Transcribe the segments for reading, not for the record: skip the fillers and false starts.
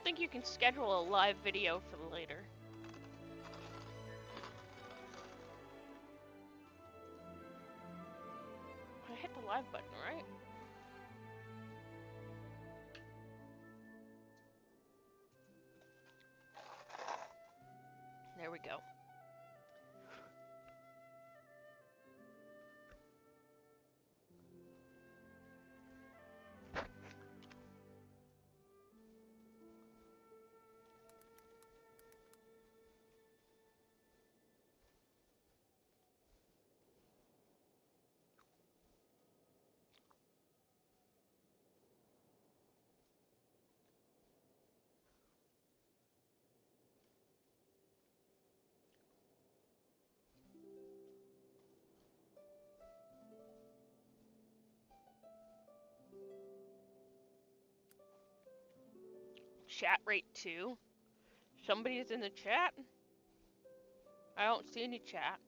don't think you can schedule a live video for later. I hit the live button, right? There we go. Chat rate 2. Somebody's in the chat? I don't see any chat.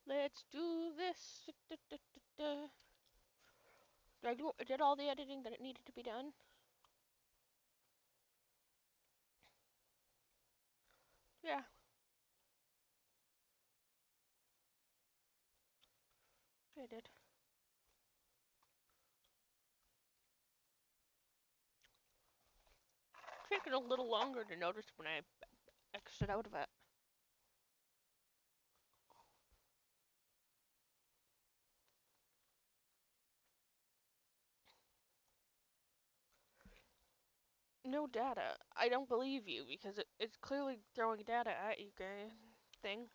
Let's do this. Did all the editing that it needed to be done? Yeah. I did. Taking a little longer to notice when I exit out of it. No data. I don't believe you because it's clearly throwing data at you, guys. Thing.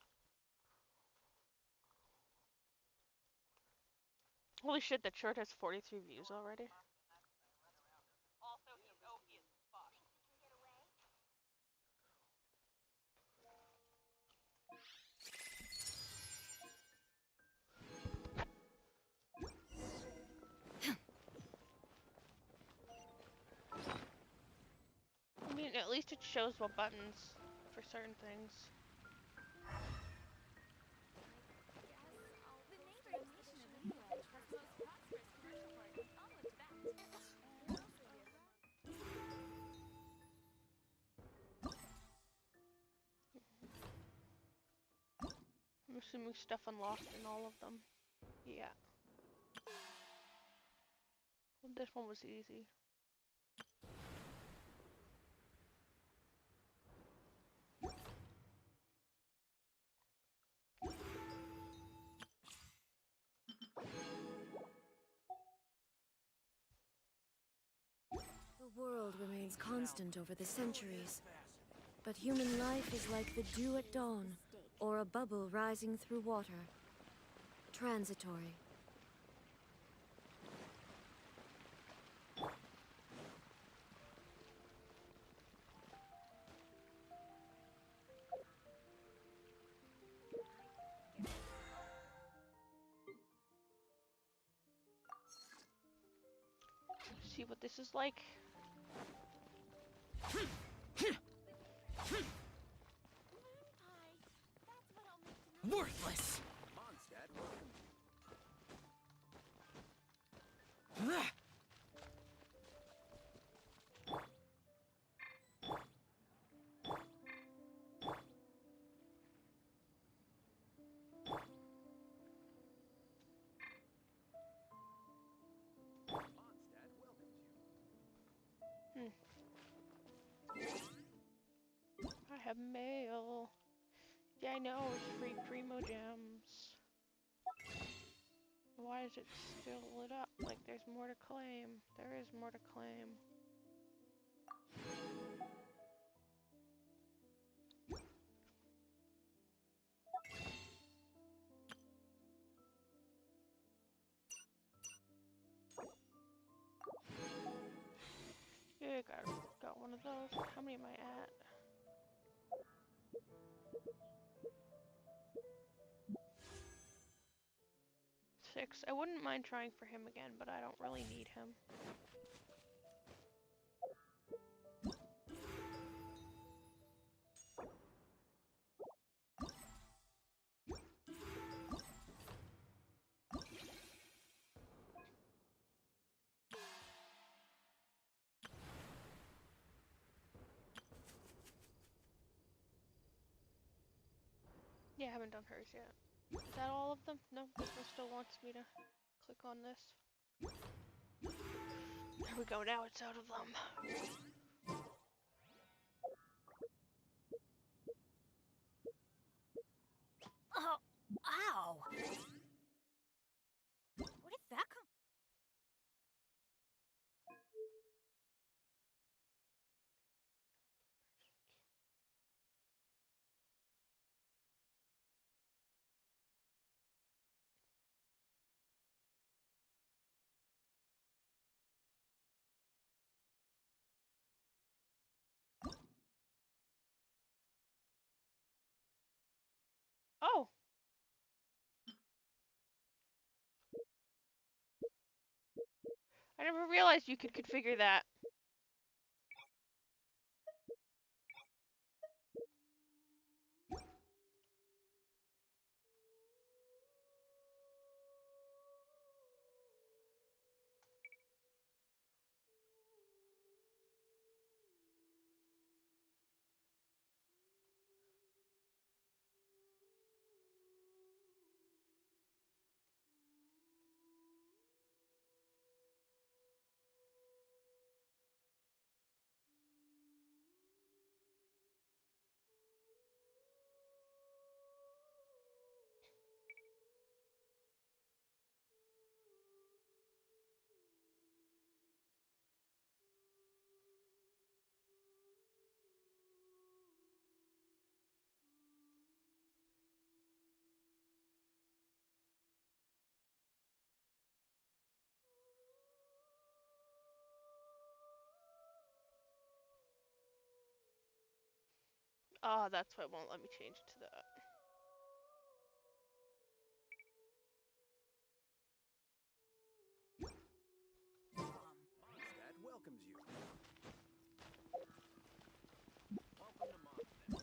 Holy shit, that short has 43 views already. I mean, at least it shows what buttons for certain things. I'm assuming stuff unlocked in all of them. Yeah. Well, this one was easy. The world remains constant over the centuries, but human life is like the dew at dawn, or a bubble rising through water. Transitory. See what this is like. Worthless! I have mail. Yeah, I know, it's free Primo Gems. Why is it still lit up? Like there's more to claim. There is more to claim. those. How many am I at? 6. I wouldn't mind trying for him again, but I don't really need him. Yeah, I haven't done hers yet. Is that all of them? No, this one still wants me to click on this. There we go, now it's out of them. Oh, ow! Where did that come? Oh! I never realized you could configure that. Oh, that's why it won't let me change to that. Mondstadt welcomes you. Welcome to Mondstadt.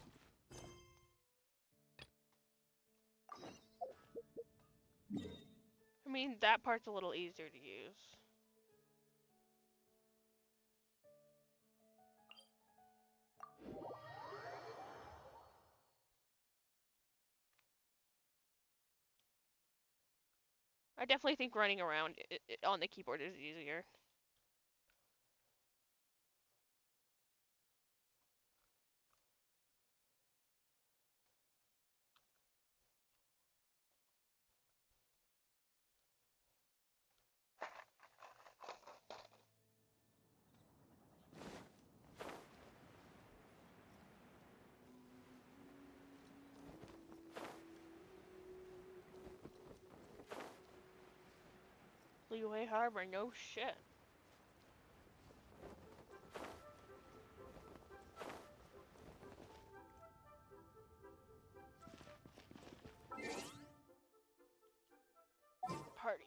I mean, that part's a little easier to use. I definitely think running around on the keyboard is easier. Leeway Harbor, no shit. Party.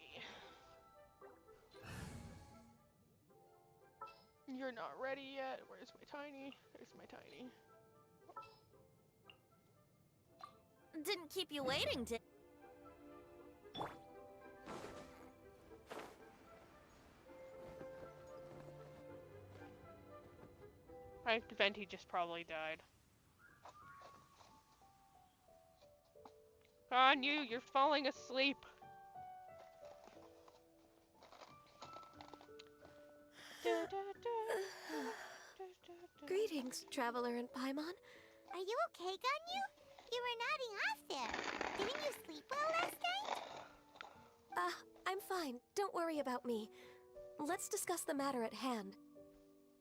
You're not ready yet. Where's my tiny? There's my tiny. Didn't keep you waiting, did? I Venti just probably died. On you, you're falling asleep. Greetings, traveler in Paimon. Are you okay, Ganyu? You were nodding off there. Didn't you sleep well last night? I'm fine. Don't worry about me. Let's discuss the matter at hand.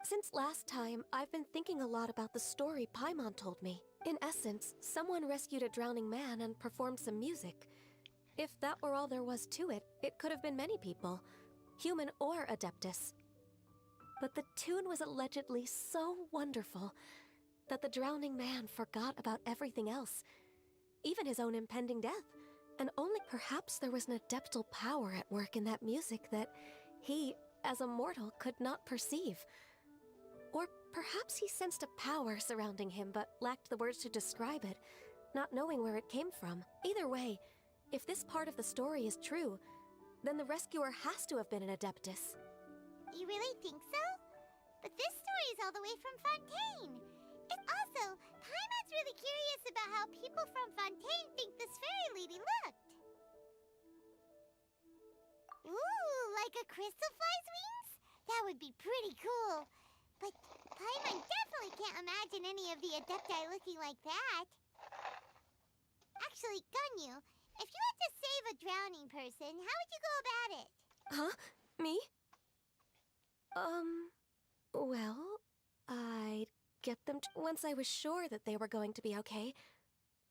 Since last time, I've been thinking a lot about the story Paimon told me. In essence, someone rescued a drowning man and performed some music. If that were all there was to it, it could have been many people, human or Adeptus. But the tune was allegedly so wonderful that the drowning man forgot about everything else, even his own impending death. And only perhaps there was an adeptal power at work in that music that he, as a mortal, could not perceive. Or perhaps he sensed a power surrounding him but lacked the words to describe it, not knowing where it came from. Either way, if this part of the story is true, then the rescuer has to have been an adeptus. You really think so? But this story is all the way from Fontaine. And also, Paimon's really curious about how people from Fontaine think this fairy lady looked. Ooh, like a crystal fly's wings? That would be pretty cool. But Paimon definitely can't imagine any of the Adepti looking like that. Actually, Ganyu, if you had to save a drowning person, how would you go about it? Huh? Me? Well, I'd get them to... Once I was sure that they were going to be okay,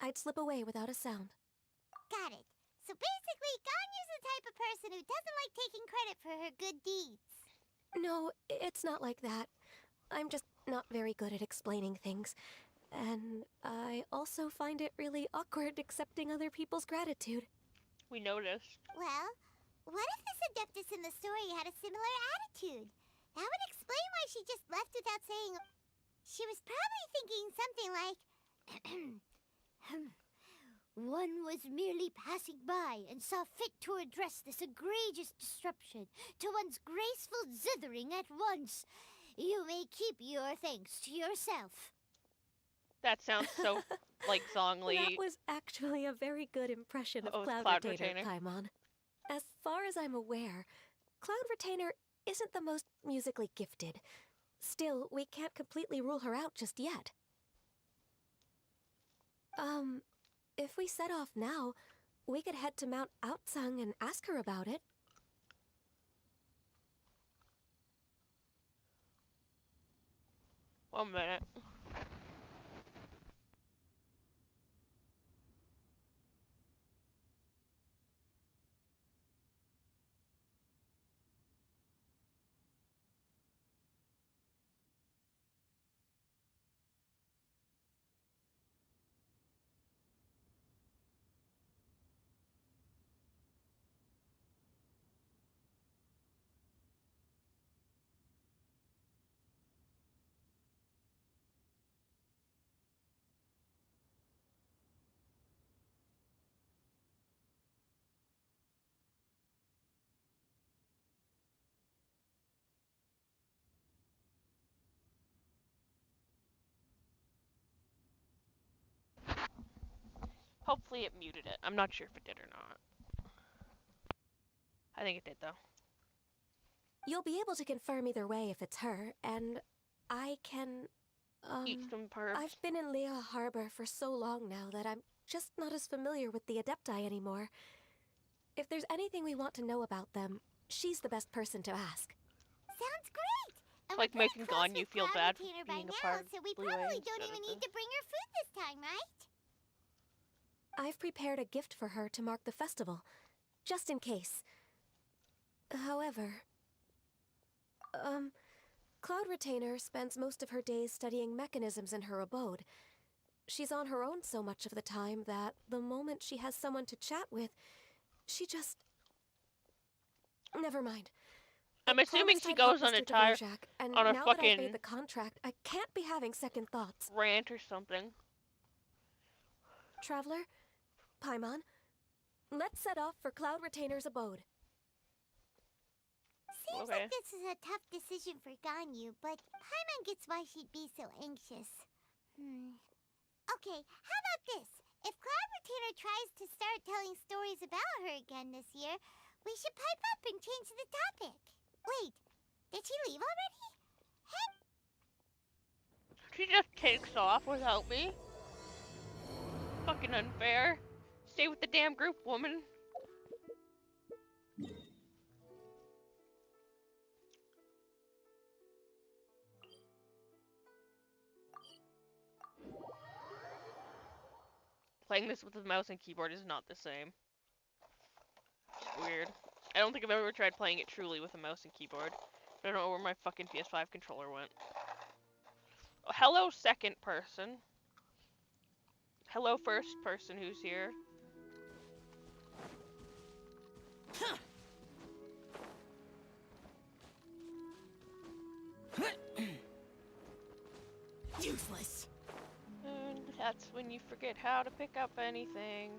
I'd slip away without a sound. Got it. So basically, Ganyu's the type of person who doesn't like taking credit for her good deeds. No, it's not like that. I'm just not very good at explaining things. And I also find it really awkward accepting other people's gratitude. We noticed. Well, what if this Adeptus in the story had a similar attitude? That would explain why she just left without saying... She was probably thinking something like... One was merely passing by and saw fit to address this egregious disruption to one's graceful zithering at once. You may keep your thanks to yourself. That sounds so, like, Zhongli. That was actually a very good impression of Oh, Cloud Cloud Retainer, Retainer. Paimon. As far as I'm aware, Cloud Retainer isn't the most musically gifted. Still, we can't completely rule her out just yet. If we set off now, we could head to Mount Outsung and ask her about it. One minute. Hopefully it muted it. I'm not sure if it did or not. I think it did, though. You'll be able to confirm either way if it's her, and I can... Eat some perps. I've been in Lea Harbor for so long now that I'm just not as familiar with the Adepti anymore. If there's anything we want to know about them, she's the best person to ask. Sounds great! And Like we're pretty making close Ganyu with feel Cloud bad for Retainer by being a now, part of so we Blue probably Wave don't instead even of need the- to bring her food this time, right? I've prepared a gift for her to mark the festival, just in case. However... Cloud Retainer spends most of her days studying mechanisms in her abode. She's on her own so much of the time that the moment she has someone to chat with, she just... Never mind. I'm I assuming promised she I'd help goes on a Mr. tire Dvorak, and on a now that I've fucking made the contract, I can't be having second thoughts. rant or something. Traveler, Paimon, let's set off for Cloud Retainer's abode. Seems Okay. like this is a tough decision for Ganyu, but Paimon gets why she'd be so anxious. Okay, how about this? If Cloud Retainer tries to start telling stories about her again this year, we should pipe up and change the topic. Wait, did she leave already? Heck, She just takes off without me. Fucking unfair. Stay with the damn group, woman. Playing this with a mouse and keyboard is not the same. It's weird. I don't think I've ever tried playing it truly with a mouse and keyboard. I don't know where my fucking PS5 controller went. Oh, hello, second person. Hello, first person who's here. Useless. And that's when you forget how to pick up anything.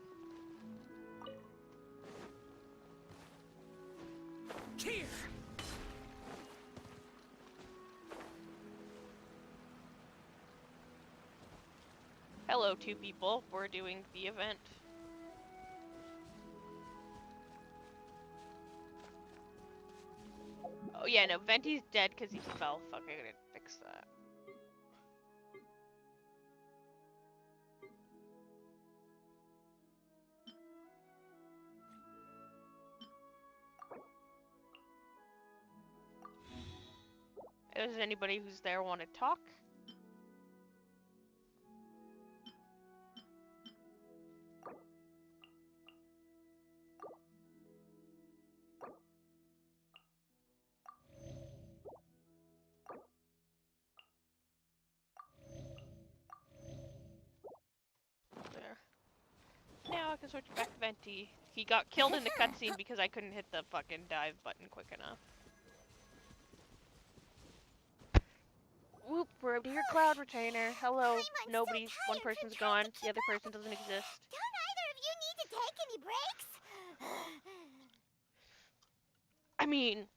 Here. Hello, two people. We're doing the event. Oh yeah, no, Venti's dead because he fell. Fuck, I gotta fix that. Does anybody who's there want to talk? There. Now I can switch back to Venti. He got killed in the cutscene because I couldn't hit the fucking dive button quick enough. Whoop, we're up here, Cloud Retainer. Hello, I'm nobody, so one tired person's from trying gone, to the keep other up. person doesn't exist. Don't either of you need to take any breaks? I mean,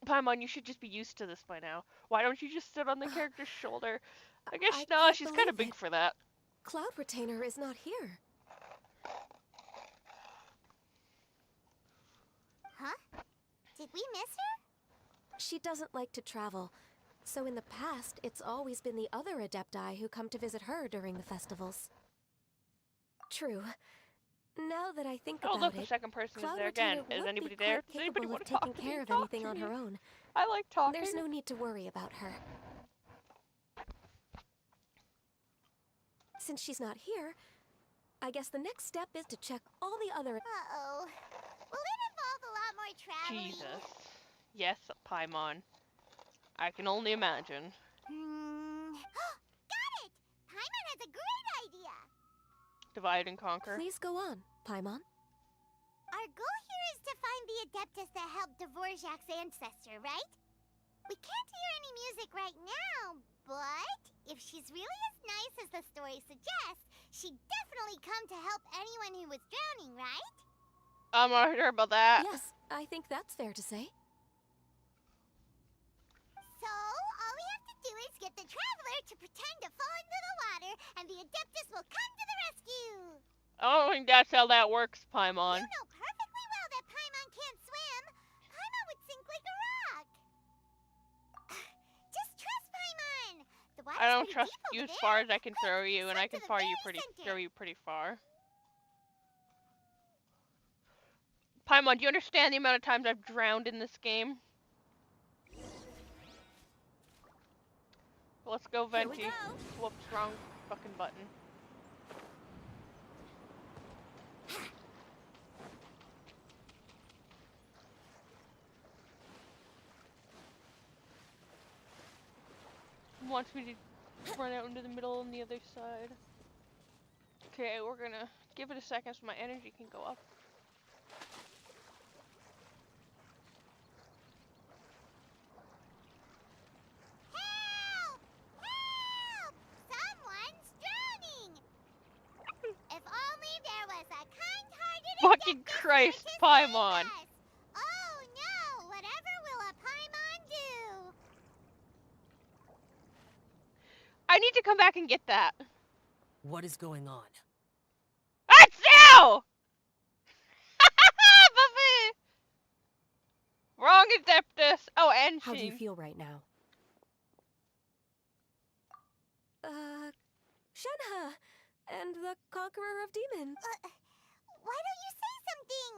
Paimon, you should just be used to this by now. Why don't you just sit on the character's shoulder? I guess, I no, can't she's kind of believe big it. for that. Cloud Retainer is not here. Huh? Did we miss her? She doesn't like to travel, so in the past, it's always been the other Adepti who come to visit her during the festivals. True. Now that I think Oh, about look, the it, second person is Cloud there again. Retainer Is would anybody be there? quite Does anybody capable want of to talk taking to me? care of Talk anything to on me. her own. I like talking. There's no need to worry about her. Since she's not here, I guess the next step is to check all the other... Uh-oh. Will it involve a lot more traveling? Jesus. Yes, Paimon. I can only imagine. Got it! Paimon has a great idea! Divide and conquer. Please go on, Paimon. Our goal here is to find the Adeptus that helped Dvorak's ancestor, right? We can't hear any music right now, but if she's really as nice as the story suggests, she'd definitely come to help anyone who was drowning, right? I'm not sure about that. Yes, I think that's fair to say. So, all we have to do is get the Traveler to pretend to fall into the water, and the Adeptus will come to the rescue! I don't think that's how that works, Paimon. You know perfectly well that Paimon can't swim! Paimon would sink like a rock! Just trust Paimon! The water's I don't pretty trust deep you over as there. far as I can throw you, and swim I can to the throw you very center. pretty far. Paimon, do you understand the amount of times I've drowned in this game? Let's go, Here we Venti. go. Whoops, wrong fucking button. Wants me to run out into the middle on the other side. Okay, we're gonna give it a second so my energy can go up. Help! Help! Someone's drowning! If only there was a kind-hearted Fucking Adeptus Christ, here to Paimon! save us. Oh no! Whatever will a Paimon do? I need to come back and get that. What is going on? That's now! Buffy! Wrong Adeptus. Oh, and How do you she. feel right now? Shenhe, and the Conqueror of Demons. Why don't you say something?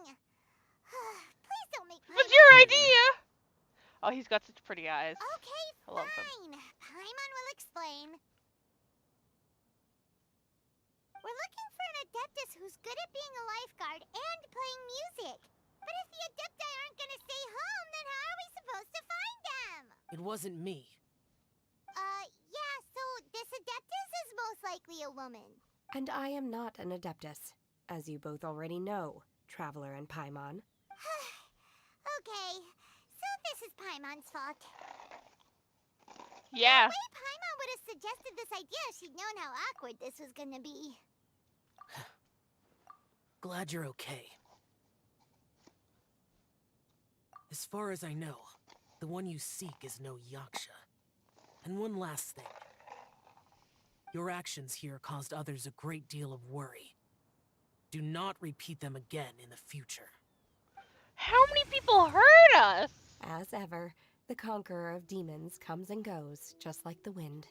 Please don't make What's Paimon... your idea? Oh, he's got such pretty eyes. Okay, I love him. fine. Paimon will explain. We're looking for an Adeptus who's good at being a lifeguard and playing music. But if the Adepti aren't gonna stay home, then how are we supposed to find them? It wasn't me. Yeah, so this Adeptus is most likely a woman. And I am not an Adeptus, as you both already know, Traveler and Paimon. Okay, so this is Paimon's fault. Yeah. The way Paimon would have suggested this idea if she'd known how awkward this was gonna be. Glad you're okay. As far as I know, the one you seek is no Yaksha. And one last thing. Your actions here caused others a great deal of worry. Do not repeat them again in the future. How many people hurt us? As ever, the conqueror of demons comes and goes, just like the wind.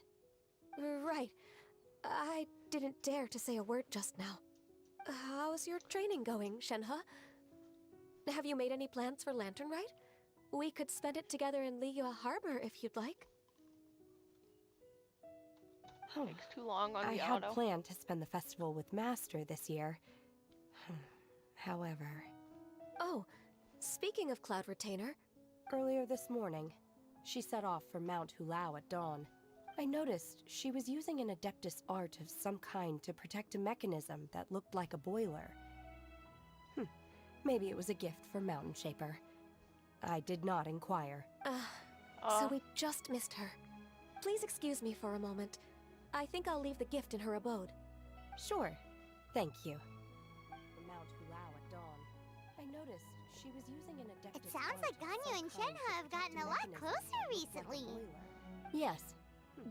Right. I didn't dare to say a word just now. How's your training going, Shenhe? Have you made any plans for Lantern Rite? We could spend it together in Liyue Harbor if you'd like. Takes too long on I the had auto. planned to spend the festival with Master this year. However, Oh, speaking of Cloud Retainer, earlier this morning, she set off for Mount Hulao at dawn. I noticed she was using an Adeptus art of some kind to protect a mechanism that looked like a boiler. Maybe it was a gift for Mountain Shaper. I did not inquire. so we just missed her. Please excuse me for a moment. I think I'll leave the gift in her abode. Sure. Thank you. Mount Hulao at dawn. I noticed she was using an Adeptus It sounds like art of Ganyu some and kind Shenhe to have gotten protect a lot mechanism closer that looked like a recently. boiler. Yes.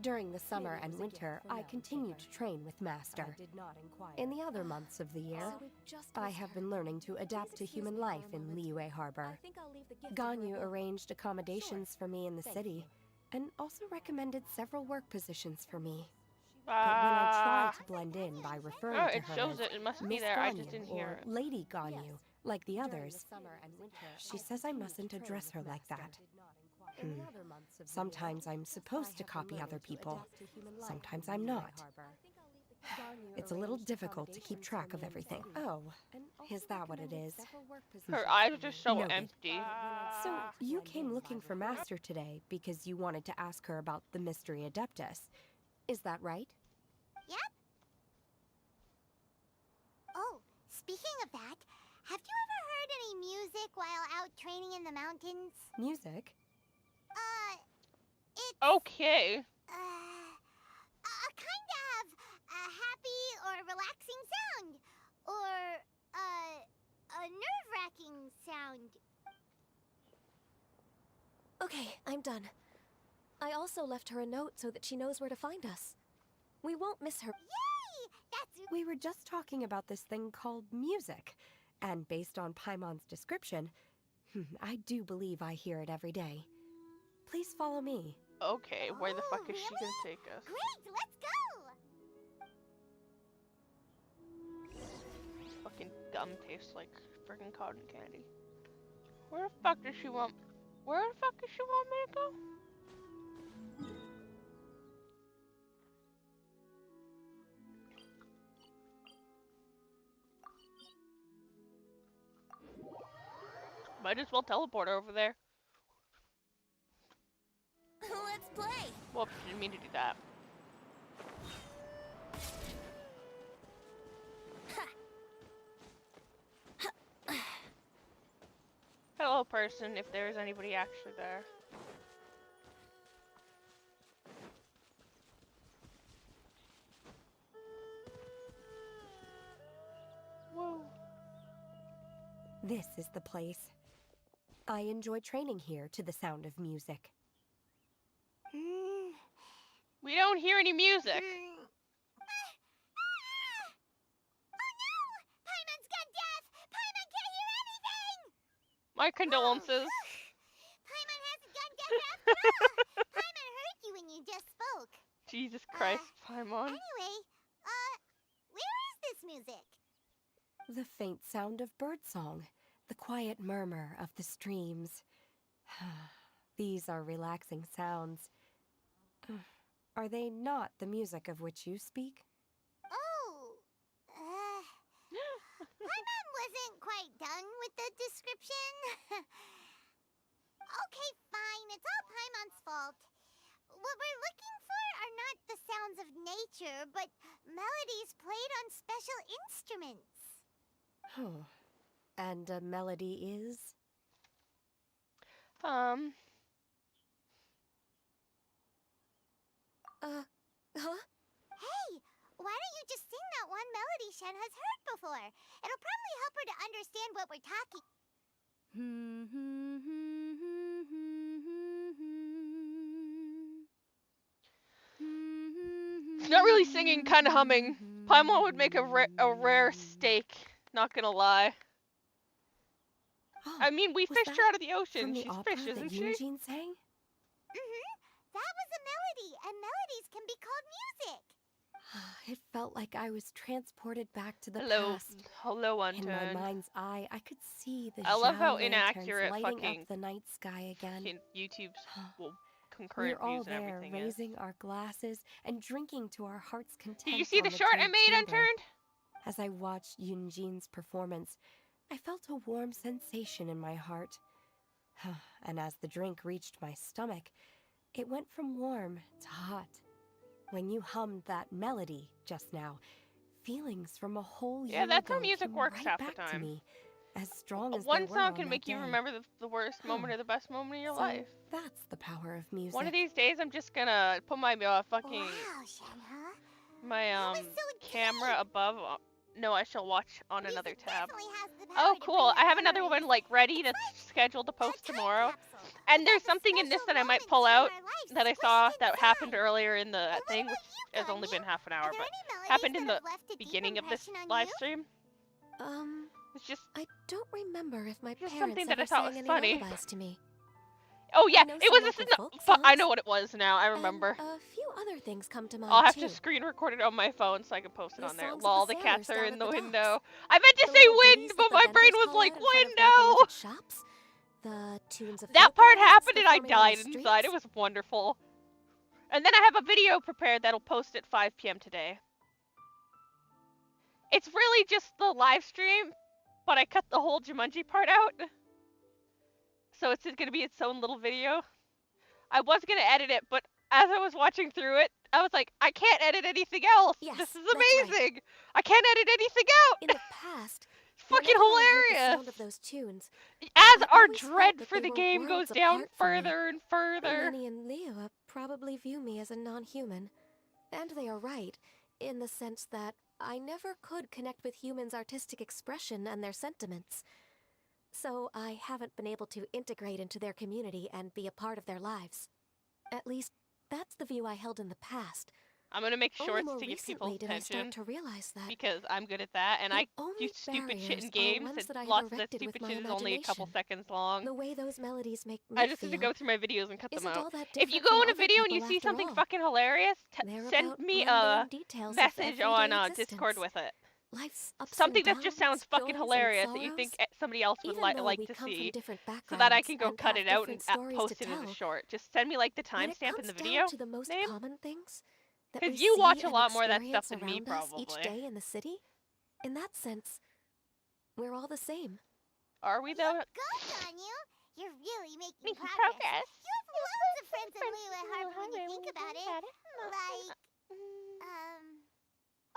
During the summer and winter, I continued to train with Master. I did not inquire. In In the other months of the year, So we just I missed have her. been learning to adapt to excuse human me for a life in moment. Liyue I Harbor. think I'll leave the gift in her Ganyu abode. arranged accommodations for me in the Thank city, and also recommended several work positions for me. But when Ah. I tried to blend in by referring Oh, to it her shows as it. It must be Miss there. I Ganyu just didn't hear or it. Lady Ganyu, like the During the others, summer and winter, she says I mustn't address her like that. Sometimes I'm supposed to copy other people. Sometimes I'm not. It's a little difficult to keep track of everything. Oh, is that what it is? Her eyes are just so Noted. empty. So, you came looking for Master today because you wanted to ask her about the Mystery Adeptus. Is that right? Yep. Oh, speaking of that, have you ever heard any music while out training in the mountains? Music? It's Okay. a kind of a happy or relaxing sound, or a nerve-wracking sound. Okay, I'm done. I also left her a note so that she knows where to find us. We won't miss her. Yay! That's We were just talking about this thing called music, and based on Paimon's description, I do believe I hear it every day. Please follow me. Okay, where the fuck is she really? gonna take us? great. Let's go. Fucking gum tastes like friggin' cotton candy. Where the fuck does she want? Where the fuck does she want me to go? Might as well teleport her over there. Let's play! Whoops, didn't mean to do that. Hello, person, if there is anybody actually there. Whoa. This is the place. I enjoy training here to the sound of music. We don't hear any music. Oh no! Paimon's gone deaf! Paimon can't hear anything! My condolences. Paimon hasn't gone deaf after all! Paimon heard you when you just spoke. Jesus Christ, Paimon. Anyway, where is this music? The faint sound of birdsong, the quiet murmur of the streams. These are relaxing sounds. Are they not the music of which you speak? Oh, Paimon wasn't quite done with the description. Okay, fine. It's all Paimon's fault. What we're looking for are not the sounds of nature, but melodies played on special instruments. Oh. And a melody is? Huh? Hey, why don't you just sing that one melody Shen has heard before? It'll probably help her to understand what we're talking. Not really singing, kind of humming. Paimon would make a rare steak. Not gonna lie. Oh, I mean, we was fished her that out of the ocean. from the She's opera fish, that isn't she? Eugene sang? That was a melody, and melodies can be called music. It felt like I was transported back to the Hello, past. hello, In my Unturned. mind's eye, I could see the I love how Zhao inaccurate lanterns lighting fucking up the night sky again. YouTube's well, We're concurrent all views and there, everything is. raising our glasses and drinking to our heart's content. Did you see on the short I great made, timbre. Unturned? As I watched Yunjin's performance, I felt a warm sensation in my heart. And as the drink reached my stomach, it went from warm to hot. When you hummed that melody just now, feelings from a whole year That's how ago music came works right half the back to time. me, as strong as One they were song on can that make you day. remember the worst moment or the best moment of your So life. that's the power of music. One of these days, I'm just gonna put my fucking Wow, Shenhe. my That was so camera deep. above. No, I shall watch on another Music tab. definitely has the power Oh, to cool! bring I up have another memories. one like ready It's that's like scheduled to a post time tomorrow. capsule And with there's all the something in this special that I might moments pull from out our lives that I squished saw that happened inside. earlier in the But what thing, about which you, has only Ganyu? been half an Are hour, there but any melodies happened in that the have left a deep beginning of this impression on live you? stream. It's just I don't remember if my Just parents something that I ever thought sang was any funny. lullabies to me. Oh yeah, I know it some was this. local folk But I songs, know what it was now. I remember. And a few other things come to mind I'll have too. to screen record it on my phone so I can post it The on there. songs of Lol, the the cats sailors are down in at the the window. docks. I meant to The say little wind, ditties but that the my brain vendors was call like out in front of their window. beloved shops. The tunes of That folk part artists happened and I performing on the died inside. It streets. was wonderful. And then I have a video prepared that'll post at 5 p.m. today. It's really just the live stream, but I cut the whole Jumanji part out. So it's just gonna be its own little video. I was gonna edit it, but as I was watching through it, I was like, I can't edit anything else. Yes, This is that's right. amazing. I can't edit anything out. In the past, It's fucking whenever I heard the hilarious. sound of those tunes, As I our always felt dread that for they the were game goes worlds down apart from me. further and further. Lenny and Leo probably view me as a non-human. And they are right, in the sense that I never could connect with humans' artistic expression and their sentiments. So I haven't been able to integrate into their community and be a part of their lives. At least, that's the view I held in the past. I'm gonna make Only shorts more to get people recently did I start attention to realize that because I'm good at that, and the I do only stupid shit in barriers are games, ones and that I have lots of that erected with stupid my shit is only a couple imagination. seconds long. The way those melodies make me I just have to feel go through my videos and cut them isn't out. all that If you different go from in a other video and you people see after something all. fucking hilarious, They're send about me a mundane details of message on everyday Discord existence. with it. Life's ups Something and that just downs, sounds fucking joys and hilarious that you sorrows. think somebody else would Even though like we to come from see, different so that I backgrounds can go and cut have it out and different stories post to it as a tell, short. Just send me like the when it timestamp in comes the down video to the most name, common things that because we you see watch a and lot more of that stuff experience than me, around us each probably. day in the city, in that sense, we're all the same. Are we though? Go, Ganyu. You're really making Making progress. progress. You have lots of friends in Liyue Harbor when you think about it. Like,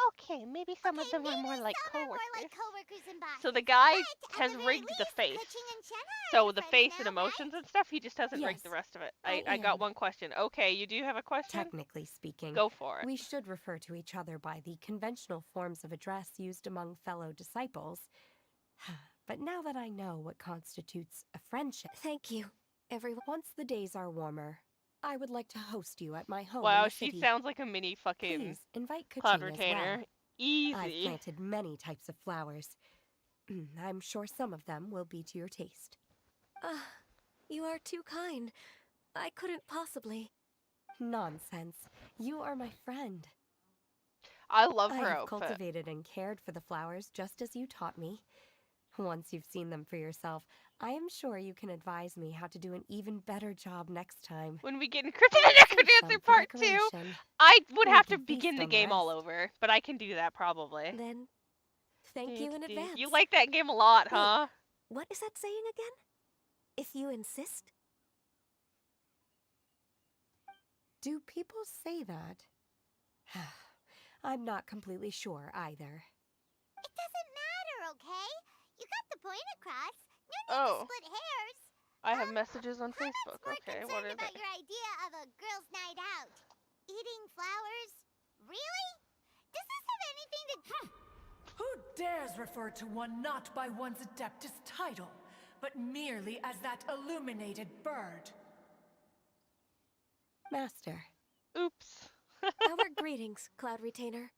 Okay, maybe some of them are more like some are more coworkers. like coworkers and bosses. So the guy But at has the very rigged least, the face. Kuching and Shenhe are So your the friends face now, and emotions and stuff, he just hasn't rigged the Yes, rest of it. I I got am. one question. Okay, you do have a question? Technically speaking, Go for it. we should refer to each other by the conventional forms of address used among fellow disciples. But now that I know what constitutes a friendship, Thank you, everyone. once the days are warmer, I would like to host you at my home in Wow, the she city. sounds like a mini fucking Please invite cloud Kuching as retainer. well. I've Easy. planted many types of flowers. I'm sure some of them will be to your taste. You are too kind. I couldn't possibly. Nonsense. You are my friend. I love I her have outfit. cultivated and cared for the flowers just as you taught me. Once you've seen them for yourself, I am sure you can advise me how to do an even better job next time. When we get in Crypto the Save some Necrodancer for Part 2, decoration. I would We have to can begin feast the on the game all rest. over, but I can do that probably. Then, thank you in advance. You like that game a lot, Wait. huh? What is that saying again? If you insist. Do people say that? I'm not completely sure either. It doesn't matter, okay? You got the point across. No need to Oh, split hairs. I have messages on Paimon's Facebook. more Okay, what concerned are about they? your idea of a girls' night out. Eating flowers? Really? Does this have anything to... Who dares refer to one not by one's Adeptus title, but merely as that illuminated bird? Master, Oops. Our greetings, Cloud Retainer.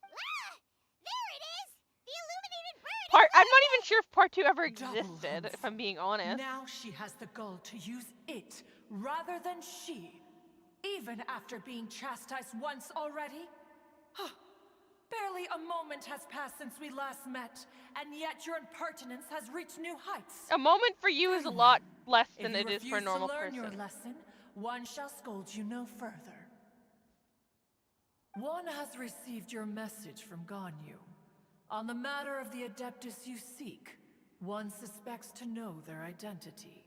Ah! There it is! The illuminated bird! I'm not even sure if part 2 ever Double existed, if I'm being honest. Now she has the gall to use it rather than she, even after being chastised once already? Barely a moment has passed since we last met, and yet your impertinence has reached new heights. A moment for you is a lot less than it is for a normal If you refuse to learn person. your lesson, one shall scold you no further. One has received your message from Ganyu. On the matter of the Adeptus you seek, one suspects to know their identity.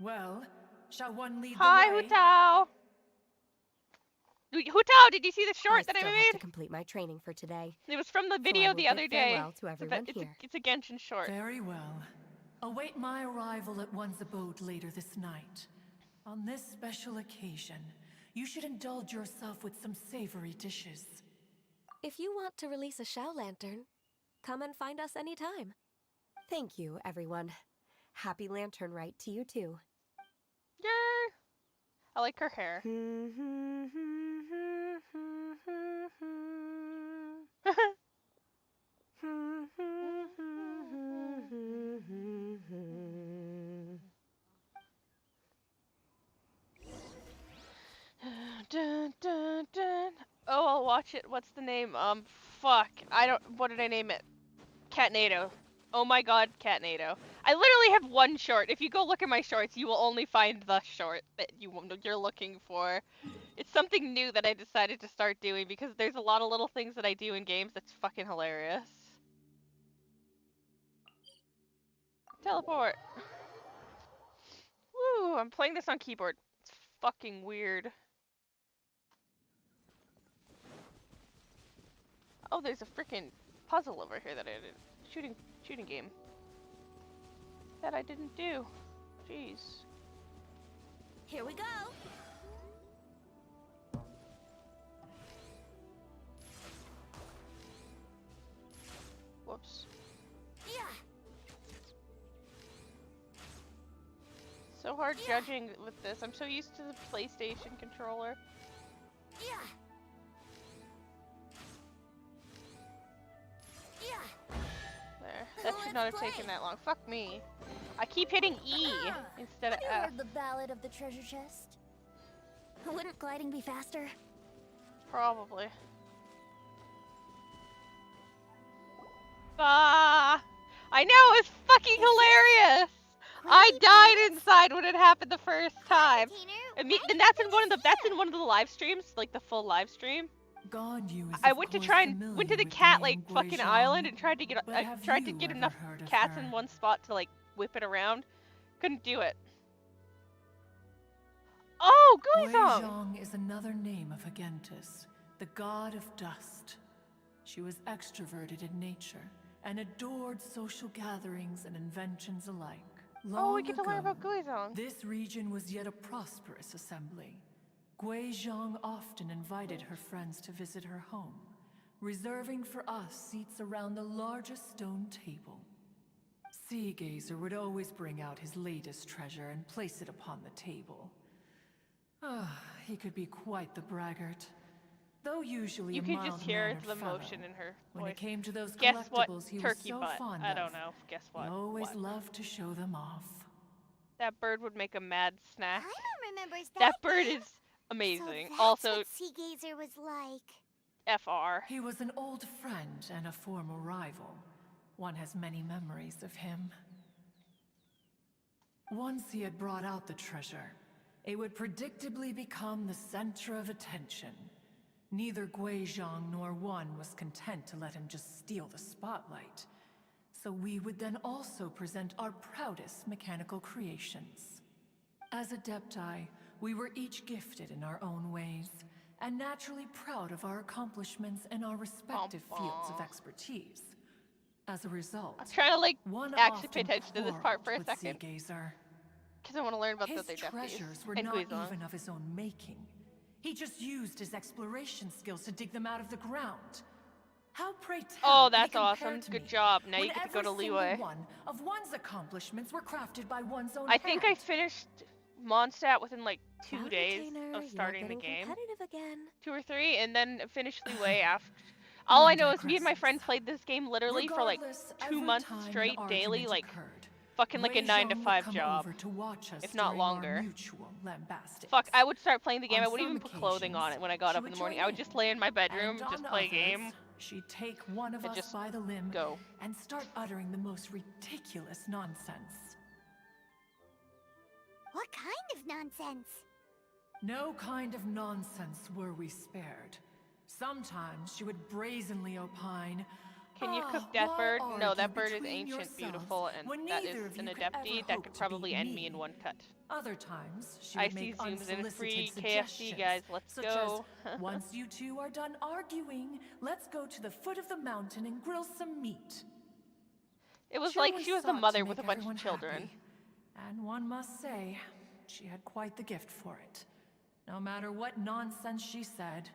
Well, shall one lead Hi, the way? Hutao! Hutao, did you see the short that I still have to made? complete my training for today. It was from the So I video will the bid other day. farewell to everyone here. It's a Genshin short. Very well. Await my arrival at one's abode later this night. On this special occasion, you should indulge yourself with some savory dishes. If you want to release a Shao Lantern, come and find us anytime. Thank you, everyone. Happy Lantern Rite to you too. Yay! I like her hair. Dun, dun, dun. Oh, I'll watch it. What's the name? Fuck. What did I name it? Catnado. Oh my god, Catnado. I literally have one short. If you go look at my shorts, you will only find the short that you're looking for. It's something new that I decided to start doing because there's a lot of little things that I do in games that's fucking hilarious. Teleport. Woo, I'm playing this on keyboard. It's fucking weird. Oh, there's a freaking puzzle over here that I did. Shooting game. That I didn't do. Jeez. Here we go. Whoops. Yeah. So hard judging with this. I'm so used to the PlayStation controller. Yeah. There. That should not have taken that long. Fuck me. I keep hitting E instead of Have you F. heard the ballad of the treasure chest? Wouldn't gliding be faster? Probably. Ah! I know, it's fucking hilarious! I died inside when it happened the first time. And that's in one of the live streams, like the full live stream. Ganyu is I of went to course went to familiar the with cat name like fucking Guizhong, island and tried to get but have you ever enough heard of cats her? in one spot to like whip it around. Couldn't do it. Oh, Guizhong! Guizhong is another name of Agentis, the god of dust. She was extroverted in nature and adored social gatherings and inventions alike. Oh, we Long get to learn ago, about Guizhong. this region was yet a prosperous assembly. Guizhong often invited her friends to visit her home, reserving for us seats around the largest stone table. Seagazer would always bring out his latest treasure and place it upon the table. He could be quite the braggart, though usually You a can just hear mild-mannered the fellow. emotion in her When voice. it came to those Guess what? collectibles he was Turkey so butt. fond I of, don't know. Guess he what? always What? loved to show them off. That bird would make a mad snack. Paimon remembers That bird is amazing. So that's Also, what Seagazer was like. FR. He was an old friend and a former rival. One has many memories of him. Once he had brought out the treasure, it would predictably become the center of attention. Neither Guizhong nor one was content to let him just steal the spotlight. So we would then also present our proudest mechanical creations. As Adepti, we were each gifted in our own ways, and naturally proud of our accomplishments in our respective fields of expertise. As a result, I'm trying to like one actually pay often attention to this part quarreled for a with second, Seagazer. because I want to learn about the His other deputies treasures were and not Guizong. even of his own making. He just used his exploration skills to dig them out of the ground. How, pray tell, Oh, can he that's compare awesome. to Good me, job. Now when you get to go every to single Leeway. one of one's accomplishments were crafted by one's own I think I hand? finished Mondstadt within like 2 Cloud days Retainer, of starting the you're getting game. competitive again. 2 or 3, and then finished Leeway after. One All I know is me and my digresses. friends played this game literally for like Regardless, 2 every months time an straight, daily, argument like occurred, fucking like a 9 to Guizhong would 5 come job, over to watch us if not during our longer. mutual lambastics. Fuck, I would start playing the game. On I wouldn't some even put clothing on occasions, it when I got she up in the would morning. join I would just lay in my bedroom, and just on play a others, game, she'd take one of and us just by the limb go. and start uttering the most ridiculous nonsense. What kind of nonsense? No kind of nonsense were we spared. Sometimes she would brazenly opine, Can you cook "Ah, that why bird? No, argue that bird is between ancient, yourselves beautiful, and when that neither is of an you could ever adepti that hope could to probably beat end me in me?" one cut. Other times, she I would see make zooms in unsolicited free KFC, suggestions, guys. Let's such go. as, "Once you two are done arguing, let's go to the foot of the mountain and grill some meat." It was She like always she was a sought to mother make with a bunch everyone of children. happy, and one must say, she had quite the gift for it. No matter what nonsense she said,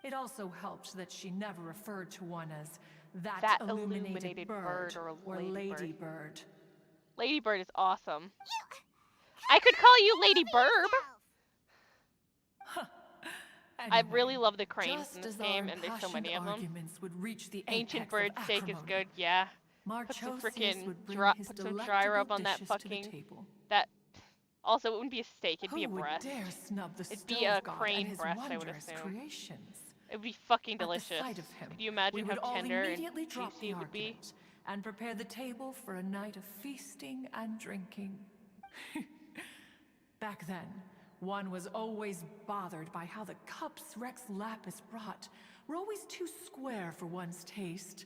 it also helped that she never referred to one as that illuminated bird or ladybird. Ladybird is awesome. You... I could call you Lady Over Burb. yourself. I Anyway, really love the cranes just in this as our game, and there's so many impassioned of them. arguments would reach the Ancient apex bird of steak is acrimony, good, yeah. Put some Marchosius frickin' would bring his put some dry delectable rub on that dishes to the fucking table. that. Also, it wouldn't be a steak; it'd Who be a would breast. dare snub the It'd be a stove god crane and his breast, I would wondrous assume. creations? It would be fucking At the delicious. sight of him, Could you we imagine would how all tender and immediately drop juicy the it would be? argument and prepare the table for a night of feasting and drinking. Back then, one was always bothered by how the cups Rex Lapis brought were always too square for one's taste.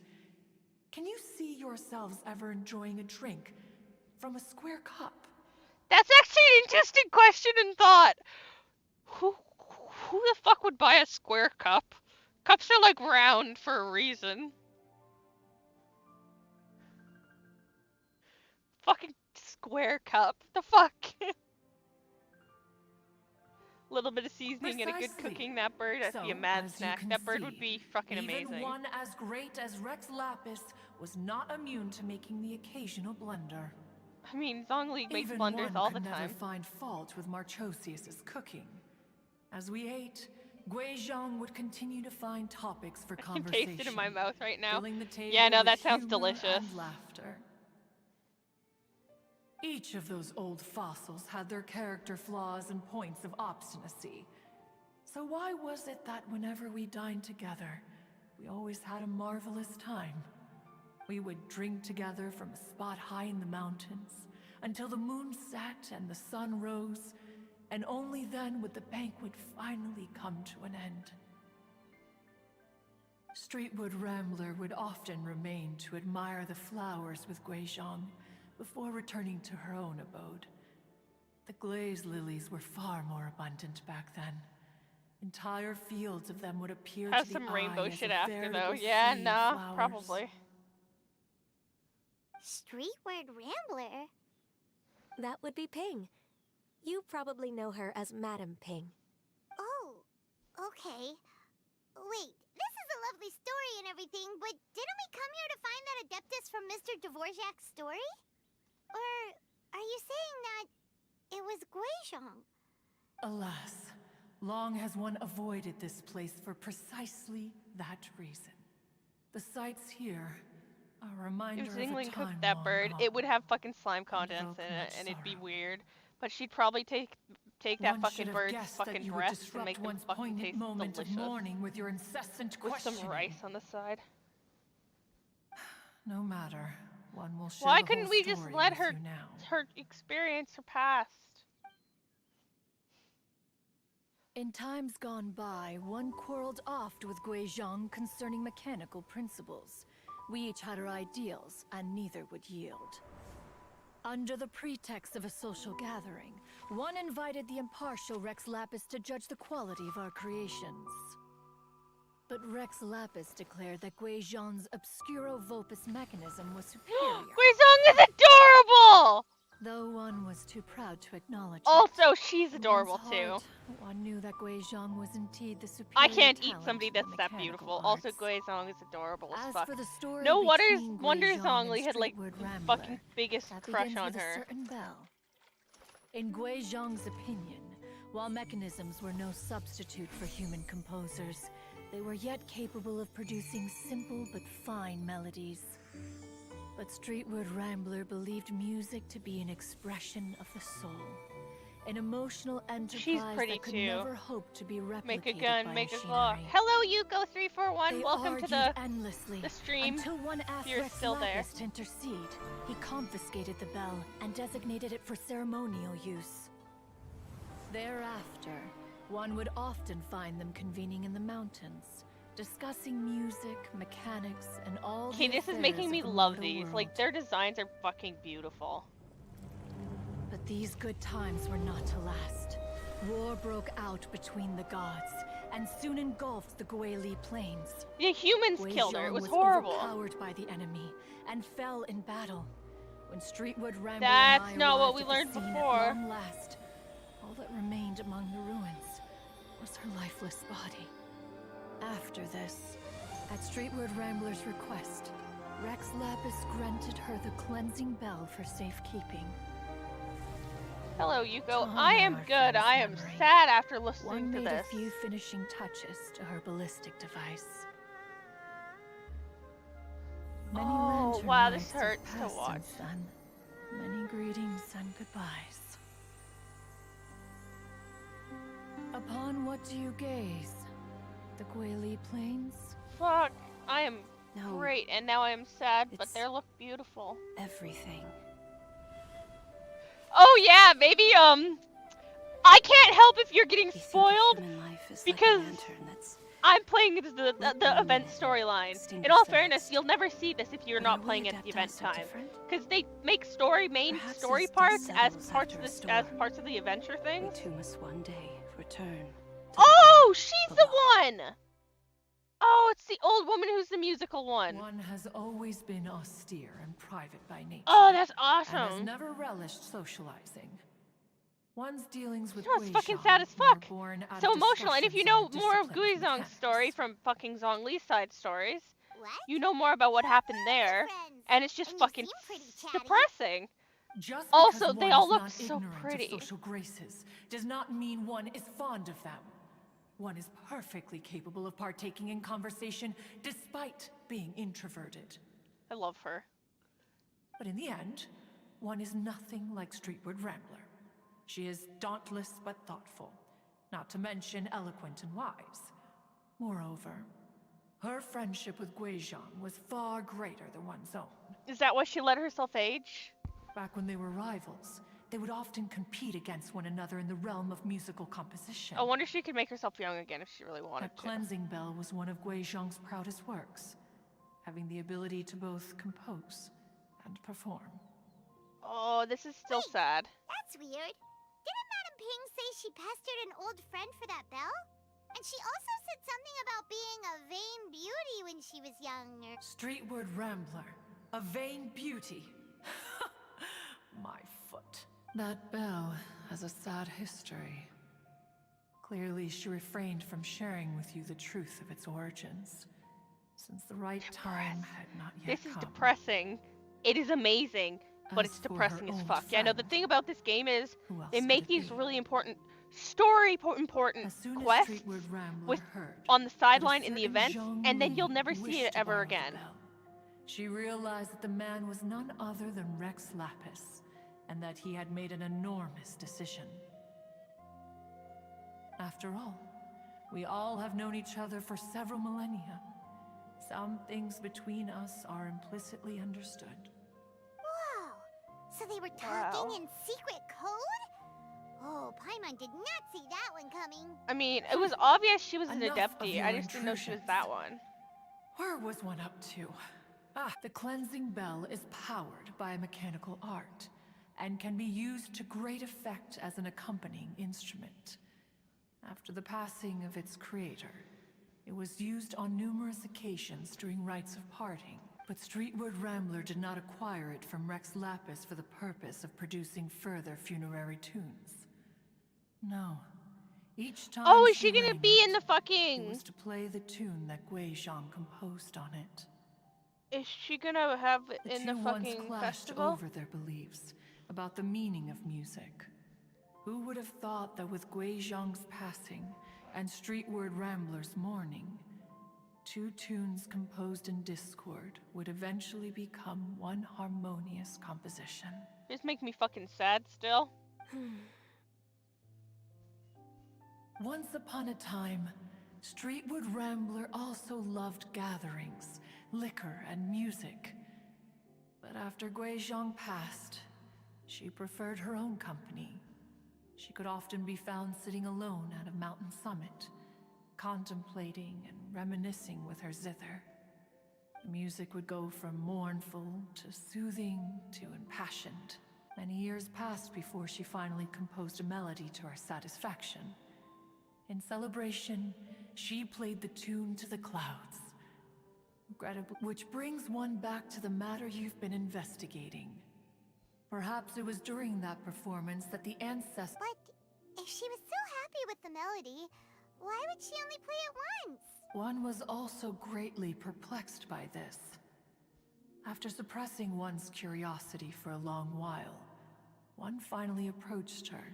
Can you see yourselves ever enjoying a drink from a square cup? That's actually an interesting question and thought. Who the fuck would buy a square cup? Cups are like round for a reason. Fucking square cup. The fuck? Little bit of seasoning and a good Precisely. cooking that bird. That'd be a So, mad as you snack. can That bird would see, be fucking even amazing. one as great as Rex Lapis was not immune to making the occasional blunder. I mean, Zhongli makes Even blunders one all the could never time. find fault with Marchosius's cooking. As we ate, Guizhong would continue to find topics for I can conversation. taste it in my mouth right now. Filling the table Yeah, no, with that sounds humor delicious. and laughter. Each of those old fossils had their character flaws and points of obstinacy. So why was it that whenever we dined together, we always had a marvelous time? We would drink together from a spot high in the mountains until the moon set and the sun rose, and only then would the banquet finally come to an end. Streetwood Rambler would often remain to admire the flowers with Guizhong before returning to her own abode. The glaze lilies were far more abundant back then. Entire fields of them would appear Have to the some eye rainbow as shit a after though. veritable Yeah, sea of nah, flowers. probably. Streetward Rambler? That would be Ping. You probably know her as Madam Ping. Oh, okay. Wait, this is a lovely story and everything, but didn't we come here to find that Adeptus from Mr. Dvorak's story? Or are you saying that it was Guizhong? Alas, long has one avoided this place for precisely that reason. The sights here are a reminder If of a Zingling time cooked that long bird, gone. it would have fucking slime contents evoke in it, much and it'd be sorrow. weird. But she'd probably take that One fucking should have bird's guessed that fucking you would breasts and disrupt make them one's fucking poignant taste moment delicious. of mourning with your incessant With questioning. some rice on the side. No matter, one will share Why the couldn't whole we just story let with her you now. her experience her past? In times gone by, one quarreled oft with Guizhong concerning mechanical principles. We each had our ideals, and neither would yield. Under the pretext of a social gathering, one invited the impartial Rex Lapis to judge the quality of our creations. But Rex Lapis declared that Guizhong's Obscuro Vopus mechanism was superior. Guizhong is adorable! Though one was too proud to acknowledge Also, it. she's In adorable one's too. heart, one knew that Guizhong was indeed the superior I can't eat talent somebody in the that's that mechanical beautiful. Also, arts. Guizhong is adorable as As fuck. for the story No between Wonder Guizhong Zongli and had like Streetward the Rambler, fucking biggest that crush begins on with her. a certain bell. In Guizhong's opinion, while mechanisms were no substitute for human composers, they were yet capable of producing simple but fine melodies. But Streetward Rambler believed music to be an expression of the soul, an emotional enterprise pretty that could too. never hope to be replicated Make a gun, by make a machinery. claw. Hello, Yuko341. They Welcome to argued the endlessly stream. until one asked You're Rex still there. Lapis to intercede. He confiscated the bell and designated it for ceremonial use. Thereafter, one would often find them convening in the mountains, discussing music, mechanics, and all Okay, the this is affairs making of me the love mortal these. world. Like, their designs are fucking beautiful. But these good times were not to last. War broke out between the gods, and soon engulfed the Guili plains. The humans killed her. It Guizhong was was horrible. overpowered by the enemy and fell in battle. When Streetward Rambler That's and I not what arrived we at the learned scene before. At long last, all that remained among the ruins was her lifeless body. After this, at Streetward Rambler's request, Rex Lapis granted her the cleansing bell for safekeeping. Hello, Yuko. To I am honor our good. friend's I am memory, sad after One listening to made a this. few finishing touches to her ballistic device. Many Oh, lantern wow, this nights have hurts to passed watch. since then. Many greetings and goodbyes. Upon what do you gaze? The Guili Plains? Fuck. I am No, great, and now I am sad, but It's- they look beautiful. everything. Oh yeah, maybe I can't help if you're getting We think of spoiled. human life as because- like a lantern that's I'm playing the Lightning event and storyline. In extinguish all the fairness, rest. you'll never see this if you're But not are we playing at the event Adepti so time, different? because they make main Perhaps story as dust parts as settles parts after of a this as storm, parts of the adventure We things. too must one day return. to the Oh, world she's below. the one. Oh, it's the old woman who's the musical one. One has always been austere and private by nature. Oh, that's and has awesome. never relished socializing. One's dealings with You know, it's fucking Guizhong sad as were fuck. born out So of emotional. And if you discussions know on the more of discipline Guizhong's mechanics. story from fucking Zhongli's side stories, What? you know more about what happened there, Friends. and it's just And you fucking seem pretty chatty. depressing. Just Also, because they one all is look not so ignorant pretty. of social graces does not mean one is fond of them. One is perfectly capable of partaking in conversation despite being introverted. I love her. But in the end, one is nothing like Streetward Rambler. She is dauntless but thoughtful, not to mention eloquent and wise. Moreover, her friendship with Guizhong was far greater than one's own. Is that why she let herself age? Back when they were rivals, they would often compete against one another in the realm of musical composition. I wonder if she could make herself young again if she really wanted That to. cleansing bell was one of Guizhong's proudest works, having the ability to both compose and perform. Oh, this is still sad. That's weird. Didn't Madame Ping say she pestered an old friend for that bell? And she also said something about being a vain beauty when she was younger. Streetward Rambler, a vain beauty. My foot. That bell has a sad history. Clearly, she refrained from sharing with you the truth of its origins, since the right time had not yet This is come. depressing. It is amazing, but As it's for her depressing as old fuck. Yeah, no, the friend, thing about this game is who else they could make it these be? really important important As soon as quests Streetward Rambler with heard on the that a sideline in the certain events, Zhang and then Li you'll never see wished it to ever borrow the again. bell, she realized that the man was none other than Rex Lapis, and that he had made an enormous decision. After all, we all have known each other for several millennia. Some things between us are implicitly understood. Whoa! So they were talking Wow. in secret code? Oh, Paimon did not see that one coming. I mean, it was obvious she was an Enough of adepti. your I just didn't know she was intrusions. that one. Where was one up to? Ah, the cleansing bell is powered by a mechanical art, and can be used to great effect as an accompanying instrument. After the passing of its creator, it was used on numerous occasions during rites of parting, but Streetward Rambler did not acquire it from Rex Lapis for the purpose of producing further funerary tunes. No. Each time Oh, is she she gonna rang be in the it fucking... was to play the tune that Gui Zhang composed on it. Is she gonna have it The in two the once fucking clashed festival? over their beliefs about the meaning of music. Who would have thought that with Gui Zhang's passing and Streetward Rambler's mourning, two tunes composed in discord would eventually become one harmonious composition? Just make me fucking sad still. Once upon a time, Streetwood Rambler also loved gatherings, liquor, and music. But after Gui Zhang passed, she preferred her own company. She could often be found sitting alone at a mountain summit, contemplating and reminiscing with her zither. The music would go from mournful to soothing to impassioned. Many years passed before she finally composed a melody to her satisfaction. In celebration, she played the tune to the clouds. Regrettably, which brings one back to the matter you've been investigating. Perhaps it was during that performance that the ancestor... But if she was so happy with the melody, why would she only play it once? One was also greatly perplexed by this. After suppressing one's curiosity for a long while, one finally approached her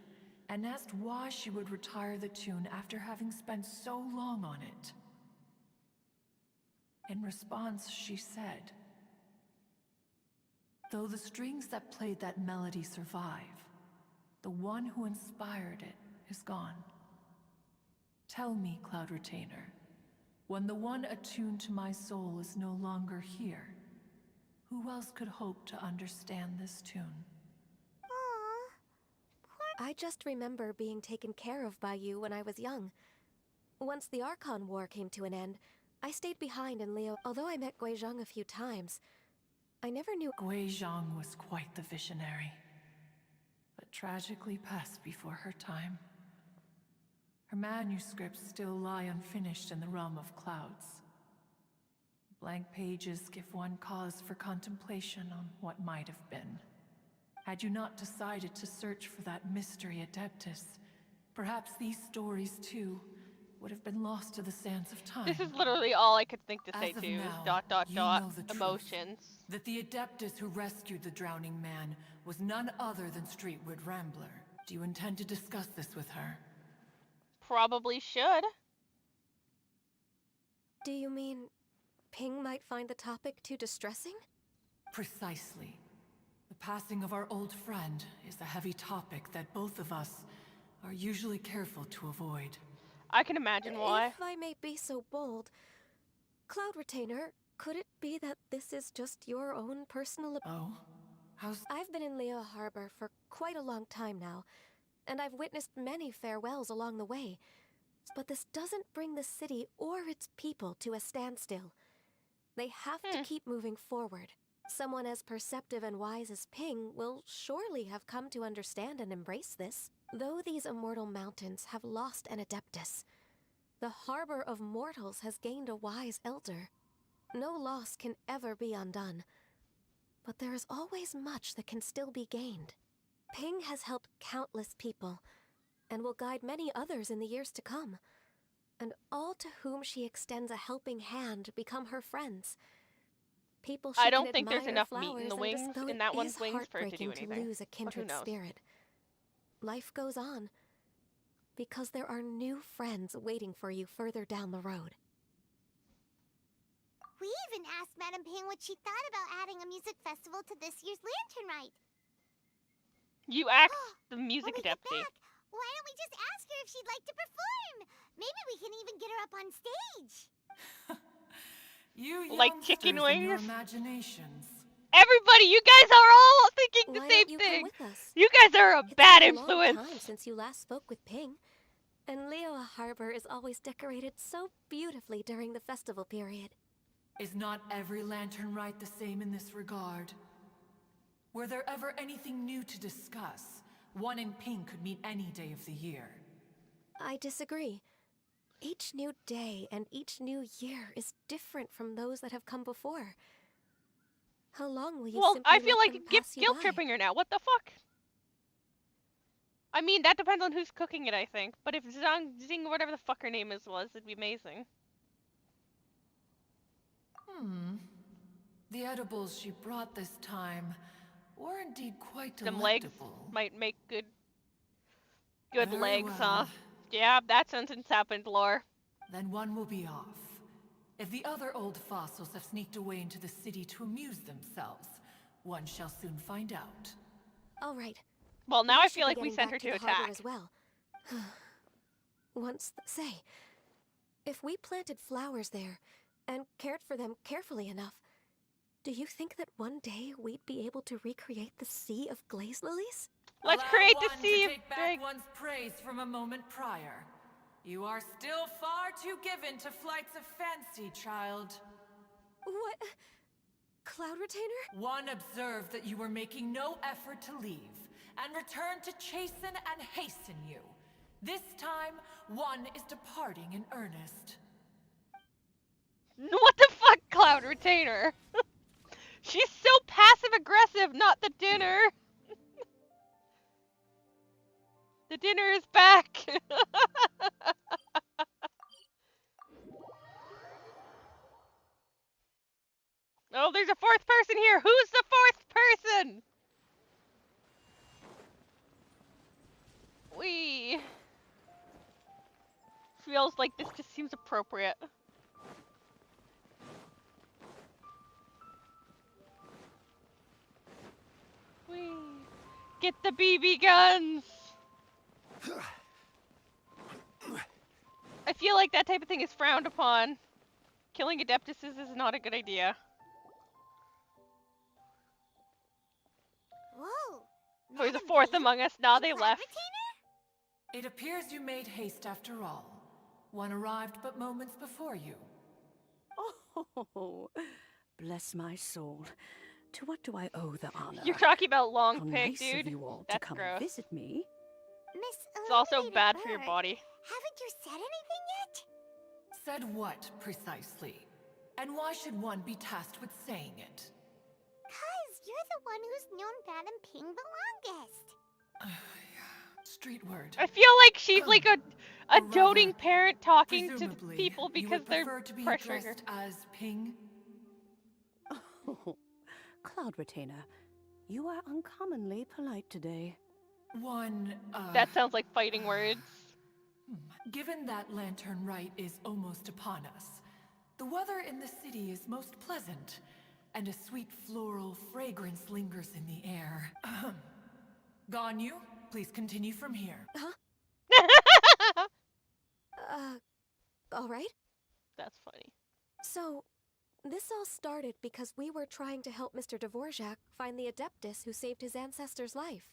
and asked why she would retire the tune after having spent so long on it. In response, she said, "Though the strings that played that melody survive, the one who inspired it is gone. Tell me, Cloud Retainer, when the one attuned to my soul is no longer here, who else could hope to understand this tune?" I just remember being taken care of by you when I was young. Once the Archon War came to an end, I stayed behind in Leo. Although I met Gui Zhang a few times, I never knew... Gui Zhang was quite the visionary, but tragically passed before her time. Her manuscripts still lie unfinished in the realm of clouds. Blank pages give one cause for contemplation on what might have been. Had you not decided to search for that mystery Adeptus, perhaps these stories too would have been lost to the sands of time. This is literally all I could think to say As of too, is now, dot you know the truth. emotions. That the Adeptus who rescued the drowning man was none other than Streetwood Rambler. Do you intend to discuss this with her? Probably should. Do you mean Ping might find the topic too distressing? Precisely. The passing of our old friend is a heavy topic that both of us are usually careful to avoid. I can imagine why. If I may be so bold, Cloud Retainer, could it be that this is just your own personal... Oh? How's... I've been in Leo Harbor for quite a long time now, and I've witnessed many farewells along the way. But this doesn't bring the city or its people to a standstill. They have to keep moving forward. Someone as perceptive and wise as Ping will surely have come to understand and embrace this. Though these immortal mountains have lost an Adeptus, the harbor of mortals has gained a wise elder. No loss can ever be undone, but there is always much that can still be gained. Ping has helped countless people, and will guide many others in the years to come. And all to whom she extends a helping hand become her friends. People she I don't can think there's admire enough flowers meat in the and wings, though in that it one's is wings for it to do heartbreaking anything. lose a But who kindred knows? spirit. Life goes on, because there are new friends waiting for you further down the road. We even asked Madame Ping what she thought about adding a music festival to this year's Lantern Rite. You asked the music When we get adepty. back, why don't we just ask her if she'd like to perform? Maybe we can even get her up on stage. You Like youngsters chicken and your wings? imaginations. Everybody, you guys are all thinking the Why same don't you thing. come with us? You guys are a It's bad been a long influence. time since you last spoke with Ping, and Leo Harbor is always decorated so beautifully during the festival period. Is not every lantern rite the same in this regard? Were there ever anything new to discuss? One in pink could mean any day of the year. I disagree. Each new day and each new year is different from those that have come before. How long will you Well, simply I feel let like them pass you guilt by? tripping her now. What the fuck? I mean, that depends on who's cooking it, I think. But if Zing, whatever the fuck her name was, it'd be amazing. The edibles she brought this time were indeed quite Them legs delectable. might make good Very legs, huh? well. Yeah, that sentence happened, Lore. Then one will be off. If the other old fossils have sneaked away into the city to amuse themselves, one shall soon find out. All right. Well, now We I should feel be like we getting sent back her to the harbor attack. as well. Say, if we planted flowers there and cared for them carefully enough, do you think that one day we'd be able to recreate the sea of glaze lilies? Let's Allow create the one sea to of take back drag. one's praise from a moment prior. You are still far too given to flights of fancy, child. What? Cloud Retainer? One observed that you were making no effort to leave, and returned to chasten and hasten you. This time, one is departing in earnest. What the fuck, Cloud Retainer? She's so passive-aggressive, not the dinner. The dinner is back. Oh, there's a fourth person here. Who's the fourth person? We feels like this just seems appropriate. We get the BB guns. I feel like that type of thing is frowned upon. Killing adeptuses is not a good idea. Whoa! There's a Madam fourth Ping? among us. Now And they Cloud left. Retainer? It appears you made haste after all. One arrived but moments before you. Oh, bless my soul. To what do I owe the honor? You're talking about long How pig, nice dude. of you all That's to come gross. visit me. Miss It's also Illuminated bad for your Bird, body. Haven't you said anything yet? Said what, precisely? And why should one be tasked with saying it? 'Cause you're the one who's known Madam Ping the longest. Street word. I feel like she's like a Or doting rather, parent talking to Presumably, people you because would they're prefer to be pressuring her. addressed as Ping? Oh, Cloud Retainer, you are uncommonly polite today. One, That sounds like fighting words. Given that Lantern Rite is almost upon us, the weather in the city is most pleasant, and a sweet floral fragrance lingers in the air. Ganyu, please continue from here. All right. That's funny. So, this all started because we were trying to help Mr. Dvorak find the Adeptus who saved his ancestor's life.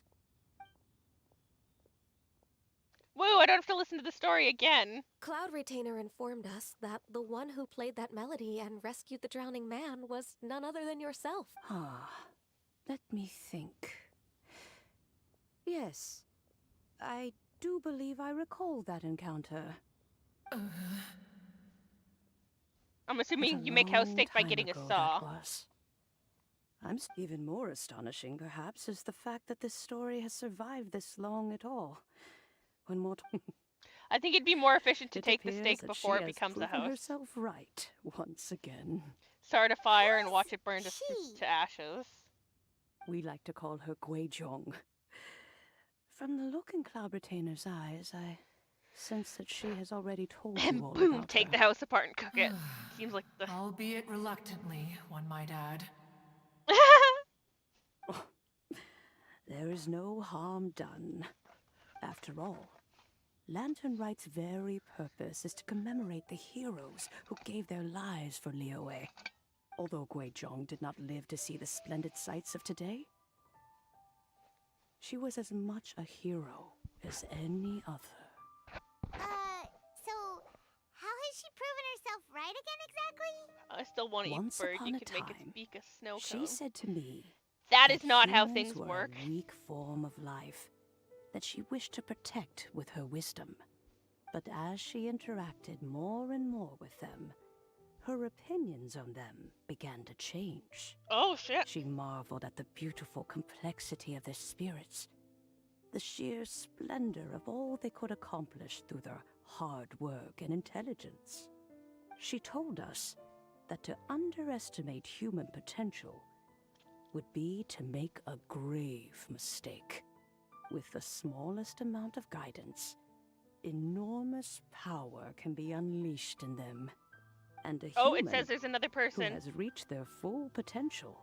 Woo, I don't have to listen to the story again. Cloud Retainer informed us that the one who played that melody and rescued the drowning man was none other than yourself. Ah, let me think. Yes, I do believe I recall that encounter. I'm What assuming a you make house long steak by time getting a ago saw. that was. Even more astonishing, perhaps, is the fact that this story has survived this long at all. When mortal I think it'd be more efficient to it take the appears steak that before she it has becomes a proven house. herself right once again. Start a fire and Who's watch it burn she? to ashes. We like to call her Guizhong. From the look in Cloud Retainer's eyes, I sense that she has already told And you all boom, about take her. the house apart and cook it. Seems like the... Albeit reluctantly, one might add. There is no harm done. After all, Lantern Rite's very purpose is to commemorate the heroes who gave their lives for Liyue. Although Guizhong did not live to see the splendid sights of today, she was as much a hero as any other. So, how has she proven herself right again exactly? I still want to eat Once bird. upon You a could make it time, speak a snow She cone. said to me, That that is not how humans things were work. a weak form of life that she wished to protect with her wisdom. But as she interacted more and more with them, her opinions on them began to change. Oh shit. She marveled at the beautiful complexity of their spirits, the sheer splendor of all they could accomplish through their hard work and intelligence. She told us that to underestimate human potential would be to make a grave mistake. With the smallest amount of guidance, enormous power can be unleashed in them. And a Oh, it human says there's another who person. has reached their full potential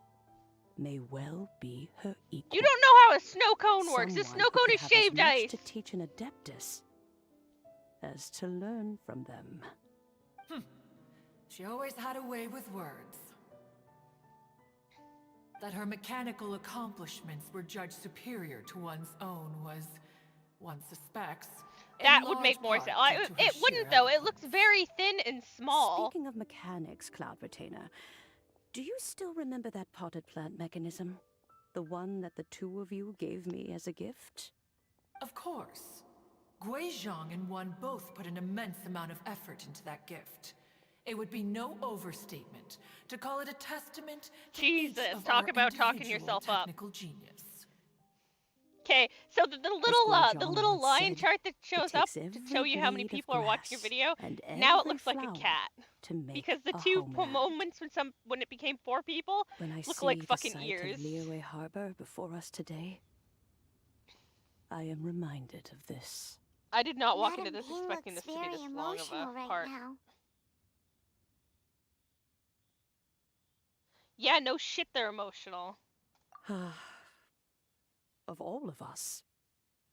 may well be her equal. You don't know how a snow cone works. This Someone snow who cone could is have as shaved much ice. to teach an adeptus as to learn from them. She always had a way with words. That her mechanical accomplishments were judged superior to one's own was, one suspects, in That would large make more part sense. due to her It wouldn't sheer though. It looks eloquence. very thin and small. Speaking of mechanics, Cloud Retainer, do you still remember that potted plant mechanism? The one that the two of you gave me as a gift? Of course. Guizhong and one both put an immense amount of effort into that gift. It would be no overstatement to call it a testament to each Jesus, of talk our about talking individual yourself up. technical genius. Okay, so the Guizhong little once line said, chart that "It shows up takes to every show you how many blade of people are watching your grass video. and Now it every looks like a flower cat. to make Because the a two homeland." moments when it became 4 people When I look see like the fucking sight ears. of Liyue Harbor before us today, I am reminded of this. I did not walk Madam into this Ping expecting this looks to be very this long of emotional a right part. now. Yeah, no shit, they're emotional. Of all of us,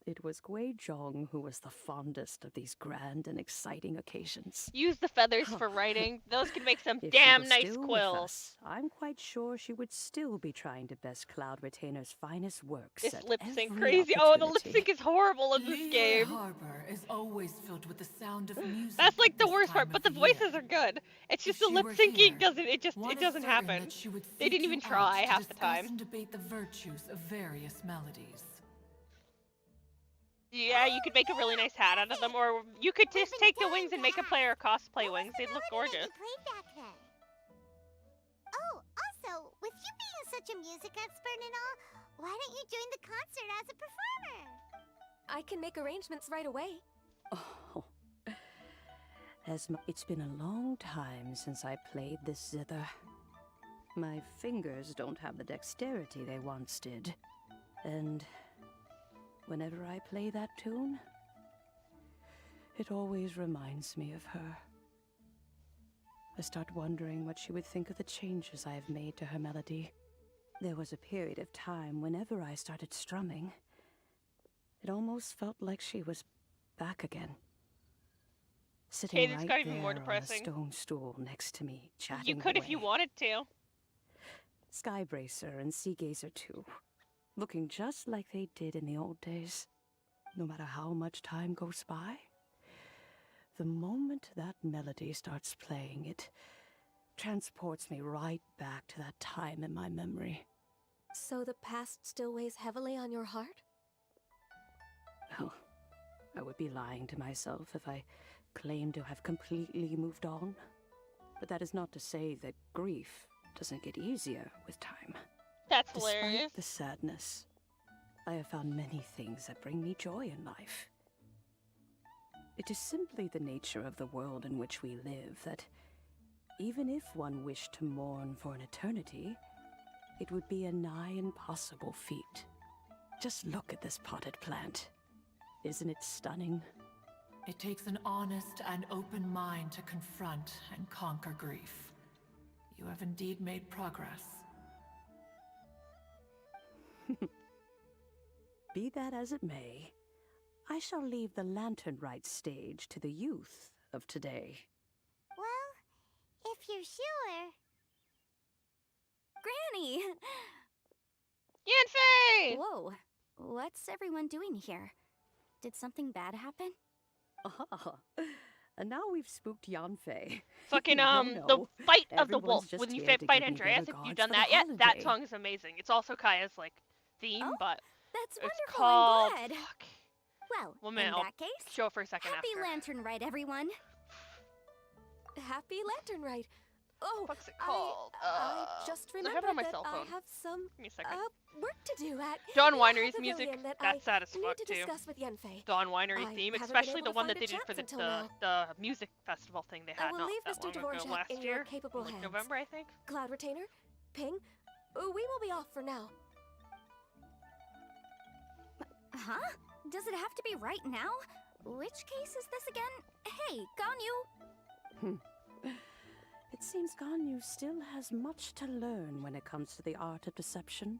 it was Guizhong who was the fondest of these grand and exciting occasions. Use the feathers for writing. Those can make some If she damn was nice still with quills. us, I'm quite sure she would still be trying to best Cloud Retainer's finest works This at lip sync every crazy. Oh, the lip opportunity. sync is horrible in this Liyue game. Harbor is always filled with the sound of music. That's like at the this worst part, time but of the year. voices are good. It's just If the she lip were syncing here, doesn't one it is doesn't certain happen. that she would They seek didn't you even out try to half the discuss time. and debate the virtues of various melodies. Yeah, you could make a really nice hat out of them, or you could just been take the dying wings and to make a ask, player cosplay what wings. was the They'd look melody gorgeous. that you played back then? Oh, also, with you being such a music expert and all, why don't you join the concert as a performer? I can make arrangements right away. Oh, it's been a long time since I played this zither. My fingers don't have the dexterity they once did. And whenever I play that tune, it always reminds me of her. I start wondering what she would think of the changes I have made to her melody. There was a period of time whenever I started strumming, it almost felt like she was back again. Sitting Okay, this right got even more there on a depressing. stone stool next to me, chatting You could if you away. wanted to. Skybracer and Seagazer too, looking just like they did in the old days. No matter how much time goes by, the moment that melody starts playing, it transports me right back to that time in my memory. So the past still weighs heavily on your heart? Well, I would be lying to myself if I claimed to have completely moved on. But that is not to say that grief doesn't get easier with time. That's hilarious. Despite the sadness, I have found many things that bring me joy in life. It is simply the nature of the world in which we live that, even if one wished to mourn for an eternity, it would be a nigh impossible feat. Just look at this potted plant. Isn't it stunning? It takes an honest and open mind to confront and conquer grief. You have indeed made progress. Be that as it may, I shall leave the lantern rite stage to the youth of today. Well, if you're sure. Granny! Yanfei! Whoa, what's everyone doing here? Did something bad happen? Ah, And now we've spooked Yanfei. Fucking No, the no. fight of the Everyone's wolf just when you here to fight give me their Andreas. If you've regards done for the that yet, that holiday. song is amazing. It's also Kaya's like theme, Oh, but That's it's wonderful, called I'm glad. fuck. Well, Well, man, in I'll that case, show it for a second happy after. Lantern Rite, everyone. Happy Lantern Rite. Oh, What's it called? I just I have it remembered on my that cell I phone. have some Give me a second. work to do at Dawn the Winery's pavilion music, that that's sad as I fuck need to too. discuss with Yanfei. Dawn Winery I theme, haven't been especially able the to one find that they a did for chance until now. the music festival thing they I had will not leave that Mr. long ago, Dvorak last in year, your capable like hands. November, I think. Cloud Retainer, Ping, we will be off for now. Huh? Does it have to be right now? Which case is this again? Hey, Ganyu! It seems Ganyu still has much to learn when it comes to the art of deception.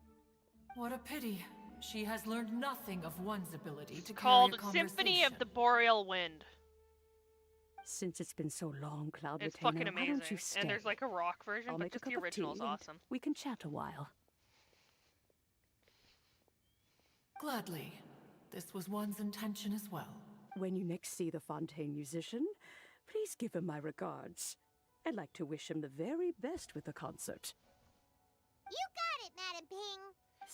What a pity. She has learned nothing of one's ability to Called carry a Symphony of the conversation. Boreal Wind. Since it's been so long, Cloud It's Retainer, fucking why don't you amazing. stay? And there's like a rock version, I'll but make a just the cup of original is tea and awesome. we can chat a while. Gladly. This was one's intention as well. When you next see the Fontaine musician, please give him my regards. I'd like to wish him the very best with the concert. You got it, Madam Ping.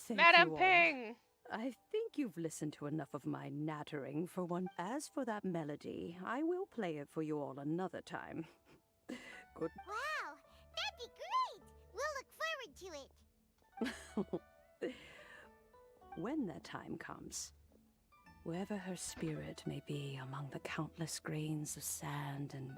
Thank Madam you all. Ping! I think you've listened to enough of my nattering for one. As for that melody, I will play it for you all another time. Good. Wow, that'd be great. We'll look forward to it. When that time comes, wherever her spirit may be among the countless grains of sand and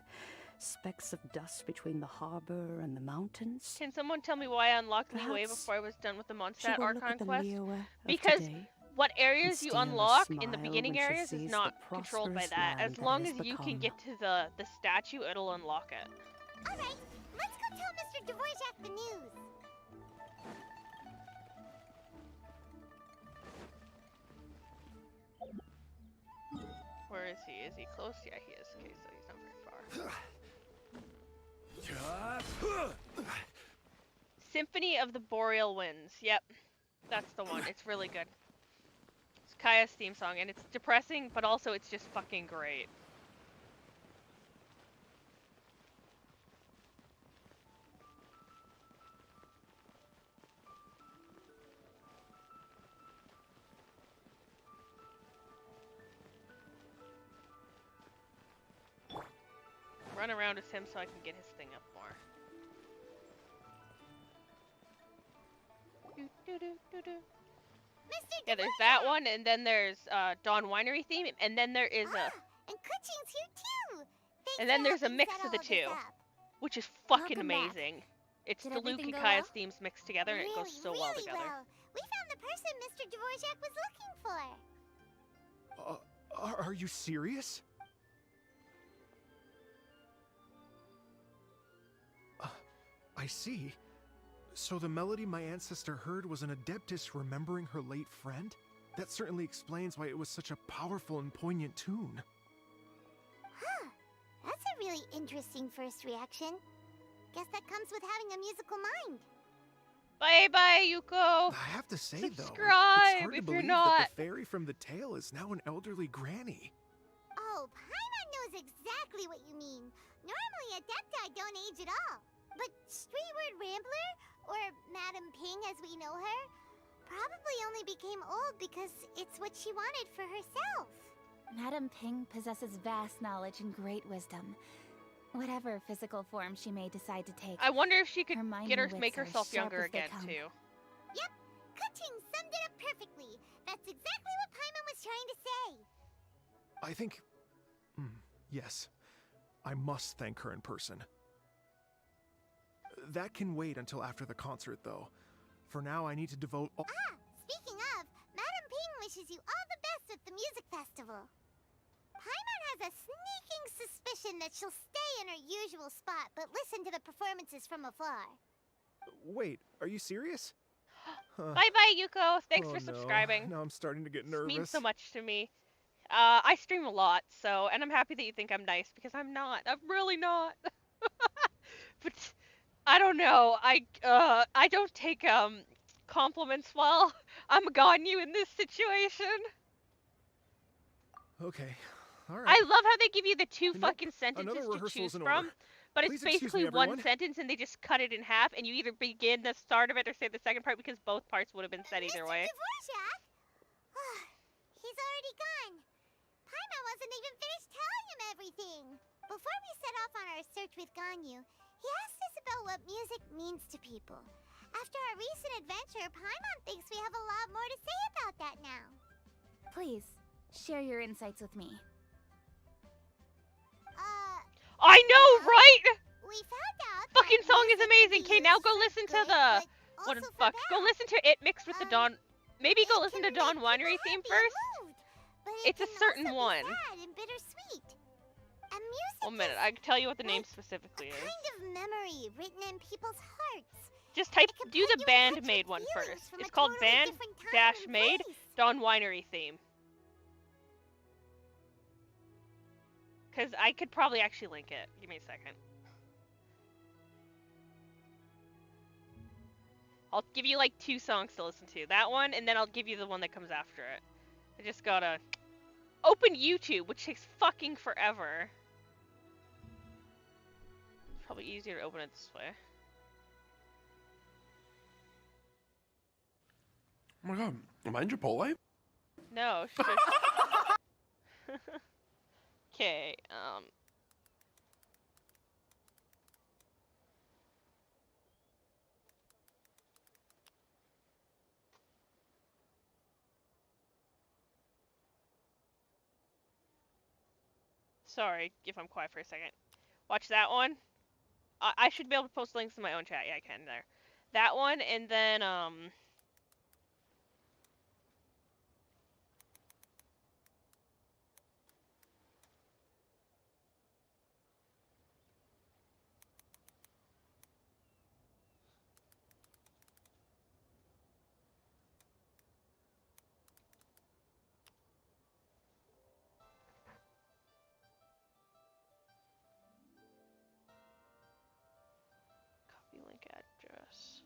specks of dust between the harbor and the mountains, Can someone tell me why I unlocked Liyue Perhaps before I was done with the she Mondstadt will look Archon at the quest? Liyue of Because today what areas you steal a unlock in the smile beginning when she areas is sees not the controlled by prosperous that. land As that long it as has you can become. get to the statue, it'll unlock it. All right, let's go tell Mr. Dvorak the news. Where is he? Is he close? Yeah, he is. Okay, so he's not very far. Symphony of the Boreal Winds. Yep. That's the one. It's really good. It's Kaya's theme song, and it's depressing, but also it's just fucking great. Run around with him so I can get his thing up more. Mr. Yeah, there's that one, and then there's Dawn Winery theme, and then there is a, And Kuchin's here too. Thanks and then for there's a helping mix set of the all this two, up. which is fucking Welcome back. amazing. It's Did the Luke everything and go Kaya's well? themes mixed together, and it goes so well really together. well. We found the person Mr. Dvorak was looking for. Are you serious? I see. So the melody my ancestor heard was an adeptus remembering her late friend? That certainly explains why it was such a powerful and poignant tune. Huh. That's a really interesting first reaction. Guess that comes with having a musical mind. Bye bye, Yuko. I have to say, though, it's Subscribe hard to if you're believe not. that the fairy from the tale is now an elderly granny. Oh, Paimon knows exactly what you mean. Normally, Adepti don't age at all. But Streetward Rambler, or Madam Ping as we know her, probably only became old because it's what she wanted for herself. Madame Ping possesses vast knowledge and great wisdom. Whatever physical form she may decide to take. I wonder if she could Her mind get her and to make wits are herself sharp younger as they again come. too. Yep, Kuching summed it up perfectly. That's exactly what Paimon was trying to say. I think... yes. I must thank her in person. That can wait until after the concert, though. For now, I need to devote all... Speaking of, Madam Ping wishes you all the best at the music festival. Paimon has a sneaking suspicion that she'll stay in her usual spot, but listen to the performances from afar. Wait, are you serious? Huh. Bye bye, Yuko. Thanks Oh, for no. subscribing. Now I'm starting to get This nervous. means so much to me. I stream a lot, so, and I'm happy that you think I'm nice, because I'm not. I'm really not. But, I don't know. I don't take, compliments well. I'm a Ganyu in this situation. Okay, all right. I love how they give you the two Nope, fucking sentences another to rehearsal choose is in from, order. but it's Please excuse me, basically one everyone. sentence and they just cut it in half, and you either begin the start of it or say the second part because both parts would have been said either Mr. way. Dvorak? He's already gone. Paimon wasn't even finished telling him everything. Before we set off on our search with Ganyu, he asked us about what music means to people. After our recent adventure, Paimon thinks we have a lot more to say about that now. Please, share your insights with me. I know, Well, right? we found out Fucking that song is music can amazing. be Okay, now used go for listen to good, the but what also the for fuck? Go bad. listen to it mixed with the Dawn. Maybe go It listen can to Dawn make Winery people theme happy and first. moved, but It's a can certain also one. be sad and bittersweet. And music 1 minute, is I can tell you what the name like specifically a is. kind of memory written in people's hearts. Just type, It can do put the you in band touch made with one feelings first. from It's a called totally Band different time Dash and Made place. Dawn Winery theme. Because I could probably actually link it. Give me a second. I'll give you like 2 songs to listen to. That one, and then I'll give you the one that comes after it. I just gotta open YouTube, which takes fucking forever. It's probably easier to open it this way. Oh my god, am I in Chipotle? No, shush. Okay, sorry if I'm quiet for a second. Watch that one. I should be able to post links in my own chat. Yeah, I can there. That one, and then, copy link address.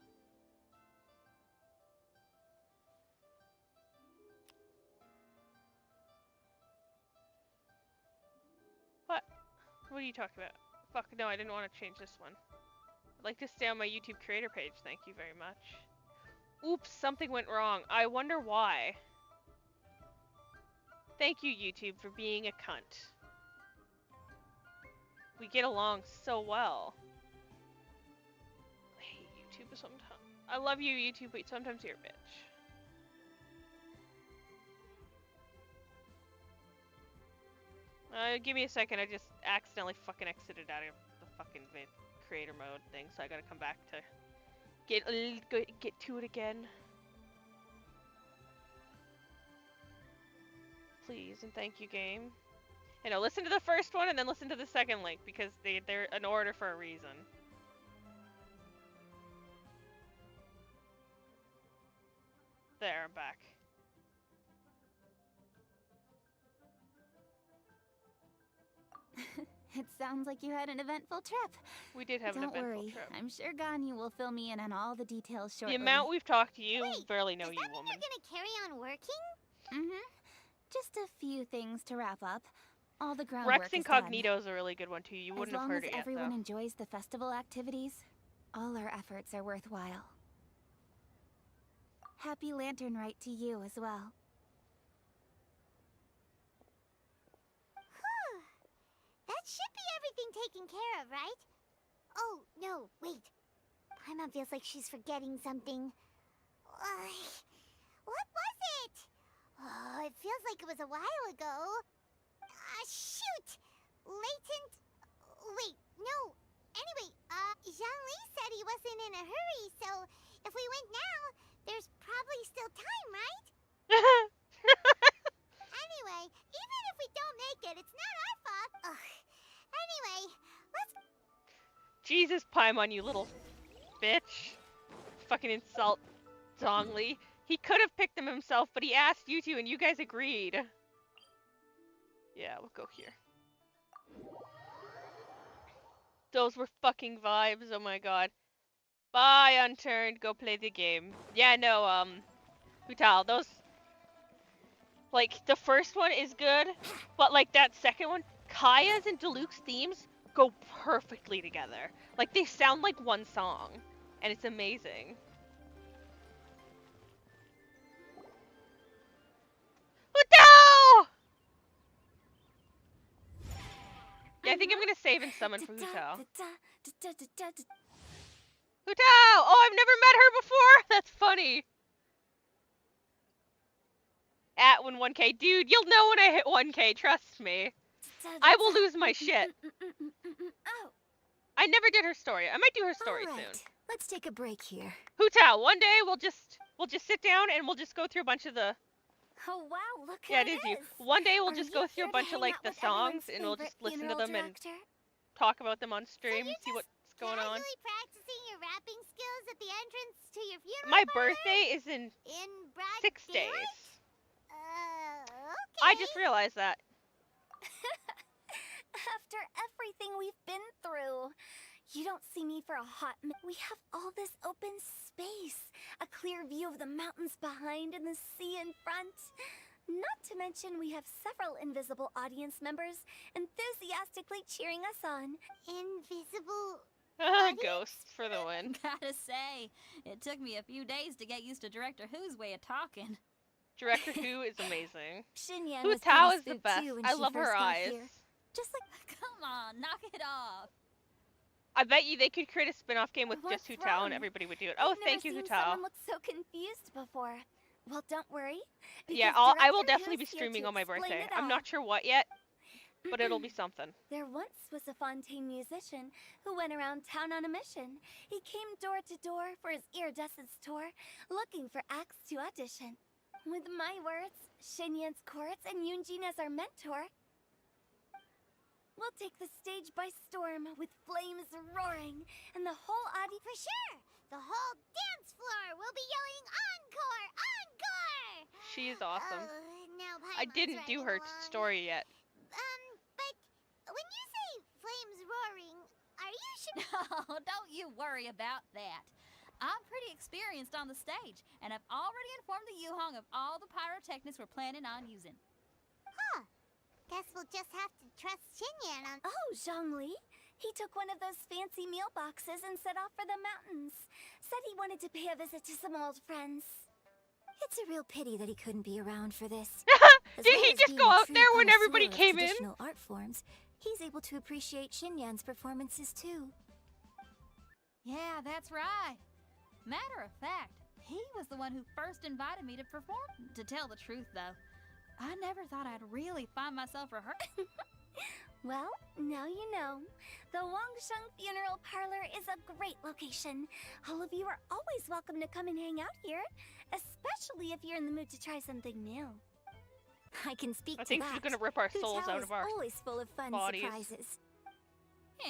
What? What are you talking about? Fuck, no, I didn't want to change this one. I'd like to stay on my YouTube creator page, thank you very much. Oops, something went wrong. I wonder why. Thank you, YouTube, for being a cunt. We get along so well. I hate YouTube sometimes. I love you, YouTube, but sometimes you're a bitch. Give me a second, I just accidentally fucking exited out of the fucking vid creator mode thing, so I gotta come back to get to it again. Please and thank you, game. You know, listen to the first one and then listen to the second link because they're in order for a reason. There, I'm back. It sounds like you had an eventful trip. We did have an Don't eventful worry, trip. I'm sure Ganyu will fill me in on all the details shortly. The amount we've talked to you, Wait, barely know does you, that mean woman. you're gonna carry on working? Mm-hmm. Just a few things to wrap up. All the groundwork Rex is Incognito is a really good one too. You wouldn't as have long heard as it yet, everyone though. enjoys the festival activities, all our efforts are worthwhile. Happy Lantern Rite to you as well. Whew. That should be everything taken care of, right? Oh, no, wait. Paimon feels like she's forgetting something. What was it? Oh, it feels like it was a while ago. Shoot! Latent... Wait, no. Anyway, Zhang-Li said he wasn't in a hurry, so if we went now, there's probably still time, right? Anyway, even if we don't make it, it's not our fault. Ugh. Anyway, let's... Jesus, Paimon, you little bitch. Fucking insult Zhongli. He could have picked them himself, but he asked you to, and you guys agreed. Yeah, we'll go here. Those were fucking vibes, oh my god. Bye, Unturned, go play the game. Yeah, no, Hutal, those... Like, the first one is good, but like that second one, Kaya's and Diluc's themes go perfectly together. Like, they sound like one song, and it's amazing. Hutao! Yeah, I think I'm gonna save and summon for Hutao. Hutao! Oh, I've never met her before! That's funny. At when 1K. Dude, you'll know when I hit 1K, trust me. I will lose my shit. Oh, I never did her story. I might do her story all right. soon. Let's take a break here. Hutao, one day we'll just sit down and we'll just go through a bunch of the... Oh wow, look who Yeah, it is you. One day we'll Are just you go through a here to bunch of hang like out the with everyone's songs and we'll just favorite listen to funeral them and director? talk about them on stream, see what's going on. Casually practicing your rapping skills at the entrance to your funeral My parlor? birthday is in In broad 6 daylight? days. Okay. I just realized that. After everything we've been through, you don't see me for a hot minute. We have all this open space, a clear view of the mountains behind and the sea in front. Not to mention we have several invisible audience members enthusiastically cheering us on. Invisible. Ghosts for the win. Gotta say, it took me a few days to get used to Director Who's way of talking. Director Who is amazing. Xinyan Hu was Tao pretty is the spooked best. too when I she love first her got eyes. here. Just like Come on, knock it off. I bet you they could create a spin-off game with just What's Hu Tao and wrong? everybody would do it. Oh, I've thank never you, Hu seen Tao. someone look so confused before. Well, don't worry. Yeah, because I will Director definitely be Who's here streaming to on my explain birthday. it I'm all. not sure what yet, but it'll be something. There once was a Fontaine musician who went around town on a mission. He came door to door for his iridescence tour, looking for acts to audition. With my words, Xinyan's chorus, and Yunjin as our mentor, we'll take the stage by storm with flames roaring and the whole audience. For sure. The whole dance floor will be yelling encore, encore. She is awesome. Now I Paimon's didn't do her riding along. story yet. But when you say flames roaring, are you sure? No, don't you worry about that. I'm pretty experienced on the stage, and I've already informed the Yuhong of all the pyrotechnics we're planning on using. Huh. Guess we'll just have to trust Xinyan on. Oh, Zhongli. He took one of those fancy meal boxes and set off for the mountains. Said he wanted to pay a visit to some old friends. It's a real pity that he couldn't be around for this. As Did well he as just being go a out true there when connoisseur everybody of came in? traditional art forms, he's able to appreciate Xinyan's performances too. Yeah, that's right. Matter of fact, he was the one who first invited me to perform. To tell the truth, though, I never thought I'd really find myself rehearsing. Well, now you know. The Wangsheng Funeral Parlor is a great location. All of you are always welcome to come and hang out here, especially if you're in the mood to try something new. I can speak I to think that. she's gonna rip our Hu souls Tao out is of our always full of fun bodies. surprises.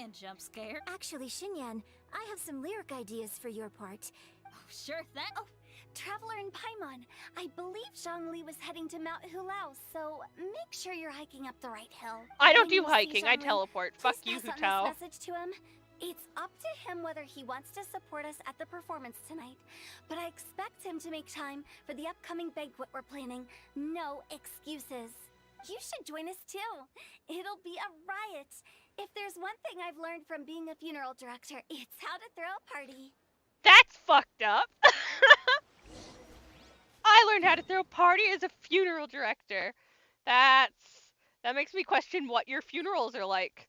And jump scare. Actually, Xinyan, I have some lyric ideas for your part. Oh, sure thing. Oh, Traveler in Paimon, I believe Zhongli was heading to Mount Hulao, so make sure you're hiking up the right hill. I don't When do you see hiking, I Zhongli, teleport. please Fuck you, pass Hu on Tao. this message to him. It's up to him whether he wants to support us at the performance tonight, but I expect him to make time for the upcoming banquet we're planning. No excuses. You should join us too. It'll be a riot. If there's one thing I've learned from being a funeral director, it's how to throw a party. That's fucked up. I learned how to throw a party as a funeral director. That makes me question what your funerals are like.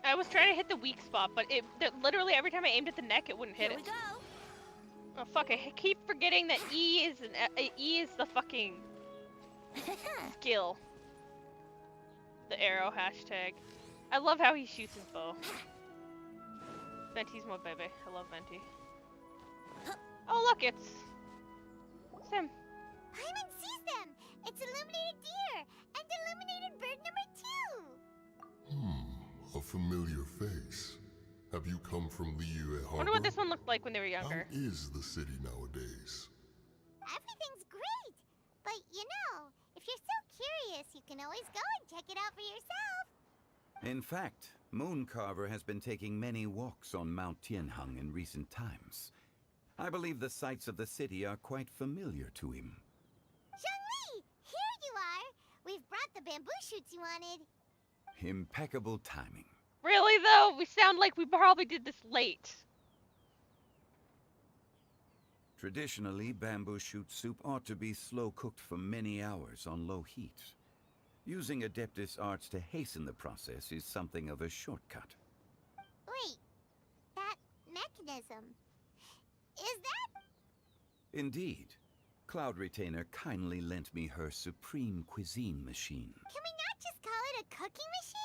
I was trying to hit the weak spot, but literally every time I aimed at the neck, it wouldn't hit Here it. we go. Oh fuck! I keep forgetting that E is the fucking Skill. The arrow hashtag. I love how he shoots his bow. Venti's my baby. I love Venti. Oh look, it's him. Paimon sees them! It's illuminated deer! And illuminated bird number 2! A familiar face. Have you come from Liyue Harbor? Wonder what this one looked like when they were younger. How is the city nowadays? Everything's great! But you know, if you're so curious, you can always go and check it out for yourself! In fact, Mooncarver has been taking many walks on Mount Tianheng in recent times. I believe the sights of the city are quite familiar to him. Zhongli! Here you are! We've brought the bamboo shoots you wanted. Impeccable timing. Really though? We sound like we probably did this late. Traditionally, bamboo shoot soup ought to be slow cooked for many hours on low heat. Using Adeptus arts to hasten the process is something of a shortcut. Wait, that mechanism. Is that? Indeed. Cloud Retainer kindly lent me her supreme cuisine machine. Can we not just call it a cooking machine?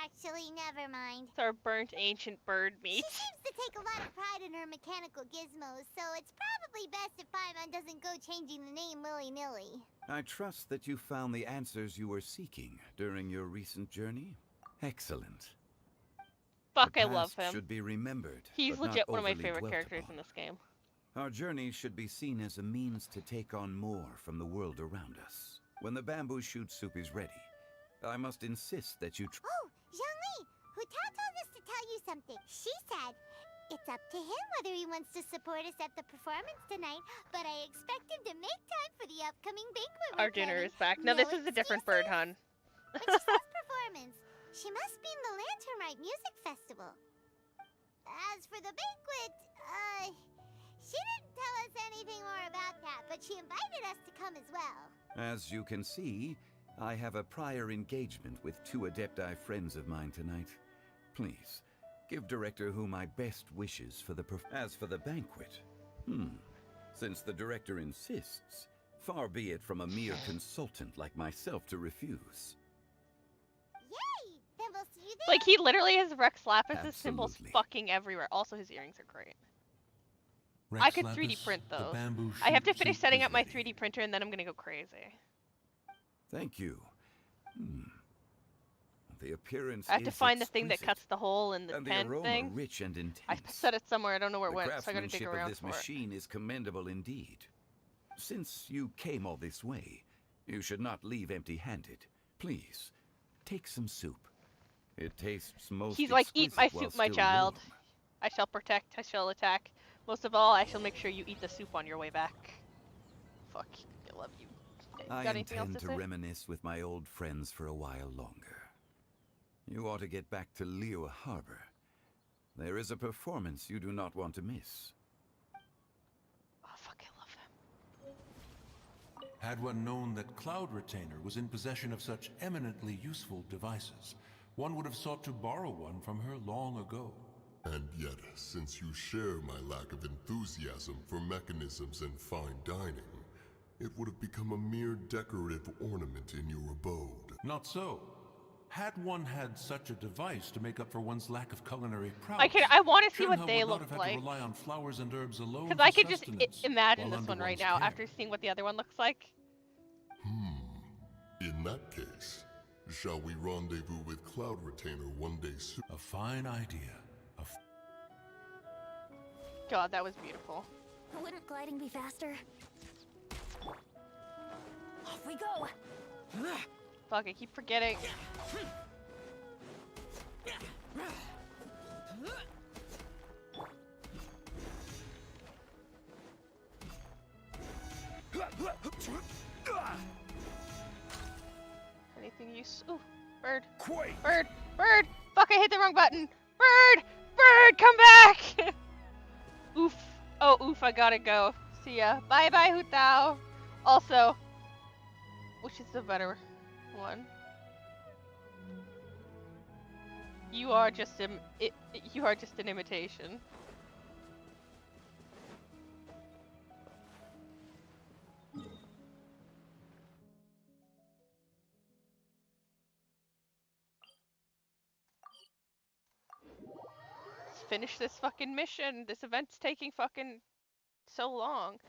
Actually, never mind. It's our burnt ancient bird meat. She seems to take a lot of pride in her mechanical gizmos, so it's probably best if Paimon doesn't go changing the name willy-nilly. I trust that you found the answers you were seeking during your recent journey. Excellent. Fuck, The I love past him. should be remembered. He's but not legit one of my overly favorite dwelt characters upon. in this game. Our journey should be seen as a means to take on more from the world around us. When the bamboo shoot soup is ready, I must insist that you Oh, Zhongli! Hutao told us to tell you something. She said, it's up to him whether he wants to support us at the performance tonight, but I expect him to make time for the upcoming banquet we're Our dinner planning. is back. No, No this is a different bird, hun. When she says performance, she must mean the Lantern Rite Music Festival. As for the banquet, she didn't tell us anything more about that, but she invited us to come as well. As you can see, I have a prior engagement with 2 Adepti friends of mine tonight. Please, give Director Hu my best wishes for the As for the banquet, since the Director insists, far be it from a mere consultant like myself to refuse. Yay! Then we'll see you there. Like, he literally has Rex Lapis' symbols Absolutely. fucking everywhere. Also, his earrings are great. Rex I could Lapis, 3D print the those. bamboo I have to shoot finish soup setting is up my ready. 3D printer and then I'm gonna go crazy. Thank you. The appearance I have to is find the thing that exquisite, cuts the hole in the and the tent aroma thing. rich and intense. I set it somewhere, I don't know where it The went, so I gotta dig craftsmanship around of this for it. machine is commendable indeed. Since you came all this way, you should not leave empty-handed. Please, take some soup. It tastes most He's like, eat my exquisite while soup, my still child. warm. I shall protect, I shall attack. Most of all, I shall make sure you eat the soup on your way back. Fuck, I love you. I Got anything else intend to to say? reminisce with my old friends for a while longer. You ought to get back to Liyue Harbor. There is a performance you do not want to miss. Oh, fuck, I love him. Had one known that Cloud Retainer was in possession of such eminently useful devices, one would have sought to borrow one from her long ago. And yet, since you share my lack of enthusiasm for mechanisms and fine dining, it would have become a mere decorative ornament in your abode. Not so. Had one had such a device to make up for one's lack of culinary prowess, I want to see Shinra what they would not look have had like. to rely on flowers and herbs alone Because for I could just sustenance imagine while this under one right one's now care. after seeing what the other one looks like. In that case, shall we rendezvous with Cloud Retainer one day soon? A fine idea. God, that was beautiful. Wouldn't gliding be faster? Off we go! Fuck, I keep forgetting. Anything use? Ooh, bird. Bird! Bird! Fuck, I hit the wrong button! Bird! Bird, come back! Oof. Oh, oof, I gotta go. See ya. Bye bye, Hutao. Also, which is the better one? You are just you are just an imitation. finish this fucking mission. This event's taking fucking so long.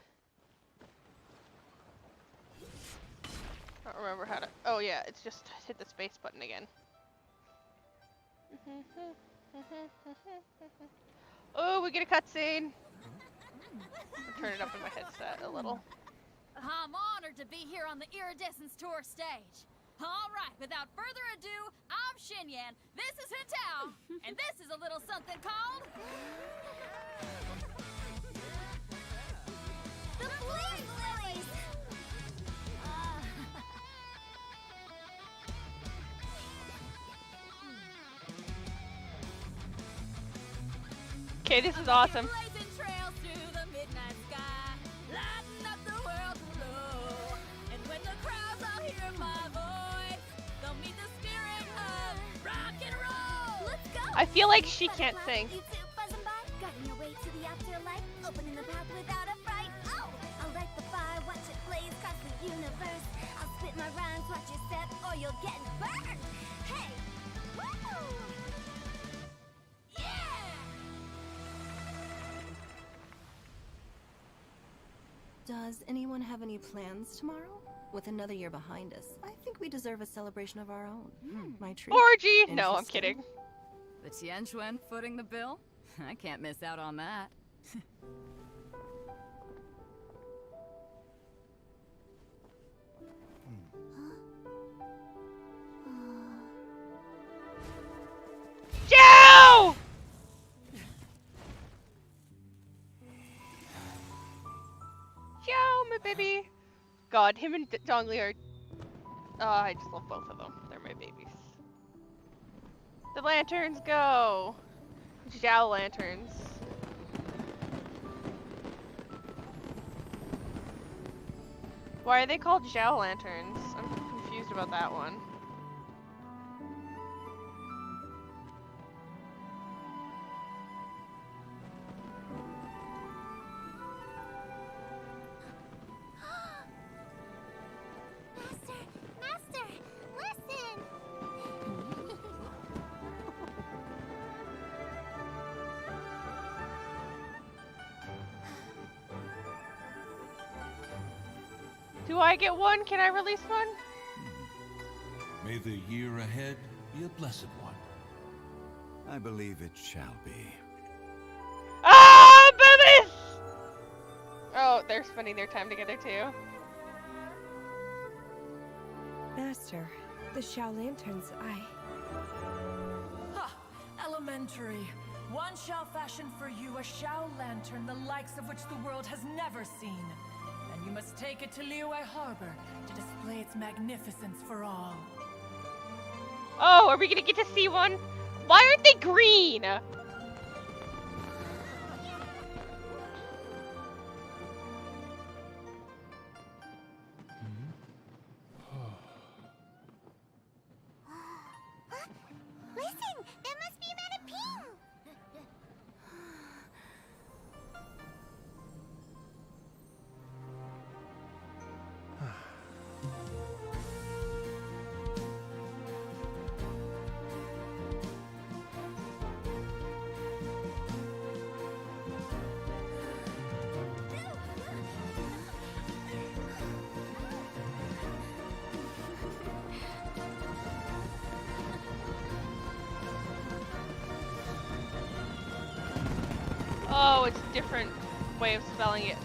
I don't remember how to. Oh yeah, it's just hit the space button again. Oh, we get a cutscene. I'll turn it up in my headset a little. I'm honored to be here on the Iridescence Tour stage. All right, without further ado, I'm Xinyan, this is Hintao, and this is a little something called... The Flame Lilies! Okay, this is awesome. Blazing trails through the midnight sky, lighting up the world below. And when the crowds all hear my voice, they'll meet the spirit of rock and roll. Let's go! I feel like she can't sing. You two buzzing by, guiding your way to the afterlife, opening the path without a fright. Oh! I'll light the fire, watch it blaze across the universe. I'll spit my rhymes, watch you step, or you'll get burned. Hey! Woo! Does anyone have any plans tomorrow? With another year behind us, I think we deserve a celebration of our own. My treat. Orgy! No, I'm Interesting. kidding. The Tianquan footing the bill? I can't miss out on that. Joe! Joe, my baby. God, him and Zhongli are... Oh, I just love both of them. They're my babies. The lanterns go! Zhao lanterns. Why are they called Zhao lanterns? I'm confused about that one. Master, listen! Do I get one? Can I release one? May the year ahead be a blessed one. I believe it shall be. Ah, babies! Oh, they're spending their time together too. Master, the Xiao Lanterns, Ha! Elementary. One shall fashion for you a Xiao lantern the likes of which the world has never seen. And you must take it to Liyue Harbor to display its magnificence for all. Oh, are we gonna get to see one? Why aren't they green? Listen, that must be Madame Ping! Oh, it's a different way of spelling it.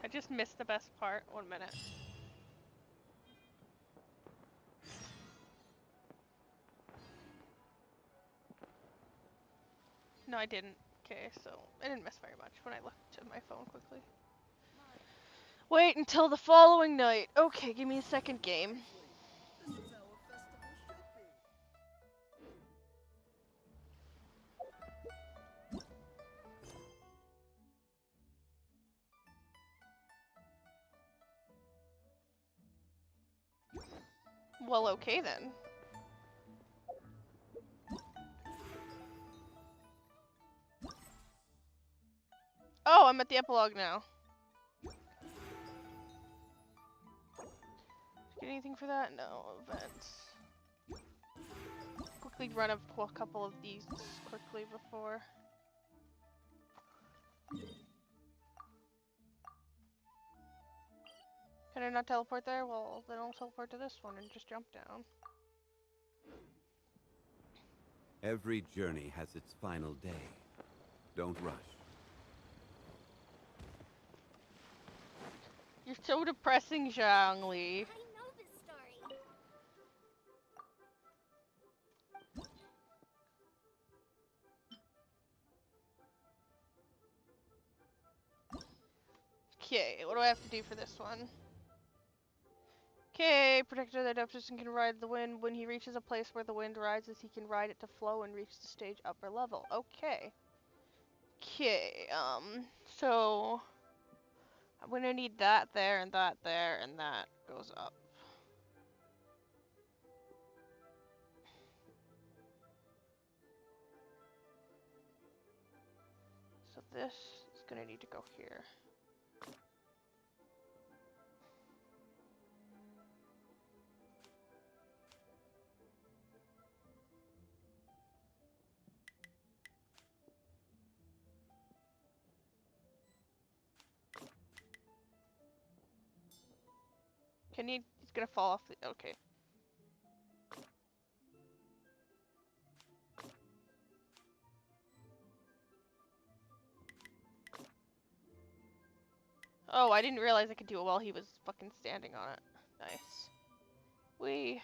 I just missed the best part. 1 minute. No, I didn't. Okay, so I didn't miss very much when I looked at my phone quickly. Wait until the following night. Okay, give me a second game. Well, okay then. Oh, I'm at the epilogue now. Get anything for that? No. Events. Quickly run up a couple of these quickly before. Can I not teleport there? Well, then I'll teleport to this one and just jump down. Every journey has its final day. Don't rush. You're so depressing, Zhangli. I know this story. Okay, what do I have to do for this one? Okay, Protector the Adeptus can ride the wind. When he reaches a place where the wind rises, he can ride it to flow and reach the stage upper level. Okay. Okay, so I'm gonna need that there, and that goes up. So this is gonna need to go here. He's gonna fall off the, okay. Oh, I didn't realize I could do it while he was fucking standing on it. Nice. We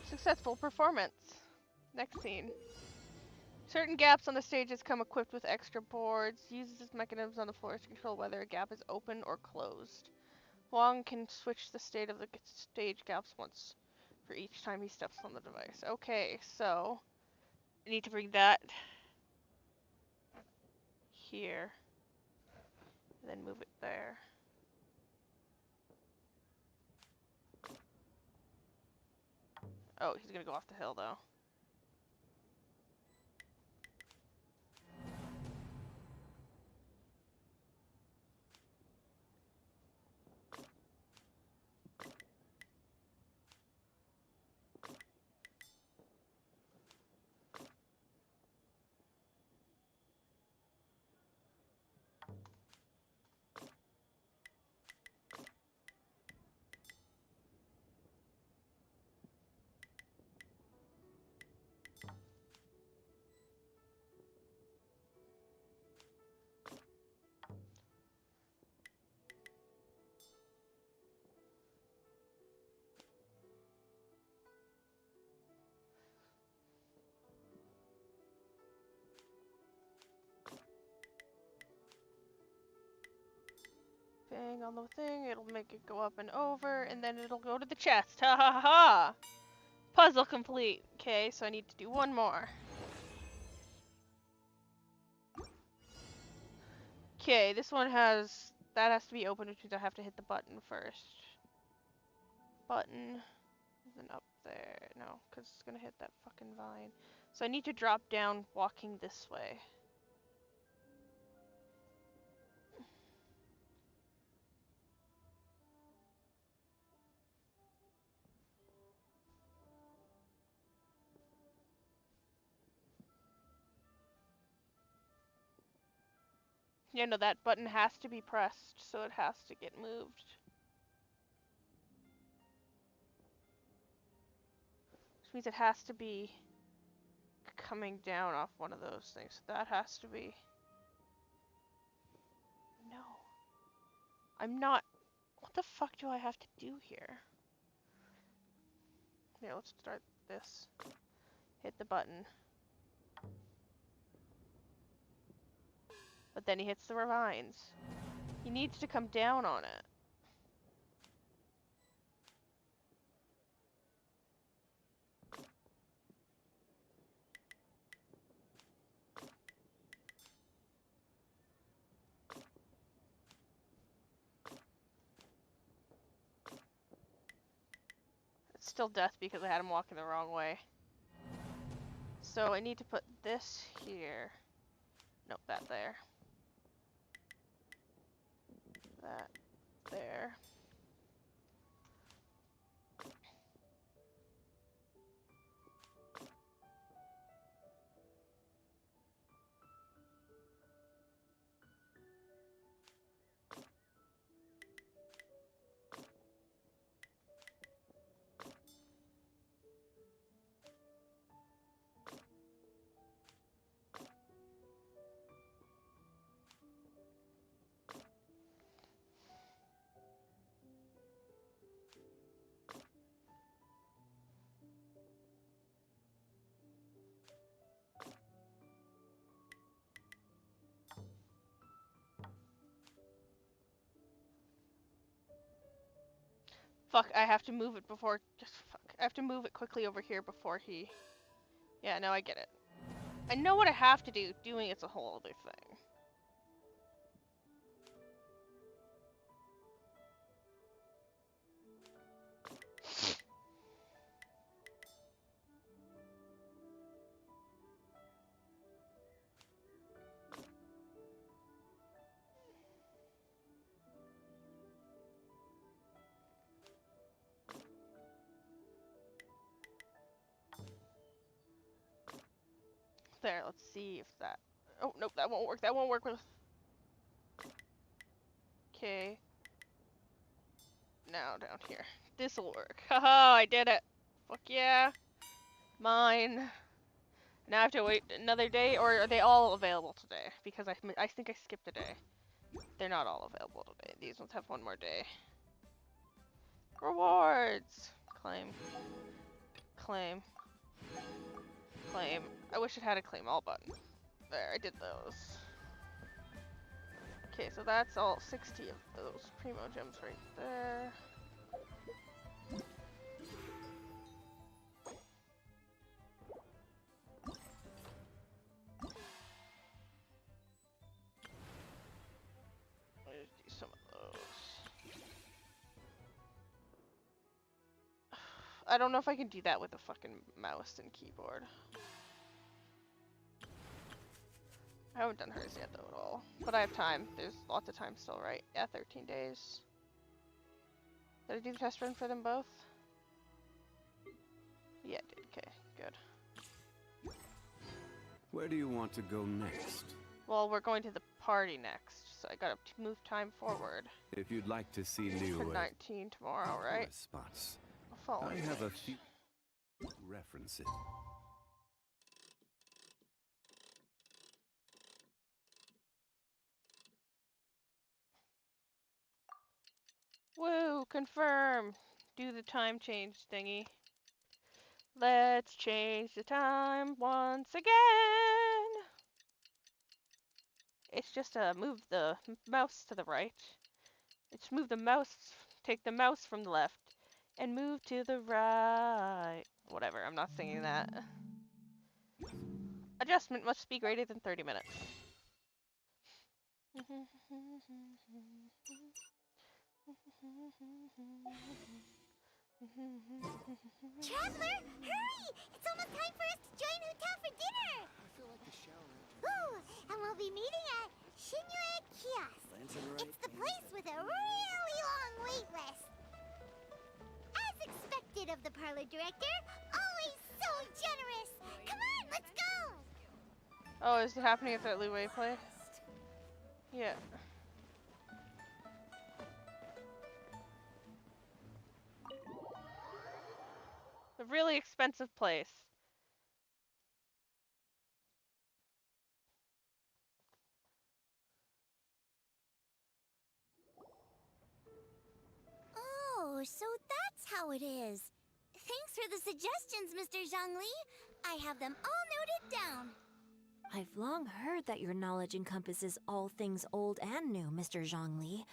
successful performance. Next scene. Certain gaps on the stages come equipped with extra boards. Uses its mechanisms on the floor to control whether a gap is open or closed. Wong can switch the state of the stage gaps once for each time he steps on the device. Okay, so I need to bring that here, and then move it there. Oh, he's gonna go off the hill though. Bang on the thing, it'll make it go up and over, and then it'll go to the chest. Ha ha ha! Puzzle complete. Okay, so I need to do one more. Okay, this one has, that has to be open, which means I have to hit the button first. Button, then up there. No, because it's gonna hit that fucking vine. So I need to drop down walking this way. Yeah, no, that button has to be pressed, so it has to get moved. Which means it has to be coming down off one of those things. That has to be... No. I'm not... What the fuck do I have to do here? Yeah, let's start this. Hit the button. But then he hits the vines. He needs to come down on it. It's still death because I had him walking the wrong way. So I need to put this here. Nope, that there. that there. Fuck, I have to move it before. Just fuck. I have to move it quickly over here before he. Yeah, no, I get it. I know what I have to do. Doing it's a whole other thing. There, let's see if that. Oh, nope, that won't work. That won't work with. Okay. Now down here. This'll work. Haha, I did it. Fuck yeah. Mine. Now I have to wait another day, or are they all available today? Because I think I skipped a day. They're not all available today. These ones have one more day. Rewards! Claim. Claim. Claim. I wish it had a claim all button. There, I did those. Okay, so that's all 60 of those primo gems right there. Let's do some of those. I don't know if I can do that with a fucking mouse and keyboard. I haven't done hers yet though at all. But I have time. There's lots of time still, right? Yeah, 13 days. Did I do the test run for them both? Yeah, I did. Okay, good. Where do you want to go next? Well, we're going to the party next, so I gotta move time forward. If you'd like to see Liyue, 19 tomorrow, right? spots. Follow I have a few references. Woo! Confirm! Do the time change thingy. Let's change the time once again! It's just to move the mouse to the right. It's move the mouse, take the mouse from the left, and move to the right. Whatever, I'm not singing that. Adjustment must be greater than 30 minutes. Traveler, hurry! It's almost time for us to join Huta for dinner! I feel like the shower. Ooh, and we'll be meeting at Shinue Kiosk. It's the place with a really long wait list. As expected of the parlor director, always so generous. Come on, let's go! Oh, is it happening at that Liyue place? Yeah. A really expensive place. Oh, so that's how it is. Thanks for the suggestions, Mr. Zhongli. I have them all noted down. I've long heard that your knowledge encompasses all things old and new, Mr. Zhongli.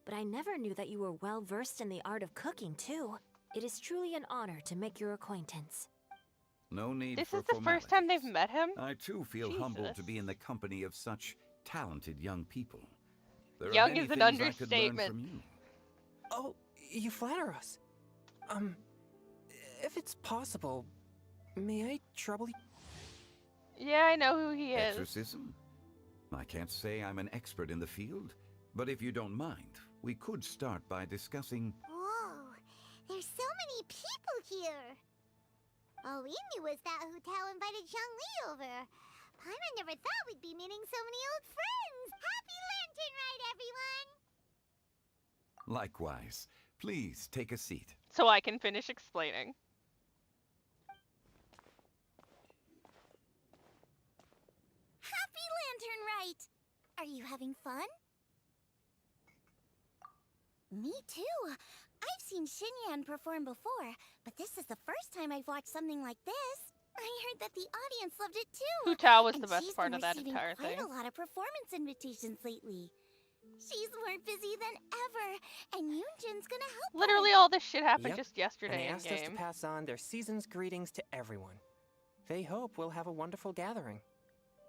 But I never knew that you were well versed in the art of cooking, too. It is truly an honor to make your acquaintance. No need This for is the first time they've met him? I too feel humbled to be in the company of such talented young people. There Young are many is an things I could learn understatement. from you. Oh, you flatter us. If it's possible, may I trouble you? Yeah, I know who he is. Exorcism? I can't say I'm an expert in the field, but if you don't mind, we could start by discussing... Whoa, there's so many people here. All we knew was that Hu Tao invited Zhongli over. Paimon never thought we'd be meeting so many old friends. Happy Lantern Ride, everyone! Likewise. Please take a seat. So I can finish explaining. Happy Lantern Rite! Are you having fun? Me too. I've seen Xinyan perform before, but this is the first time I've watched something like this. I heard that the audience loved it too. Hu Tao was and the best she's part been of that receiving entire quite thing. a lot of performance invitations lately. She's more busy than ever, and Yoonjin's gonna help Literally her. all this shit happened Yep, just and yesterday they in asked us to game. pass on their season's greetings to everyone. They hope we'll have a wonderful gathering.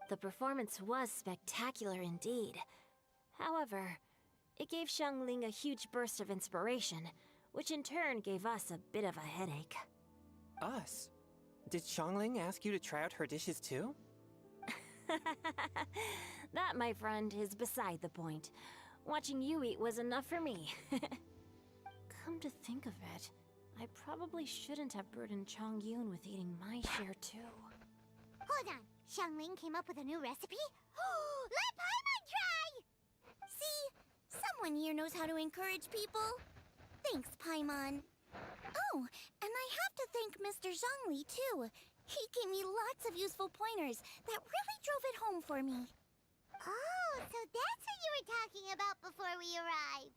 The performance was spectacular indeed. However, it gave Xiangling a huge burst of inspiration, which in turn gave us a bit of a headache. Us? Did Xiangling ask you to try out her dishes too? That, my friend, is beside the point. Watching you eat was enough for me. Come to think of it, I probably shouldn't have burdened Chongyun with eating my share too. Hold on, Xiangling came up with a new recipe? Let Paimon try! See? Someone here knows how to encourage people. Thanks, Paimon. Oh, and I have to thank Mr. Zhongli, too. He gave me lots of useful pointers that really drove it home for me. Oh, so that's what you were talking about before we arrived.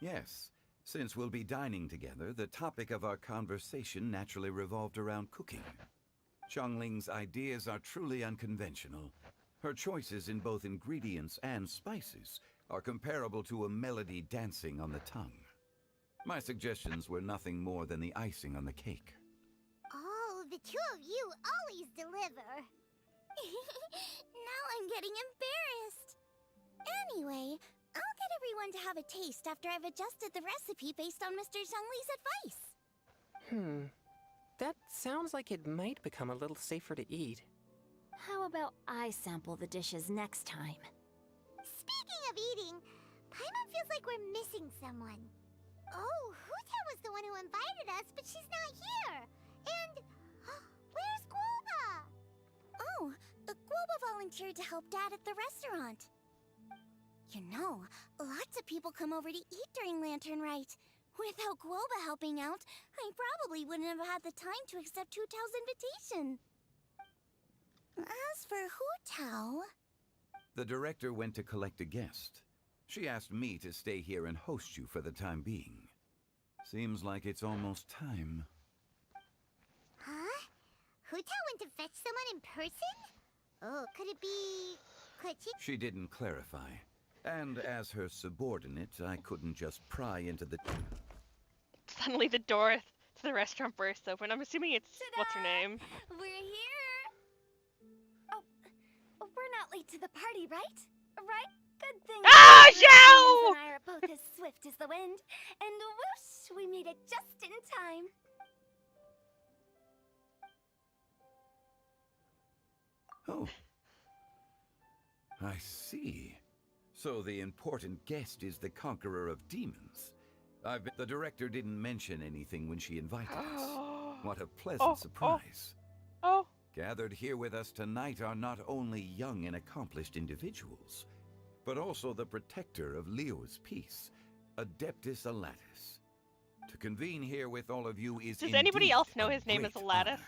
Yes. Since we'll be dining together, the topic of our conversation naturally revolved around cooking. Xiangling's ideas are truly unconventional. Her choices in both ingredients and spices are comparable to a melody dancing on the tongue. My suggestions were nothing more than the icing on the cake. Oh, the two of you always deliver. Now I'm getting embarrassed. Anyway, I'll get everyone to have a taste after I've adjusted the recipe based on Mr. Zhongli's advice. That sounds like it might become a little safer to eat. How about I sample the dishes next time? Speaking of eating, Paimon feels like we're missing someone. Oh, Hu Tao was the one who invited us, but she's not here. And where's Guoba? Oh, Guoba volunteered to help Dad at the restaurant. You know, lots of people come over to eat during Lantern Rite. Without Guoba helping out, I probably wouldn't have had the time to accept Hu Tao's invitation. As for Hu Tao... The director went to collect a guest. She asked me to stay here and host you for the time being. Seems like it's almost time. Huh? Hu Tao went to fetch someone in person? Oh, could it be... She didn't clarify. And as her subordinate, I couldn't just pry into the... Suddenly the door to the restaurant bursts open. I'm assuming it's... What's her name? We're here! Oh, we're not late to the party, right? Right? Good thing... Ah, Zhao! Zhao! And I are both as swift as the wind. And whoosh, we made it just in time. Oh. I see. So the important guest is the conqueror of demons. The director didn't mention anything when she invited us. What a pleasant surprise. Oh. Gathered here with us tonight are not only young and accomplished individuals, but also the protector of Leo's peace, Adeptus Alatus. To convene here with all of you is Does anybody else know a his name is great Alatus?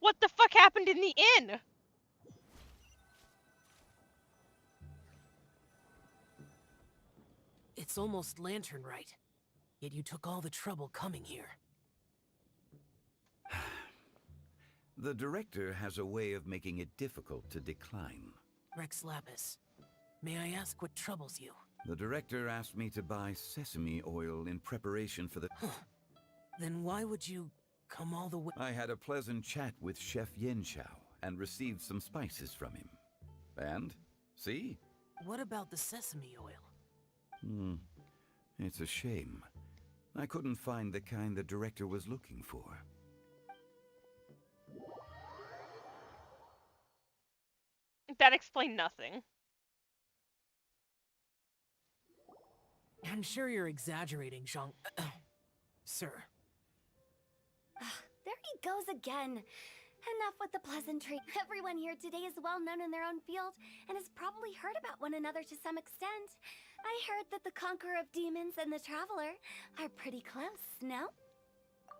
What the fuck happened in the inn? It's almost Lantern Rite, yet you took all the trouble coming here. The director has a way of making it difficult to decline. Rex Lapis, may I ask what troubles you? The director asked me to buy sesame oil in preparation for the... Then why would you come all the way? I had a pleasant chat with Chef Yenchao and received some spices from him. And? See? What about the sesame oil? It's a shame. I couldn't find the kind the director was looking for. That explained nothing. I'm sure you're exaggerating, Zhang... Sir. There he goes again. Enough with the pleasantry. Everyone here today is well known in their own field and has probably heard about one another to some extent. I heard that the Conqueror of Demons and the Traveler are pretty close, no?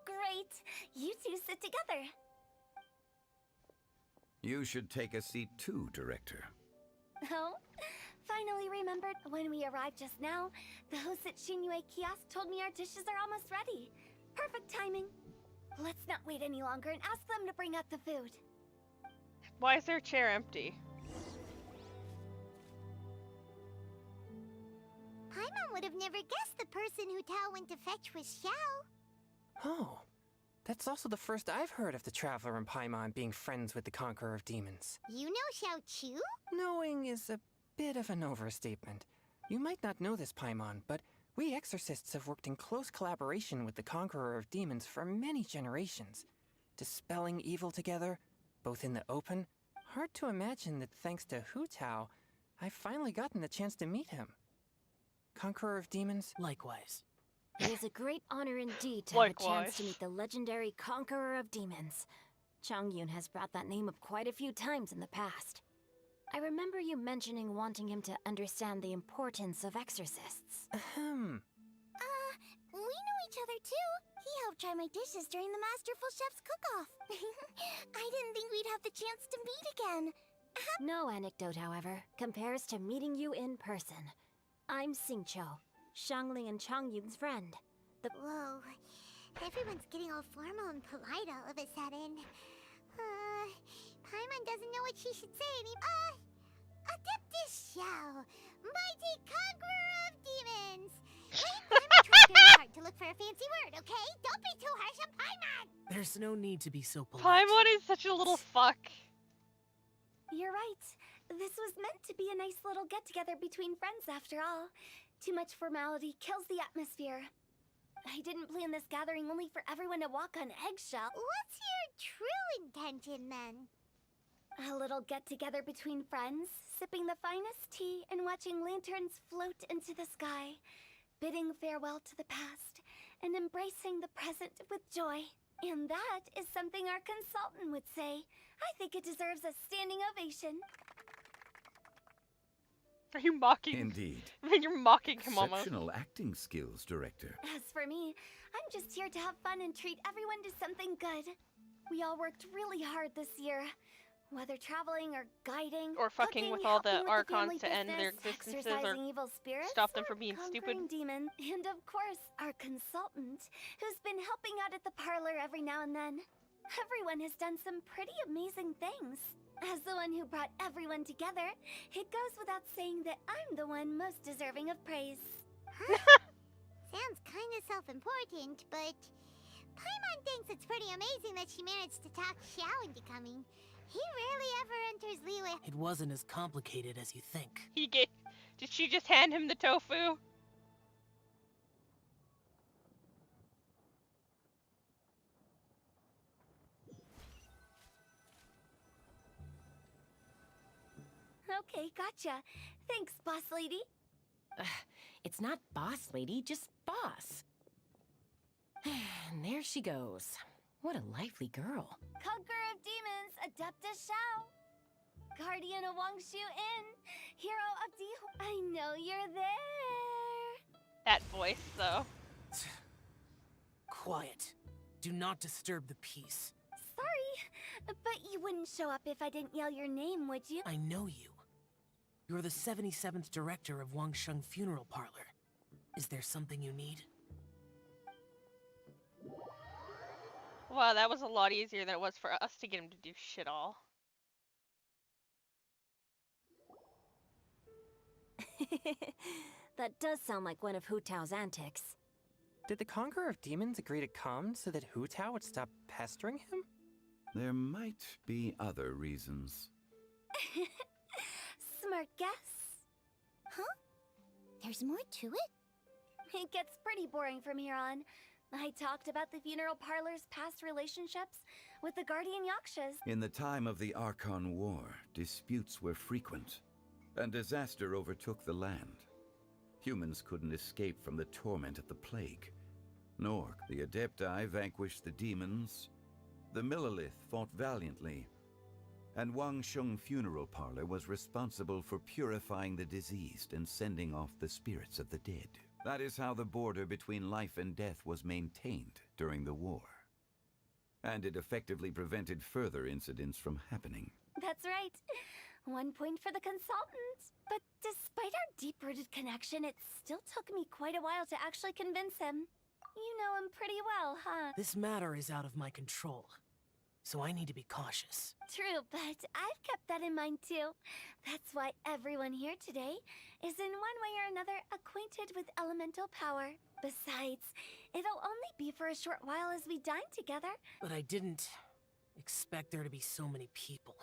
Great. You two sit together. You should take a seat too, Director. Oh, finally remembered. When we arrived just now, the hosts at Shinue Kiosk told me our dishes are almost ready. Perfect timing. Let's not wait any longer and ask them to bring out the food. Why is their chair empty? Paimon would have never guessed the person Hu Tao went to fetch was Xiao. Oh, that's also the first I've heard of the Traveler and Paimon being friends with the Conqueror of Demons. You know Xiao Chu? Knowing is a bit of an overstatement. You might not know this, Paimon, but we exorcists have worked in close collaboration with the Conqueror of Demons for many generations, dispelling evil together, both in the open. Hard to imagine that thanks to Hu Tao, I've finally gotten the chance to meet him. Conqueror of Demons? Likewise. It is a great honor indeed to have a chance to meet the legendary Conqueror of Demons. Changyun has brought that name up quite a few times in the past. I remember you mentioning wanting him to understand the importance of exorcists. Ahem. We know each other too. He helped try my dishes during the Masterful Chef's cook-off. I didn't think we'd have the chance to meet again. No anecdote, however, compares to meeting you in person. I'm Xingqiu, Shangli and Changyun's friend. Whoa. Everyone's getting all formal and polite all of a sudden. Paimon doesn't know what she should say anymore. Adeptus Xiao, mighty conqueror of demons. Hey, Paimon tried very hard to look for a fancy word, okay? Don't be too harsh on Paimon. There's no need to be so polite. Paimon is such a little fuck. You're right. This was meant to be a nice little get-together between friends after all. Too much formality kills the atmosphere. I didn't plan this gathering only for everyone to walk on eggshells. What's your true intention then? A little get-together between friends, sipping the finest tea and watching lanterns float into the sky, bidding farewell to the past, and embracing the present with joy. And that is something our consultant would say. I think it deserves a standing ovation. Are you mocking? Indeed. I mean, you're mocking him almost. Exceptional acting skills, Director. As for me, I'm just here to have fun and treat everyone to something good. We all worked really hard this year. Whether traveling or guiding, or fucking cooking, with all the helping with Archons the to end their business, existences exorcising or evil spirits, stop them from being stupid. conquering demons, and of course, our consultant, who's been helping out at the parlor every now and then. Everyone has done some pretty amazing things. As the one who brought everyone together, it goes without saying that I'm the one most deserving of praise. Sounds kind of self-important, but Paimon thinks it's pretty amazing that she managed to talk Xiao into coming. He rarely ever enters Liyue. It wasn't as complicated as you think. Did she just hand him the tofu? Okay, gotcha. Thanks, boss lady. It's not boss lady, just boss. And there she goes. What a lively girl. Conqueror of Demons, Adeptus Xiao. Guardian of Wangshu Inn, Hero of Di. I know you're there. That voice, though. Quiet. Do not disturb the peace. Sorry, but you wouldn't show up if I didn't yell your name, would you? I know you. You're the 77th director of Wangsheng Funeral Parlor. Is there something you need? Wow, that was a lot easier than it was for us to get him to do shit all. That does sound like one of Hu Tao's antics. Did the Conqueror of Demons agree to come so that Hu Tao would stop pestering him? There might be other reasons. Smart guess. Huh? There's more to it? It gets pretty boring from here on. I talked about the funeral parlor's past relationships with the guardian yakshas. In the time of the Archon War, disputes were frequent, and disaster overtook the land. Humans couldn't escape from the torment of the plague, nor the Adepti vanquished the demons. The Millelith fought valiantly, and Wang Sheng Funeral Parlor was responsible for purifying the diseased and sending off the spirits of the dead. That is how the border between life and death was maintained during the war. And it effectively prevented further incidents from happening. That's right. 1 point for the consultant. But despite our deep-rooted connection, it still took me quite a while to actually convince him. You know him pretty well, huh? This matter is out of my control, so I need to be cautious. True, but I've kept that in mind too. That's why everyone here today is in one way or another acquainted with elemental power. Besides, it'll only be for a short while as we dine together. But I didn't expect there to be so many people.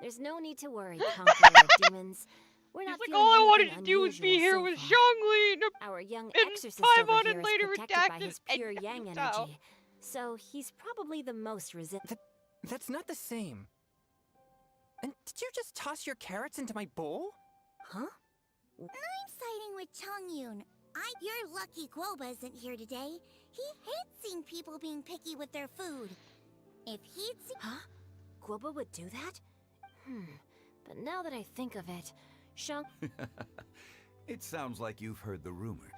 There's no need to worry, Conqueror of Demons. We're not He's like, feeling all I wanted anything to do was be unusual here so with far. Zhongli Our young and exorcist Paimon over here and is later protected by redacted his pure and yang Zhao. energy, so he's probably the most resistant. That's not the same. And did you just toss your carrots into my bowl? Huh? I'm siding with Chongyun. You're lucky Guoba isn't here today. He hates seeing people being picky with their food. If he'd seen... Huh? Guoba would do that? But now that I think of it, Shang... It sounds like you've heard the rumor.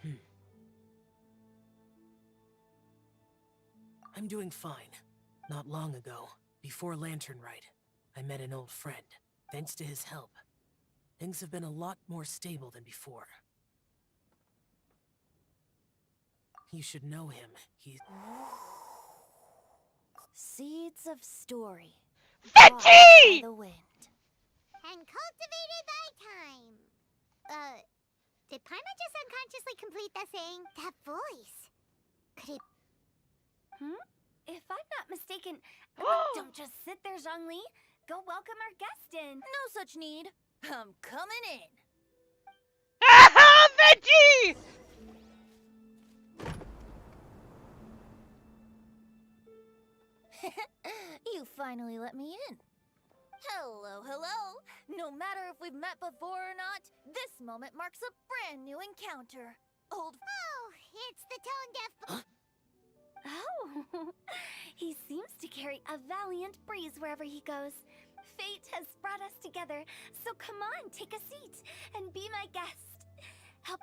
I'm doing fine. Not long ago, before Lantern Rite, I met an old friend. Thanks to his help, things have been a lot more stable than before. You should know him. He's... Seeds of story. Veggie! The wind. And cultivated by time. Did Paimon just unconsciously complete that saying? That voice. Could it... If I'm not mistaken, don't just sit there, Zhongli. Go welcome our guest in. No such need. I'm coming in. Aha! Veggie! You finally let me in. Hello, hello. No matter if we've met before or not, this moment marks a brand new encounter. Oh, it's the tone-deaf... Oh, he seems to carry a valiant breeze wherever he goes. Fate has brought us together, so come on, take a seat and be my guest. Help.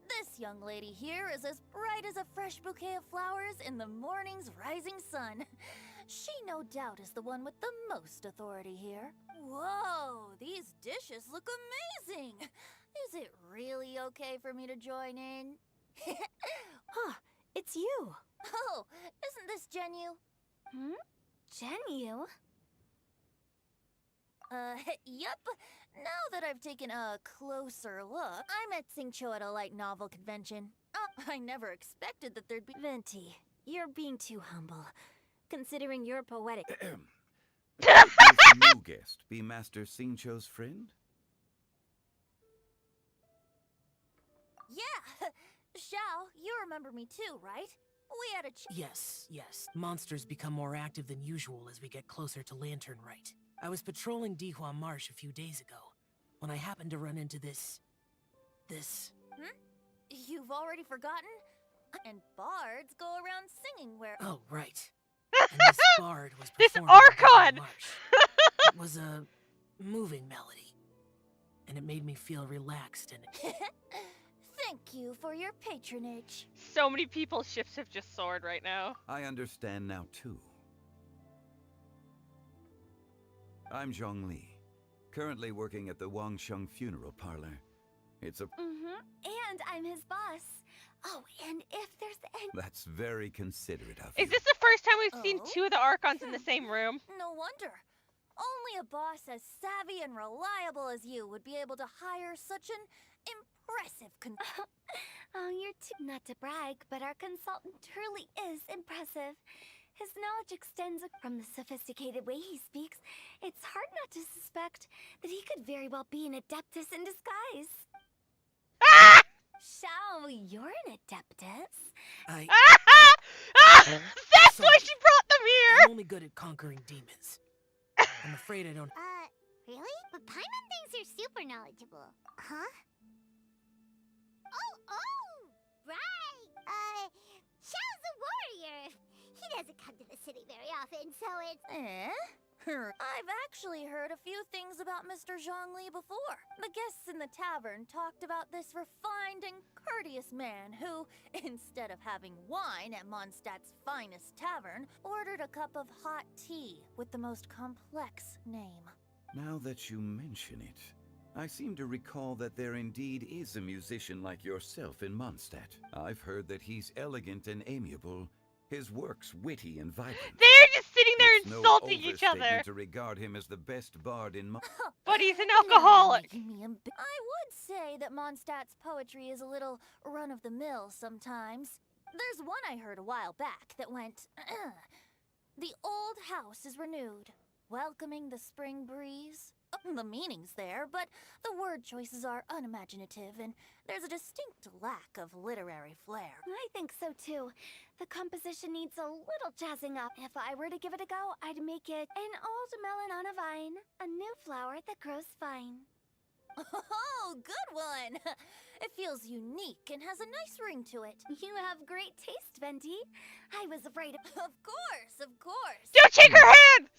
This young lady here is as bright as a fresh bouquet of flowers in the morning's rising sun. She no doubt is the one with the most authority here. Whoa, these dishes look amazing. Is it really okay for me to join in? Huh, it's you. Oh, isn't this Genu? Genu? Yup. Now that I've taken a closer look, I met Xingqiu at a light novel convention. I never expected that there'd be... Venti, you're being too humble. Considering you're poetic. Will this new guest be Master Xingqiu's friend? Yeah! Xiao, you remember me too, right? We had a Yes. Monsters become more active than usual as we get closer to Lantern Rite. I was patrolling Dihua Marsh a few days ago, when I happened to run into this... You've already forgotten? And bards go around singing where... Oh, right. And this bard was This performing at Dihua Archon! Marsh. It was a moving melody, and it made me feel relaxed and... Thank you for your patronage. So many people's ships have just soared right now. I understand now, too. I'm Zhongli, currently working at the Wang Sheng Funeral Parlor. It's a... And I'm his boss. Oh, and if there's any... That's very considerate of Is you. this the first time we've seen two of the Archons in the same room? No wonder. Only a boss as savvy and reliable as you would be able to hire such an impressive Oh, you're too... Not to brag, but our consultant truly is impressive. His knowledge extends from the sophisticated way he speaks. It's hard not to suspect that he could very well be an adeptus in disguise. Shao, you're an adeptus. That's Sorry, why she brought them here! I'm only good at conquering demons. I'm afraid I don't. Really? But Paimon thinks you're super knowledgeable. Huh? Oh, right! Xiao's a warrior! He doesn't come to the city very often, so it's... I've actually heard a few things about Mr. Zhongli before. The guests in the tavern talked about this refined and courteous man who, instead of having wine at Mondstadt's finest tavern, ordered a cup of hot tea with the most complex name. Now that you mention it, I seem to recall that there indeed is a musician like yourself in Mondstadt. I've heard that he's elegant and amiable, his works witty and vibrant. They're just sitting there It's insulting no each other. overstatement to regard him as the best bard in But he's an alcoholic. I would say that Mondstadt's poetry is a little run-of-the-mill sometimes. There's one I heard a while back that went, "The old house is renewed, welcoming the spring breeze." The meaning's there, but the word choices are unimaginative, and there's a distinct lack of literary flair. I think so too. The composition needs a little jazzing up. If I were to give it a go, I'd make it an old melon on a vine, a new flower that grows fine. Oh, good one! It feels unique and has a nice ring to it. You have great taste, Venti. I was right. Of course. Don't shake her hand!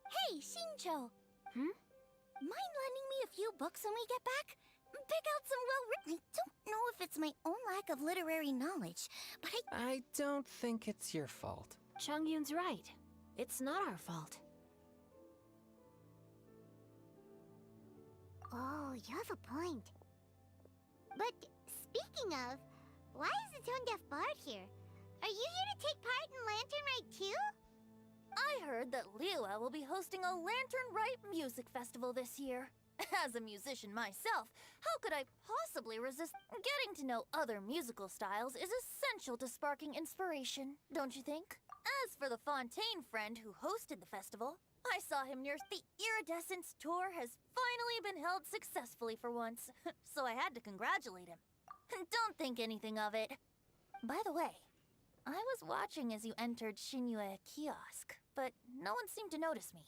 Hey, Shincho! Mind lending me a few books when we get back? Pick out some well-written... I don't know if it's my own lack of literary knowledge, but I don't think it's your fault. Chongyun's right. It's not our fault. Oh, you have a point. But speaking of, why is the tone-deaf bard here? Are you here to take part in Lantern Rite too? I heard that Liyue will be hosting a Lantern Rite music festival this year. As a musician myself, how could I possibly resist? Getting to know other musical styles is essential to sparking inspiration, don't you think? As for the Fontaine friend who hosted the festival, I saw him near the Iridescence tour has finally been held successfully for once, so I had to congratulate him. Don't think anything of it. By the way, I was watching as you entered Shinyue Kiosk, but no one seemed to notice me.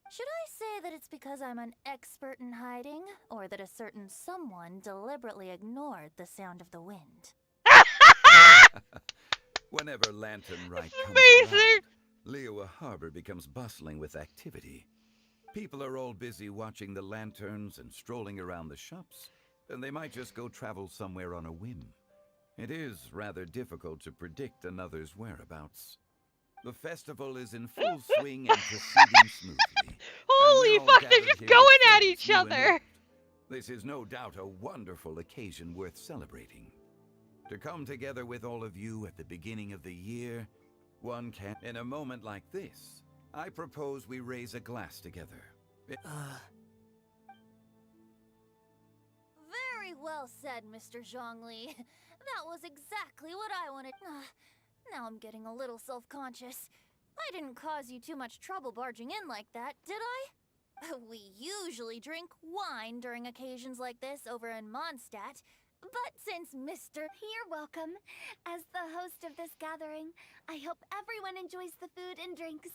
Should I say that it's because I'm an expert in hiding, or that a certain someone deliberately ignored the sound of the wind? Whenever Lantern Rite comes amazing! around, Liyue Harbor becomes bustling with activity. People are all busy watching the lanterns and strolling around the shops, and they might just go travel somewhere on a whim. It is rather difficult to predict another's whereabouts. The festival is in full swing and proceeding smoothly. Holy fuck, they're just going at each other! This is no doubt a wonderful occasion worth celebrating. To come together with all of you at the beginning of the year, one can... In a moment like this, I propose we raise a glass together. Very well said, Mr. Zhongli. That was exactly what I wanted. Now I'm getting a little self-conscious. I didn't cause you too much trouble barging in like that, did I? We usually drink wine during occasions like this over in Mondstadt, but since Mr. You're welcome. As the host of this gathering, I hope everyone enjoys the food and drinks.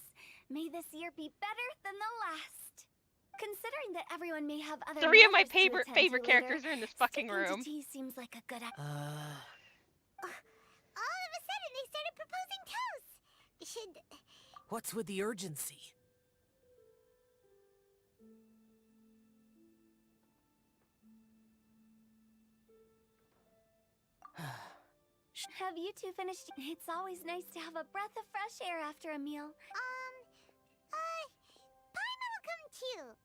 May this year be better than the last. Considering that everyone may have other Three of my matters to favorite attend to later, characters are in this fucking sticking to room. tea seems like a good All of a sudden, they started proposing toasts. Should... What's with the urgency? Have you two finished? It's always nice to have a breath of fresh air after a meal. Paimon will come too.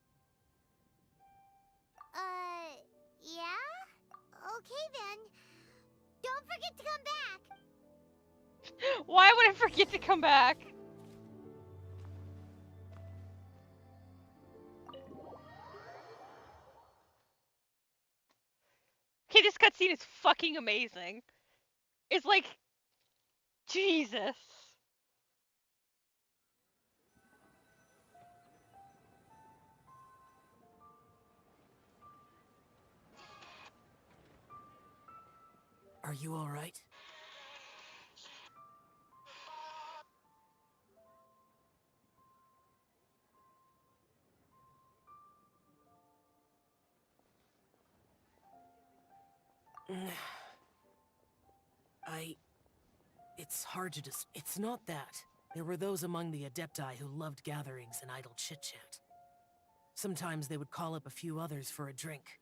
Yeah? Okay then. Don't forget to come back. Why would I forget to come back? Okay, this cutscene is fucking amazing. It's like... Jesus. you all right? It's hard to It's not that. There were those among the Adepti who loved gatherings and idle chit-chat. Sometimes they would call up a few others for a drink.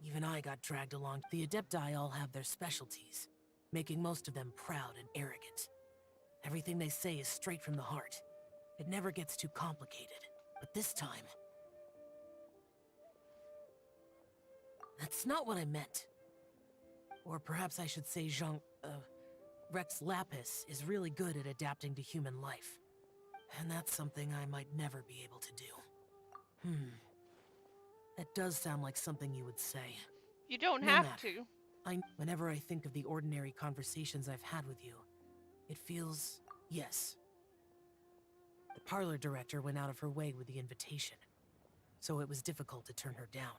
Even I got dragged along. The Adepti all have their specialties, making most of them proud and arrogant. Everything they say is straight from the heart. It never gets too complicated. But this time... That's not what I meant. Or perhaps I should say Rex Lapis is really good at adapting to human life. And that's something I might never be able to do. That does sound like something you would say. You don't No have matter. to. Whenever I think of the ordinary conversations I've had with you, it feels... yes. The parlor director went out of her way with the invitation, so it was difficult to turn her down.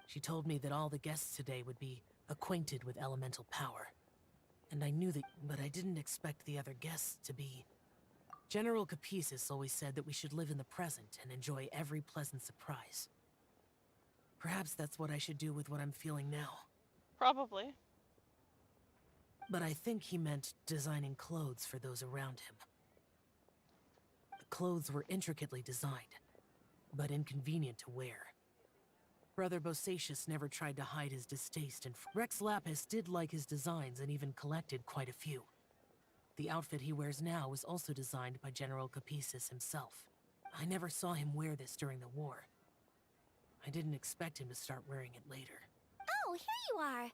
She told me that all the guests today would be acquainted with elemental power. And I knew that, but I didn't expect the other guests to be... General Capisis always said that we should live in the present and enjoy every pleasant surprise. Perhaps that's what I should do with what I'm feeling now. Probably. But I think he meant designing clothes for those around him. The clothes were intricately designed, but inconvenient to wear. Brother Bosacius never tried to hide his distaste, and Rex Lapis did like his designs and even collected quite a few. The outfit he wears now was also designed by General Capisis himself. I never saw him wear this during the war. I didn't expect him to start wearing it later. Oh, here you are.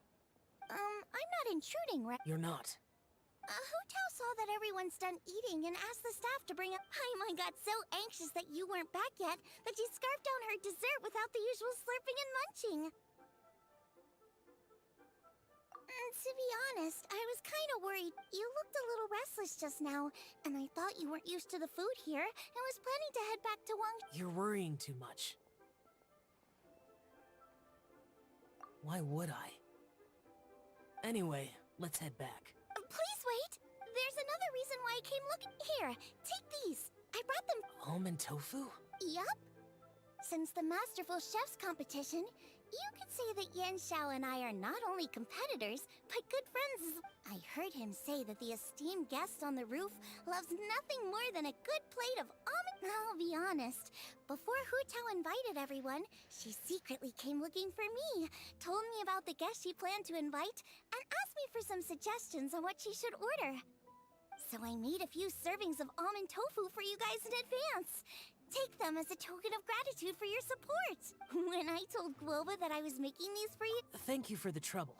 I'm not intruding, right? You're not. Hu Tao saw that everyone's done eating and asked the staff to bring up. Paimon got so anxious that you weren't back yet that she scarfed down her dessert without the usual slurping and munching. To be honest, I was kind of worried. You looked a little restless just now, and I thought you weren't used to the food here and was planning to head back to Wang. You're worrying too much. Why would I? Anyway, let's head back. Please wait! There's another reason why I came looking. Here, take these. I brought them. Almond tofu? Yup. Since the Masterful Chef's competition, you could say that Yan Xiao and I are not only competitors, but good friends. I heard him say that the esteemed guest on the roof loves nothing more than a good plate of almond. I'll be honest, before Hu Tao invited everyone, she secretly came looking for me, told me about the guests she planned to invite, and asked me for some suggestions on what she should order. So I made a few servings of almond tofu for you guys in advance. Take them as a token of gratitude for your support. When I told Guoba that I was making these for you... Thank you for the trouble.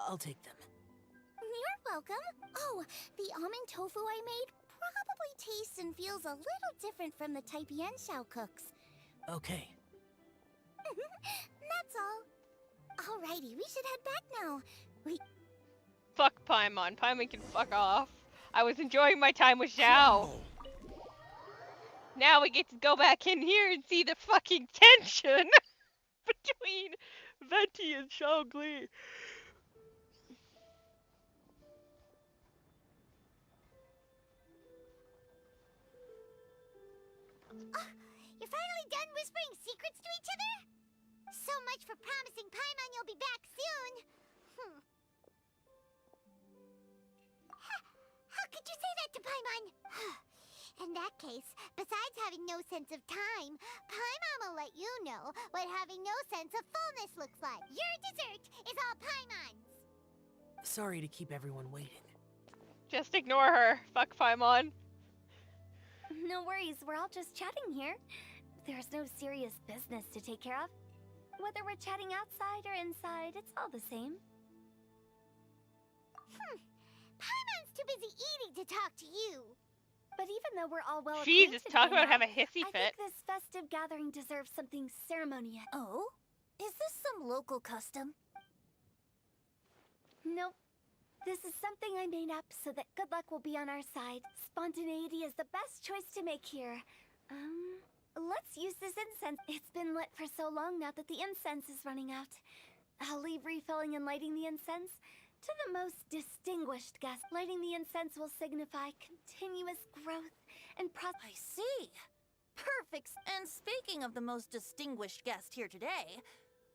I'll take them. You're welcome. Oh, the almond tofu I made probably tastes and feels a little different from the type Yan Xiao cooks. Okay. That's all. Alrighty, we should head back now. Fuck Paimon. Paimon can fuck off. I was enjoying my time with Xiao. Now we get to go back in here and see the fucking tension between Venti and Xiaogli. You're finally done whispering secrets to each other? So much for promising Paimon you'll be back soon. How could you say that to Paimon? In that case, besides having no sense of time, Paimon will let you know what having no sense of fullness looks like. Your dessert is all Paimon's. Sorry to keep everyone waiting. Just ignore her. Fuck Paimon. No worries, we're all just chatting here. There's no serious business to take care of. Whether we're chatting outside or inside, it's all the same. Paimon's too busy eating to talk to you. But even though we're all well Jesus, acquainted talk by about now, have a hissy I fit. think this festive gathering deserves something ceremonious. Oh? Is this some local custom? Nope. This is something I made up so that good luck will be on our side. Spontaneity is the best choice to make here. Let's use this incense. It's been lit for so long now that the incense is running out. I'll leave refilling and lighting the incense to the most distinguished guest. Lighting the incense will signify continuous growth and I see. Perfect. And speaking of the most distinguished guest here today,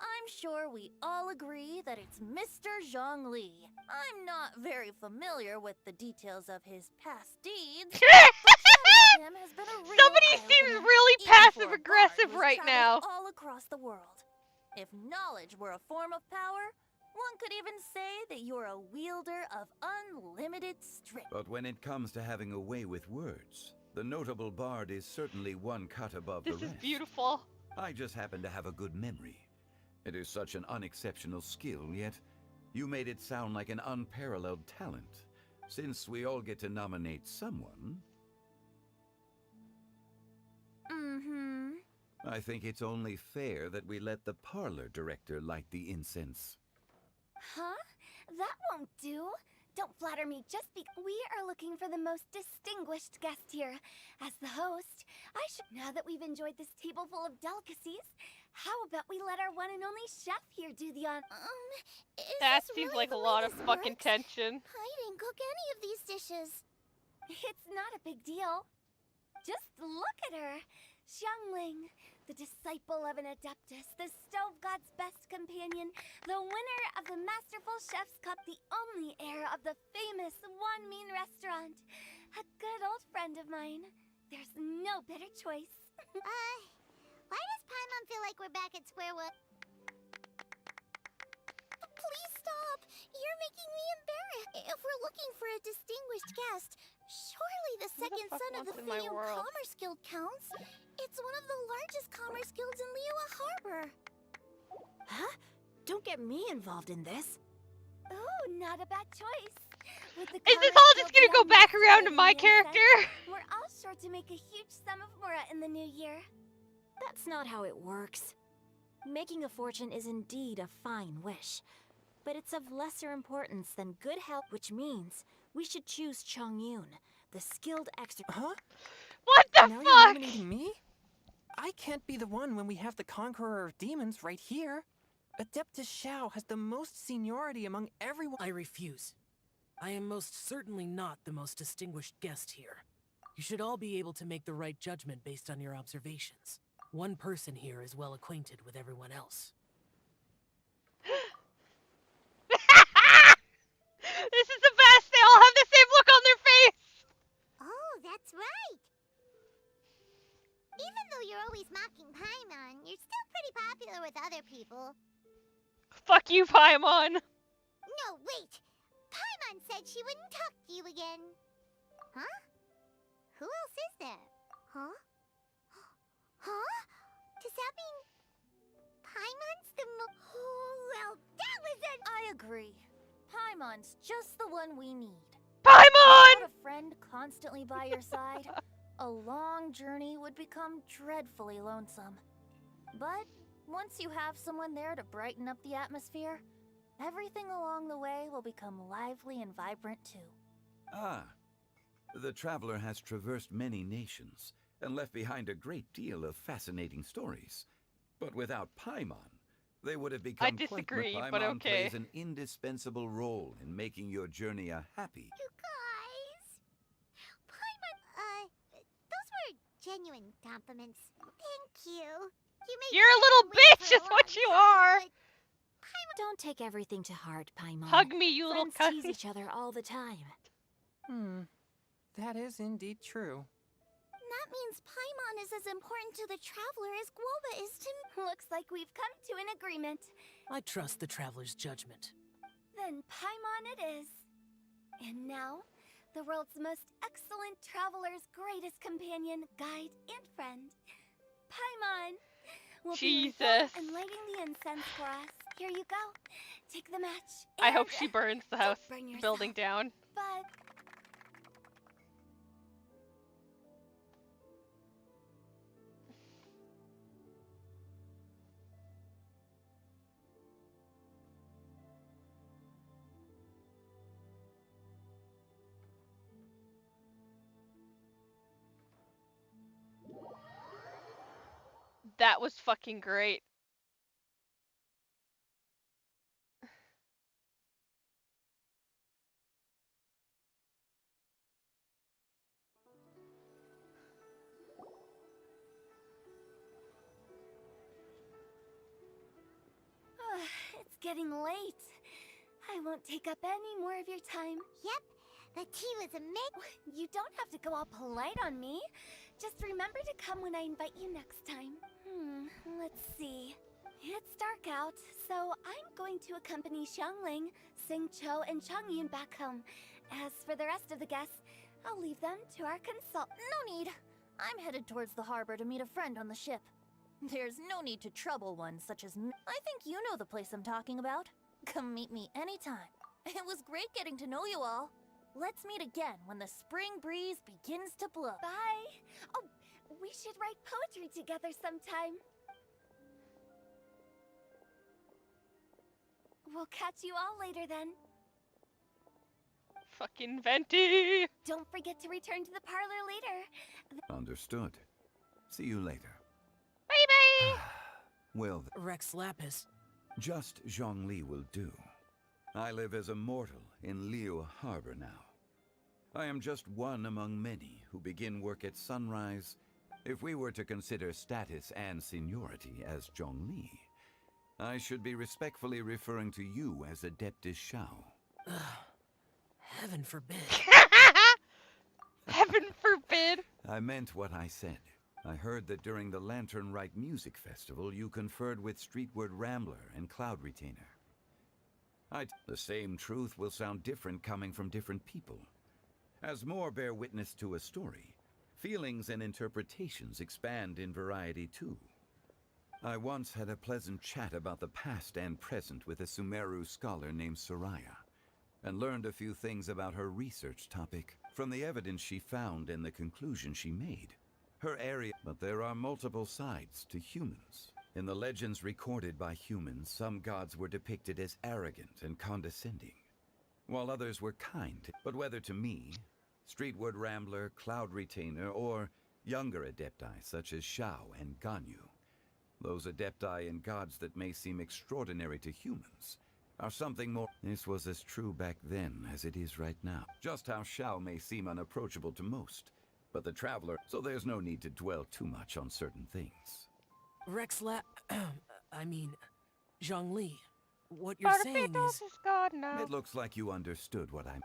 I'm sure we all agree that it's Mr. Zhongli. I'm not very familiar with the details of his past deeds, but chatting with him has been a real Somebody seems eye-opener, really even for a passive-aggressive bard who's right now. traveled all across the world. If knowledge were a form of power, one could even say that you're a wielder of unlimited strength. But when it comes to having a way with words, the notable bard is certainly one cut above This the is rest. beautiful. I just happen to have a good memory. It is such an unexceptional skill, yet you made it sound like an unparalleled talent. Since we all get to nominate someone, I think it's only fair that we let the parlor director light the incense. Huh? That won't do. Don't flatter me just because we are looking for the most distinguished guest here. As the host, I should. Now that we've enjoyed this table full of delicacies, how about we let our one and only chef here do the That seems like a lot of fucking tension. I didn't cook any of these dishes. It's not a big deal. Just look at her. Xiangling, the disciple of an adeptus, the stove god's best companion, the winner of the Masterful Chef's Cup, the only heir of the famous One Mean restaurant. A good old friend of mine. There's no better choice. Why does Paimon feel like we're back at square one? Please stop! You're making me embarrassed. If we're looking for a distinguished guest, surely the second son of the Fenium Commerce Guild counts. It's one of the largest commerce guilds in Liyue Harbor. Huh? Don't get me involved in this. Oh, not a bad choice. With the Is this Commerce all just Guild gonna go beyond back around to the my incense, character? We're all sure to make a huge sum of mora in the new year. That's not how it works. Making a fortune is indeed a fine wish, but it's of lesser importance than good health, which means we should choose Chongyun, the skilled Huh? What the now fuck? You're nominating me? I can't be the one when we have the Conqueror of Demons right here. Adeptus Xiao has the most seniority among everyone. I refuse. I am most certainly not the most distinguished guest here. You should all be able to make the right judgment based on your observations. One person here is well acquainted with everyone else. This is the best! They all have the same look on their face! Oh, that's right. Even though you're always mocking Paimon, you're still pretty popular with other people. Fuck you, Paimon! No, wait! Paimon said she wouldn't talk to you again. Huh? Who else is there? Huh? Huh? Does that mean Paimon's the well, that was a... I agree. Paimon's just the one we need. Paimon! Without a friend constantly by your side, a long journey would become dreadfully lonesome. But once you have someone there to brighten up the atmosphere, everything along the way will become lively and vibrant too. Ah, the traveler has traversed many nations and left behind a great deal of fascinating stories. But without Paimon, they would have become I disagree, quite... but Paimon okay. plays an indispensable role in making your journey a happy... You guys! Paimon, those were genuine compliments. Thank you. You made You're a little bitch, is what you are! Don't take everything to heart, Paimon. Hug me, you little Friends cunt. tease each other all the time. That is indeed true. That means Paimon is as important to the traveler as Guoba is to... Looks like we've come to an agreement. I trust the traveler's judgment. Then Paimon it is. And now, the world's most excellent traveler's greatest companion, guide, and friend, Paimon. Will be Jesus. and lighting the incense for us. Here you go. Take the match. I hope and, she burns the don't house burn yourself, building down. But That was fucking great. getting late. I won't take up any more of your time. Yep, the tea was amazing. You don't have to go all polite on me. Just remember to come when I invite you next time. Let's see. It's dark out, so I'm going to accompany Xiangling, Xingqiu, and Changyun back home. As for the rest of the guests, I'll leave them to our consult. No need. I'm headed towards the harbor to meet a friend on the ship. There's no need to trouble one such as me. I think you know the place I'm talking about. Come meet me anytime. It was great getting to know you all. Let's meet again when the spring breeze begins to blow. Bye! Oh, we should write poetry together sometime. We'll catch you all later then. Fucking Venti! Don't forget to return to the parlor later. Understood. See you later. Bye-bye! Well, Rex Lapis. just Zhongli will do. I live as a mortal in Liu Harbor now. I am just one among many who begin work at sunrise. If we were to consider status and seniority as Zhongli, I should be respectfully referring to you as Adeptus Shao. Heaven forbid. Heaven forbid. I meant what I said. I heard that during the Lantern Rite Music Festival, you conferred with Streetward Rambler and Cloud Retainer. The same truth will sound different coming from different people. As more bear witness to a story, feelings and interpretations expand in variety too. I once had a pleasant chat about the past and present with a Sumeru scholar named Soraya, and learned a few things about her research topic from the evidence she found and the conclusion she made. Her area, but there are multiple sides to humans. In the legends recorded by humans, some gods were depicted as arrogant and condescending, while others were kind. But whether to me, Streetward Rambler, Cloud Retainer, or younger adepti such as Shao and Ganyu, those adepti and gods that may seem extraordinary to humans are something more. This was as true back then as it is right now. Just how Shao may seem unapproachable to most, but the traveler, so there's no need to dwell too much on certain things. Zhongli, what you're saying is... God now. It looks like you understood what I'm...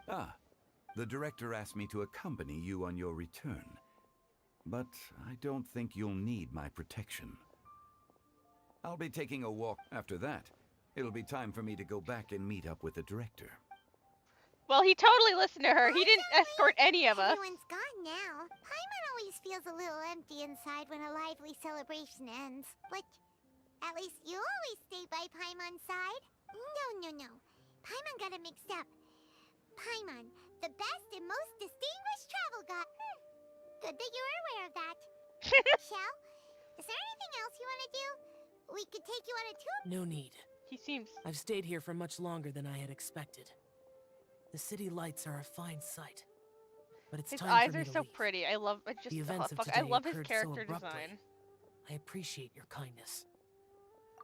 the director asked me to accompany you on your return, but I don't think you'll need my protection. I'll be taking a walk. After that, it'll be time for me to go back and meet up with the director. Well, he totally listened to her. He didn't escort any of us. Everyone's gone now. Paimon always feels a little empty inside when a lively celebration ends. But at least you always stay by Paimon's side. No. Paimon got it mixed up. Paimon, the best and most distinguished travel god. Good that you were aware of that. Shell, is there anything else you want to do? We could take you on a tour. No need. He seems... I've stayed here for much longer than I had expected. The city lights are a fine sight. But it's his time eyes for me are to so leave. pretty. I love it. Just The events of I today love his occurred so character abruptly. design. I appreciate your kindness.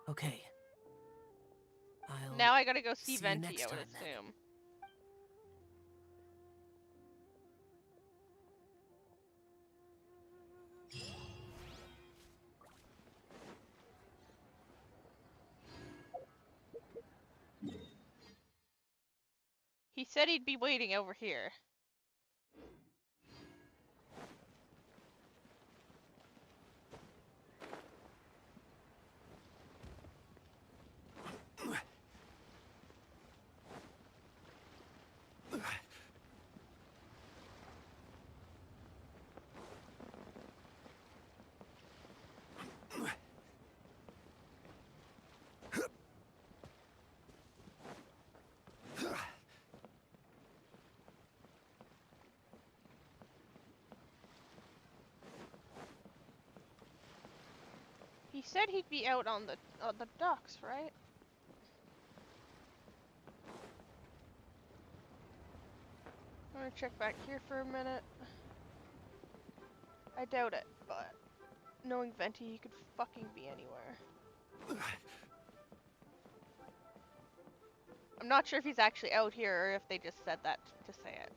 Okay. Now I gotta go see you Venti, next I would time, then. assume. He said he'd be waiting over here. He said he'd be out on the docks, right? I'm gonna check back here for a minute. I doubt it, but knowing Venti, he could fucking be anywhere. I'm not sure if he's actually out here or if they just said that to say it.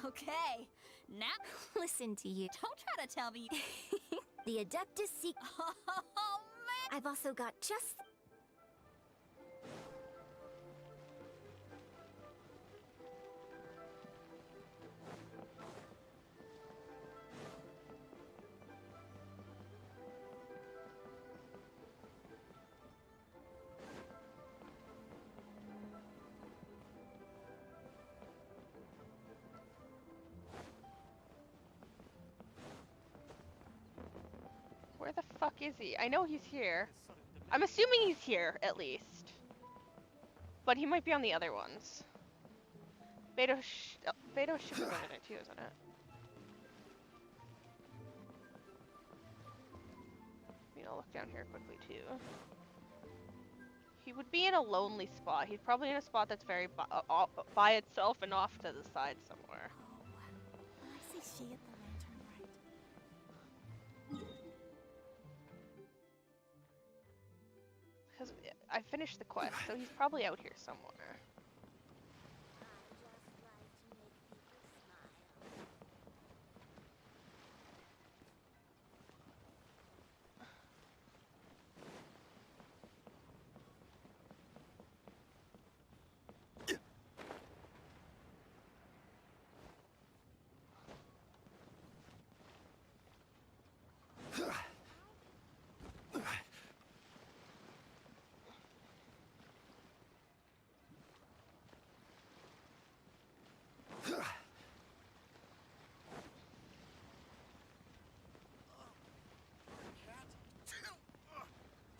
Okay, now Listen to you. don't try to tell me. The Adeptus seek. Oh, man! I've also got just. Where the fuck is he? I know he's here. I'm assuming he's here, at least. But he might be on the other ones. Beto should be over there too, isn't it? I mean, I'll look down here quickly too. He would be in a lonely spot. He's probably in a spot that's very by itself and off to the side somewhere. I see she at the lantern right. Because I finished the quest, so he's probably out here somewhere.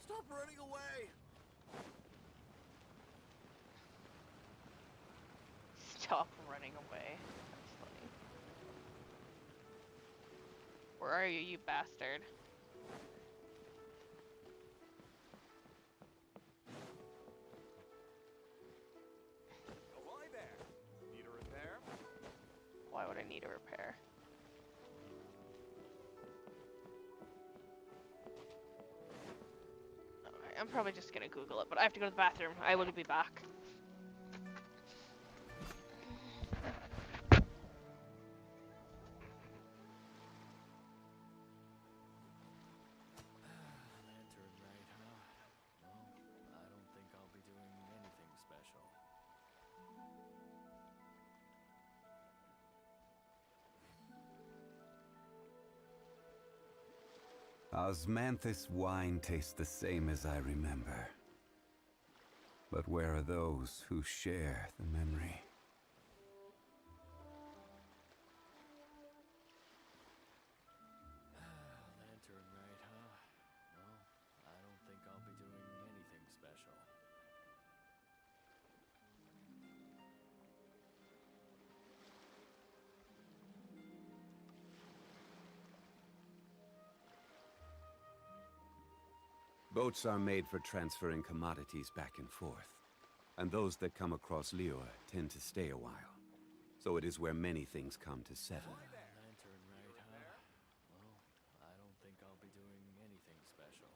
Stop running away! Stop running away. That's funny. Where are you, you bastard? Oh, hi there. Need a repair? Why would I need a repair? Alright, I'm probably just gonna Google it, but I have to go to the bathroom. I will be back. Lantern right, huh? Well, I don't think I'll be doing anything special. Osmanthus wine tastes the same as I remember. But where are those who share the memory? Lantern right, huh? Well, I don't think I'll be doing anything special. Boats are made for transferring commodities back and forth, and those that come across Liyue tend to stay a while. So it is where many things come to settle. Lantern right, huh? Well, I don't think I'll be doing anything special.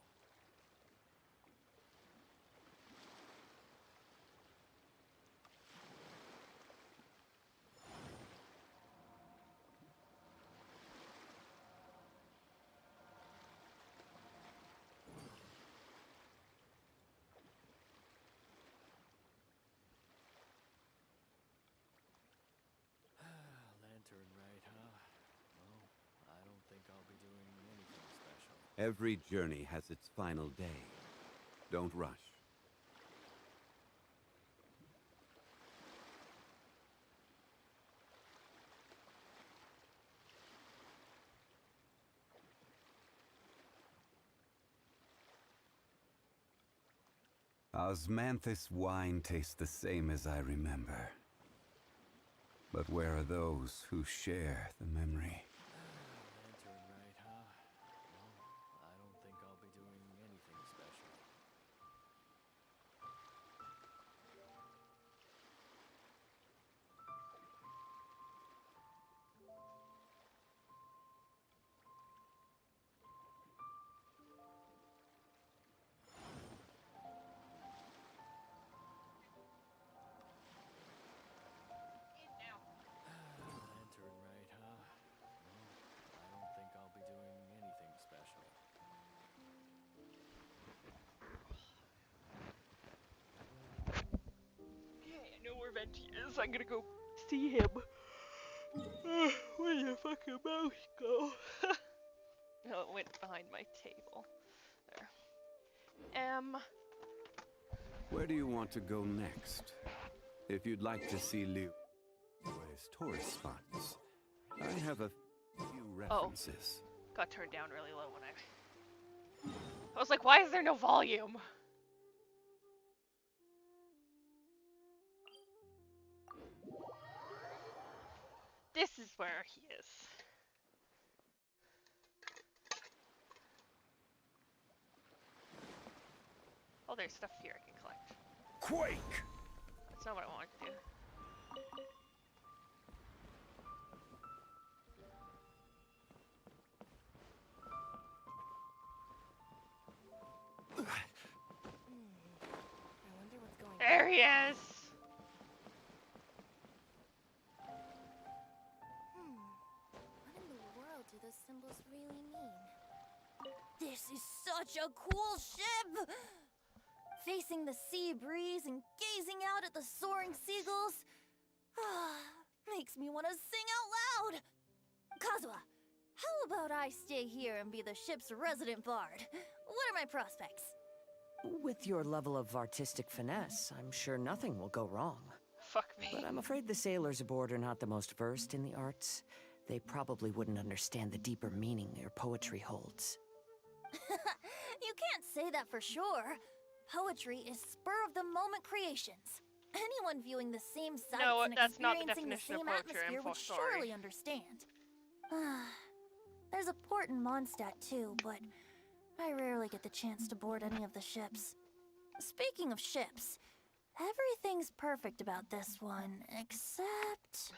Lantern right, huh? Well, I don't think I'll be doing anything special. Every journey has its final day. Don't rush. Osmanthus wine tastes the same as I remember. But where are those who share the memory? Lantern right, huh? Well, I don't think I'll be doing anything special. Lantern right, huh? friend he is. I'm gonna go see him. Where the fuck did mouse go? No, it went behind my table. There. Where do you want to go next? If you'd like to see Liyue's tourist spots, I have a few references. Got turned down really low when I was like, why is there no volume? This is where he is. Oh, there's stuff here I can collect. Quake! That's not what I wanted to do. I wonder what's going on. There he is! What in the world do those symbols really mean? This is such a cool ship! Facing the sea breeze and gazing out at the soaring seagulls, makes me want to sing out loud! Kazuha, how about I stay here and be the ship's resident bard? What are my prospects? With your level of artistic finesse, I'm sure nothing will go wrong. Fuck me. But I'm afraid the sailors aboard are not the most versed in the arts. They probably wouldn't understand the deeper meaning your poetry holds. You can't say that for sure. Poetry is spur-of-the-moment creations. Anyone viewing the same sights and that's not the experiencing the definition of same poetry, atmosphere would surely understand. There's a port in Mondstadt too, but I rarely get the chance to board any of the ships. Speaking of ships, everything's perfect about this one, except...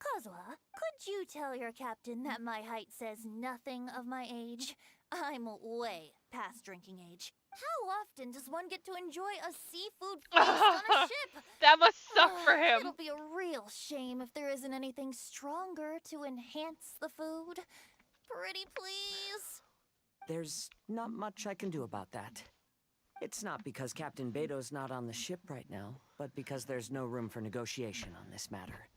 Kazuha, could you tell your captain that my height says nothing of my age? I'm way past drinking age. How often does one get to enjoy a seafood feast on a ship? That must suck for him. It'll be a real shame if there isn't anything stronger to enhance the food. Pretty please? There's not much I can do about that. It's not because Captain Beto's not on the ship right now, but because there's no room for negotiation on this matter.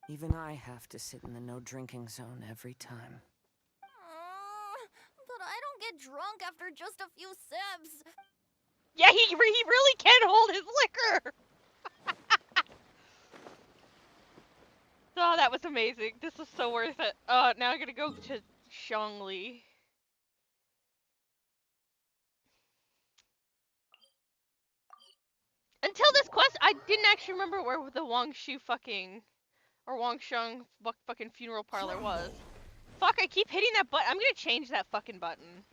Even I have to sit in the no-drinking zone every time. But I don't get drunk after just a few sips. Yeah, he really can hold his liquor! Oh, that was amazing. This was so worth it. Now I'm gonna go to Zhongli. Until this quest, I didn't actually remember where the Wangshu fucking... or Wangsheng fucking funeral parlor was. Fuck, I keep hitting that button. I'm gonna change that fucking button.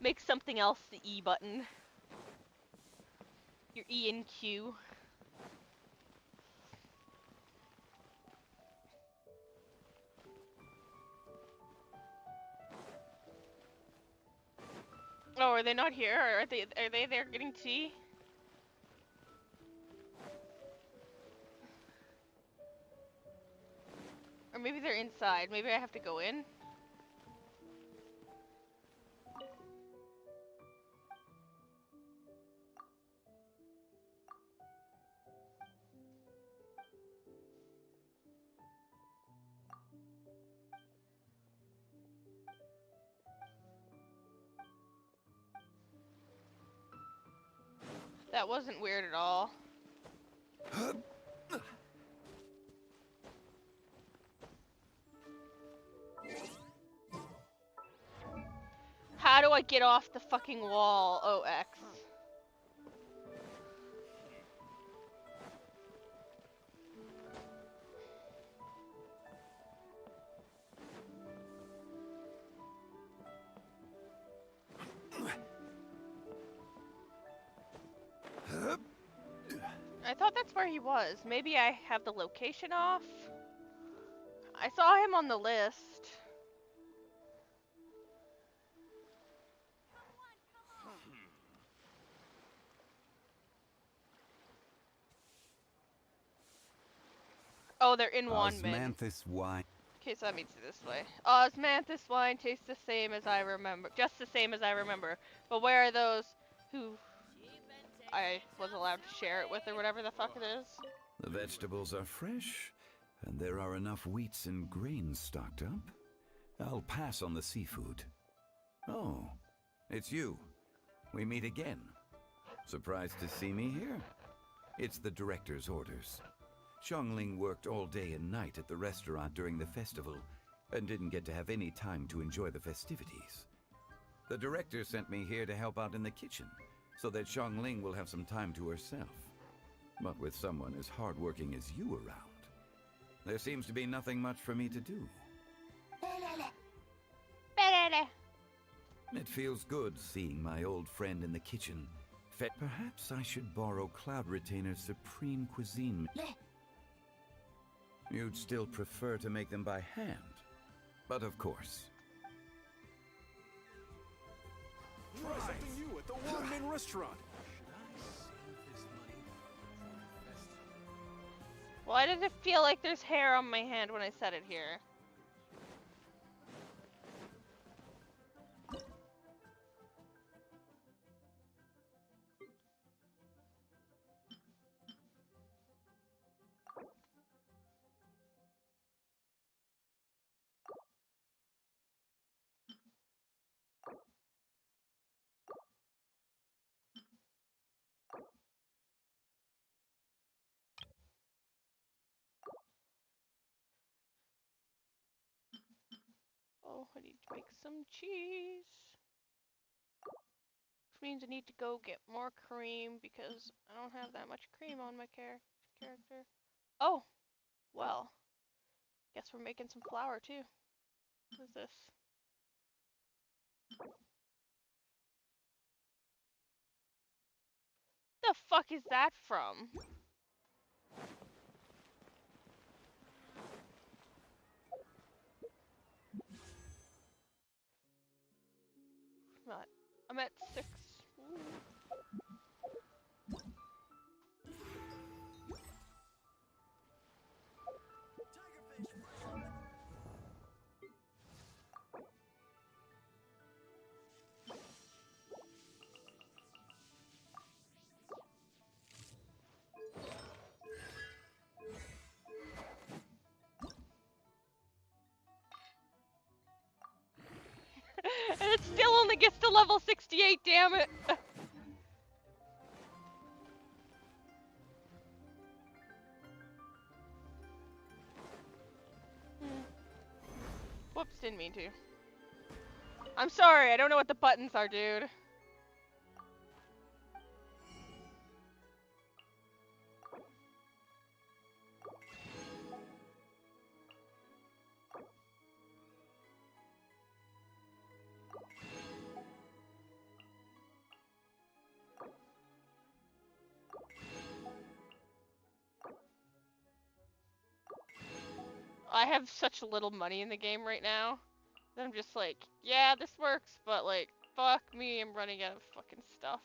Make something else the E button. Your E and Q. Oh, are they not here? Or are they there getting tea? Or maybe they're inside. Maybe I have to go in? That wasn't weird at all. How do I get off the fucking wall? Oh, X. I thought that's where he was. Maybe I have the location off? I saw him on the list. Oh, they're in Wanmin. Osmanthus wine. Okay, so that means this way. Osmanthus wine tastes the same as I remember. Just the same as I remember. But where are those who... I was allowed to share it with or whatever the fuck it is. The vegetables are fresh, and there are enough wheats and grains stocked up. I'll pass on the seafood. Oh, it's you. We meet again. Surprised to see me here? It's the director's orders. Xiangling worked all day and night at the restaurant during the festival and didn't get to have any time to enjoy the festivities. The director sent me here to help out in the kitchen so that Xiangling will have some time to herself. But with someone as hardworking as you around, there seems to be nothing much for me to do. It feels good seeing my old friend in the kitchen. Perhaps I should borrow Cloud Retainer's supreme cuisine. You'd still prefer to make them by hand, but of course. Try something new at the one-man restaurant. Why does it feel like there's hair on my hand when I set it here? Oh, I need to make some cheese. Which means I need to go get more cream because I don't have that much cream on my character. Oh, well. Guess we're making some flour too. What is this? The fuck is that from? Not. I'm at 6. Ooh. And it still only gets to level 68, damn it! Whoops, didn't mean to. I'm sorry, I don't know what the buttons are, dude. I have such little money in the game right now that I'm just like, yeah, this works, but like, fuck me, I'm running out of fucking stuff.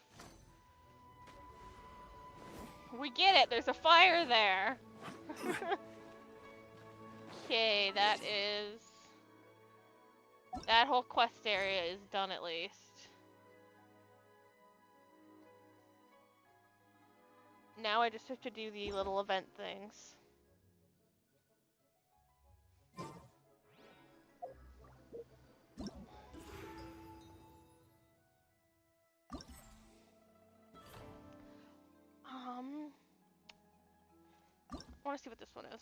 We get it, there's a fire there. Okay, that whole quest area is done at least. Now I just have to do the little event things. I want to see what this one is.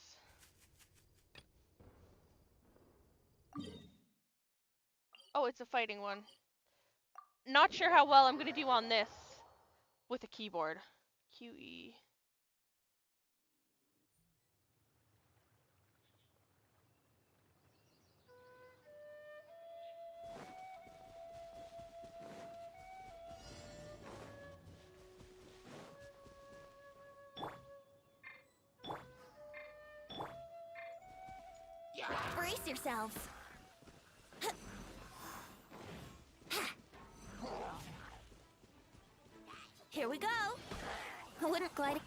Oh, it's a fighting one. Not sure how well I'm gonna do on this with a keyboard. QE. Brace yourselves. Here we go. I wouldn't glide.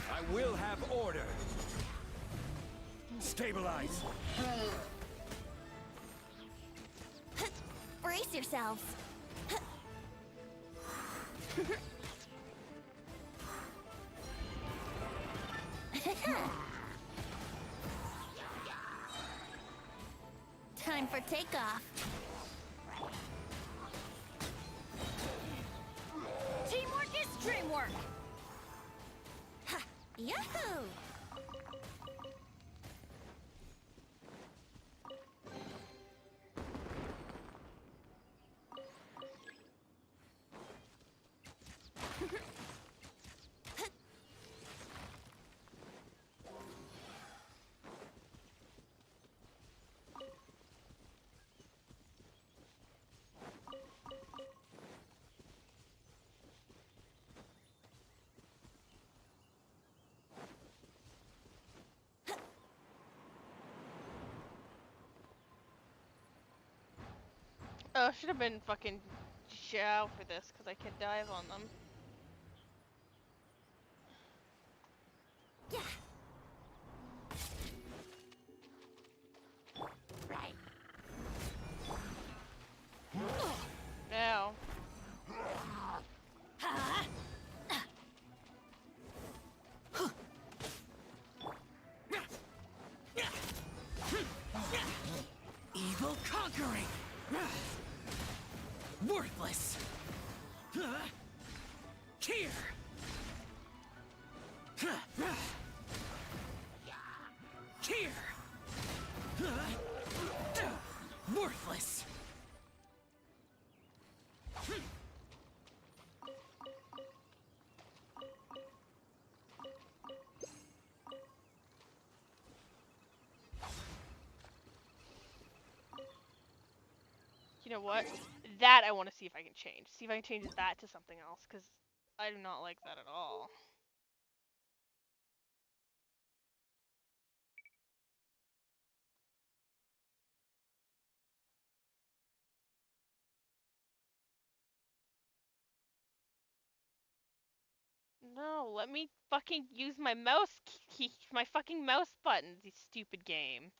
I will have order. Stabilize! Brace yourselves. Time for takeoff. Teamwork is dreamwork. Ha! Yahoo! Oh, should have been fucking Xiao for this, because I can dive on them. Yeah. Right. Now. Evil conquering! Worthless! Here! Here! Worthless! You know what? That I want to see if I can change. See if I can change that to something else, because I do not like that at all. No, let me fucking use my mouse key, my fucking mouse buttons, you stupid game.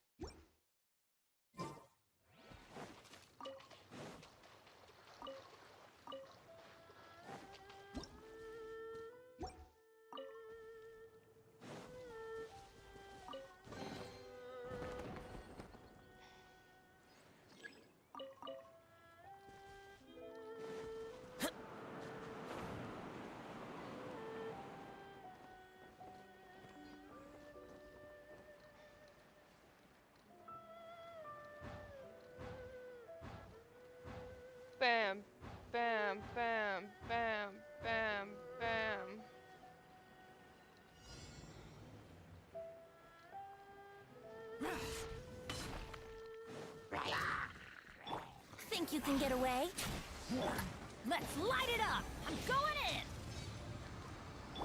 Bam, bam, bam, bam, bam, bam. Think you can get away? Let's light it up! I'm going in!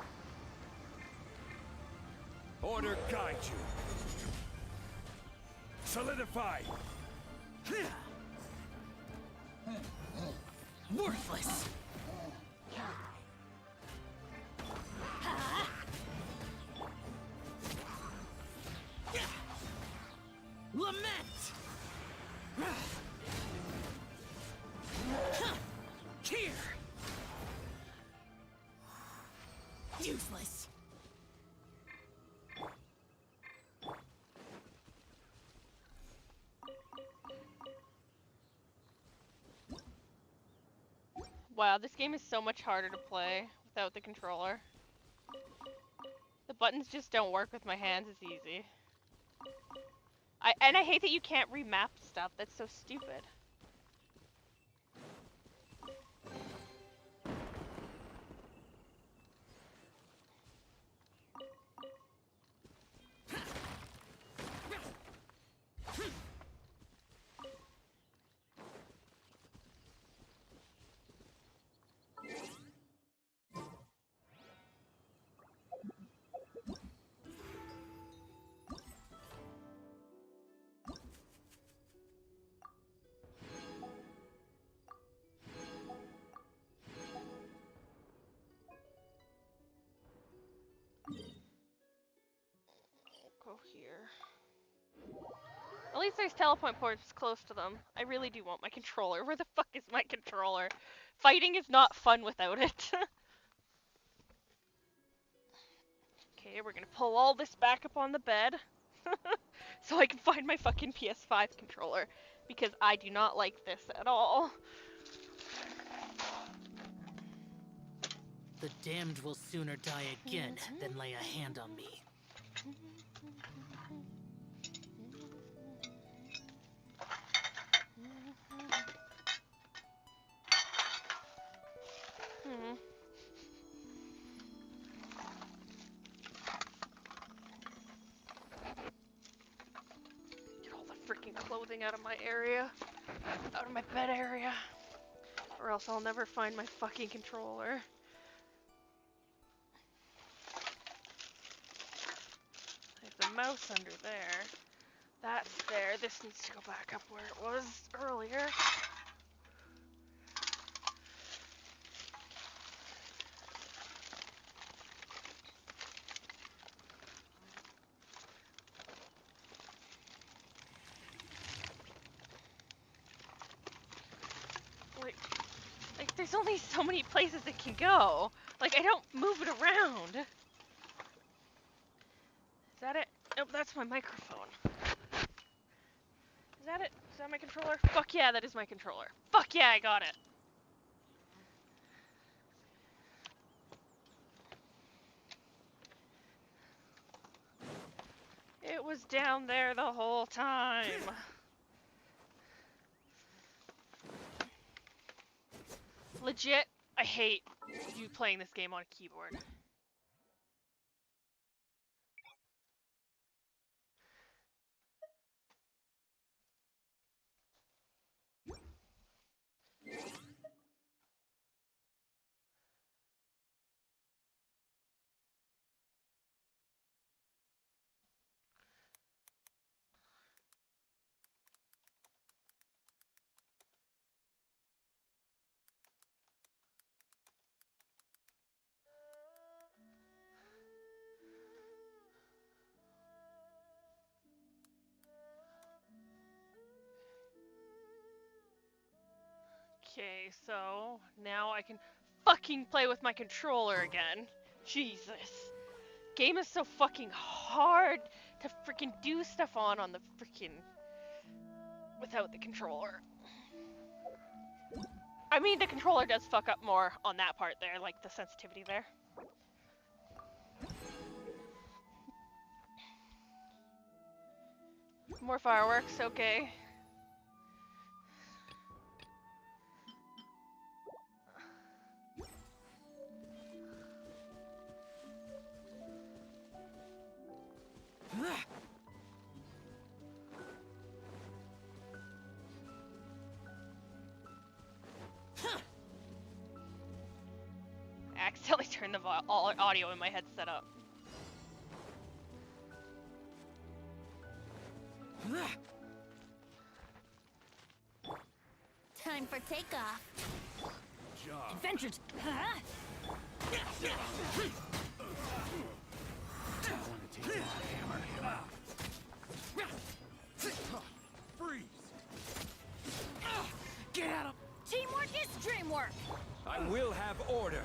Order guide you. Solidify! Worthless! Lament! Here! Useless! Wow, this game is so much harder to play without the controller. The buttons just don't work with my hands as easy. I hate that you can't remap stuff. That's so stupid. Go here. At least there's teleport points close to them. I really do want my controller. Where the fuck is my controller? Fighting is not fun without it. Okay, we're gonna pull all this back up on the bed. So I can find my fucking PS5 controller. Because I do not like this at all. The damned will sooner die again than lay a hand on me. Get all the freaking clothing out of my area. Out of my bed area. Or else I'll never find my fucking controller. There's a mouse under there. That's there. This needs to go back up where it was earlier. Like, there's only so many places it can go. Like, I don't move it around. Is that it? Nope, that's my microphone. Is that it? Is that my controller? Fuck yeah, that is my controller. Fuck yeah, I got it. It was down there the whole time. Legit, I hate you playing this game on a keyboard. Okay, so now I can fucking play with my controller again. Jesus. Game is so fucking hard to freaking do stuff on the freaking... without the controller. I mean, the controller does fuck up more on that part there, like the sensitivity there. More fireworks, okay. I accidentally turned the audio in my headset up. Time for takeoff. Job. Adventures. Huh? Freeze! Get out of... Teamwork is dreamwork. I will have order.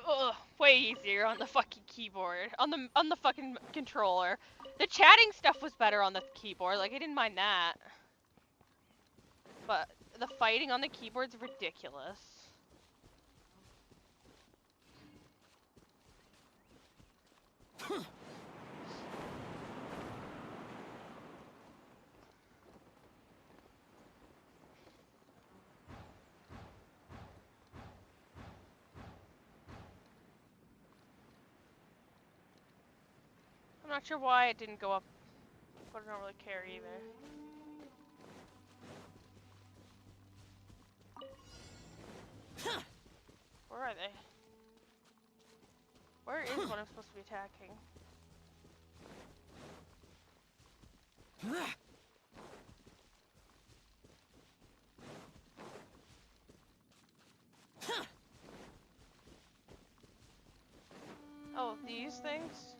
Ugh, way easier on the fucking keyboard. On the fucking controller. The chatting stuff was better on the keyboard, like I didn't mind that. But the fighting on the keyboard's ridiculous. I'm not sure why it didn't go up, but I don't really care either. Where are they? Where is what I'm supposed to be attacking? Oh, these things?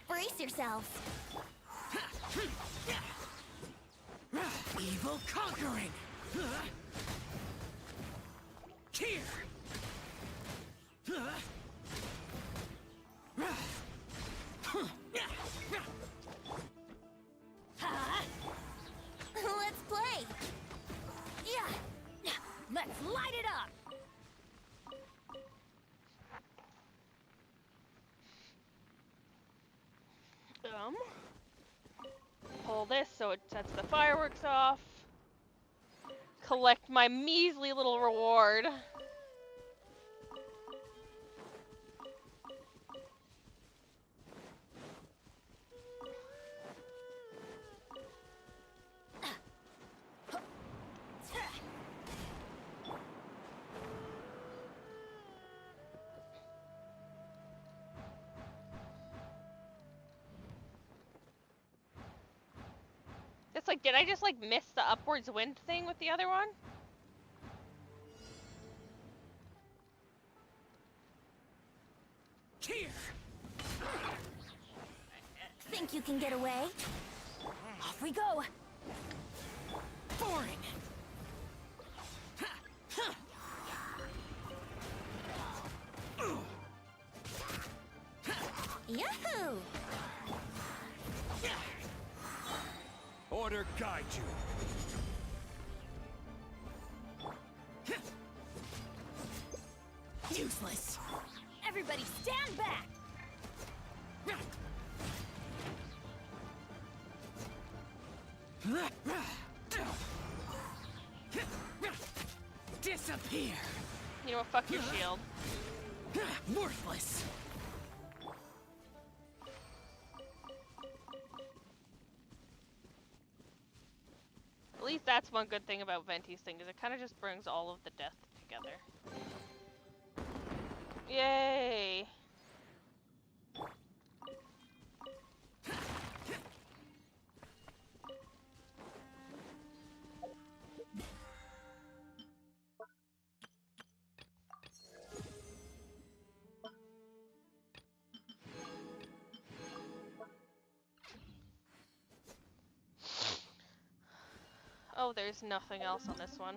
Brace yourselves. Evil conquering! Here! Let's play. Yeah. Let's light it up. Pull this so it sets the fireworks off. Collect my measly little reward. It's like, did I just like miss the upwards wind thing with the other one? Here! Think you can get away? Off we go. Boring! Yahoo! Order guide you. Useless! Everybody stand back! Disappear! You know what, fuck your shield. Worthless! At least that's one good thing about Venti's thing, is it kind of just brings all of the death together. Yay! Oh, there's nothing else on this one.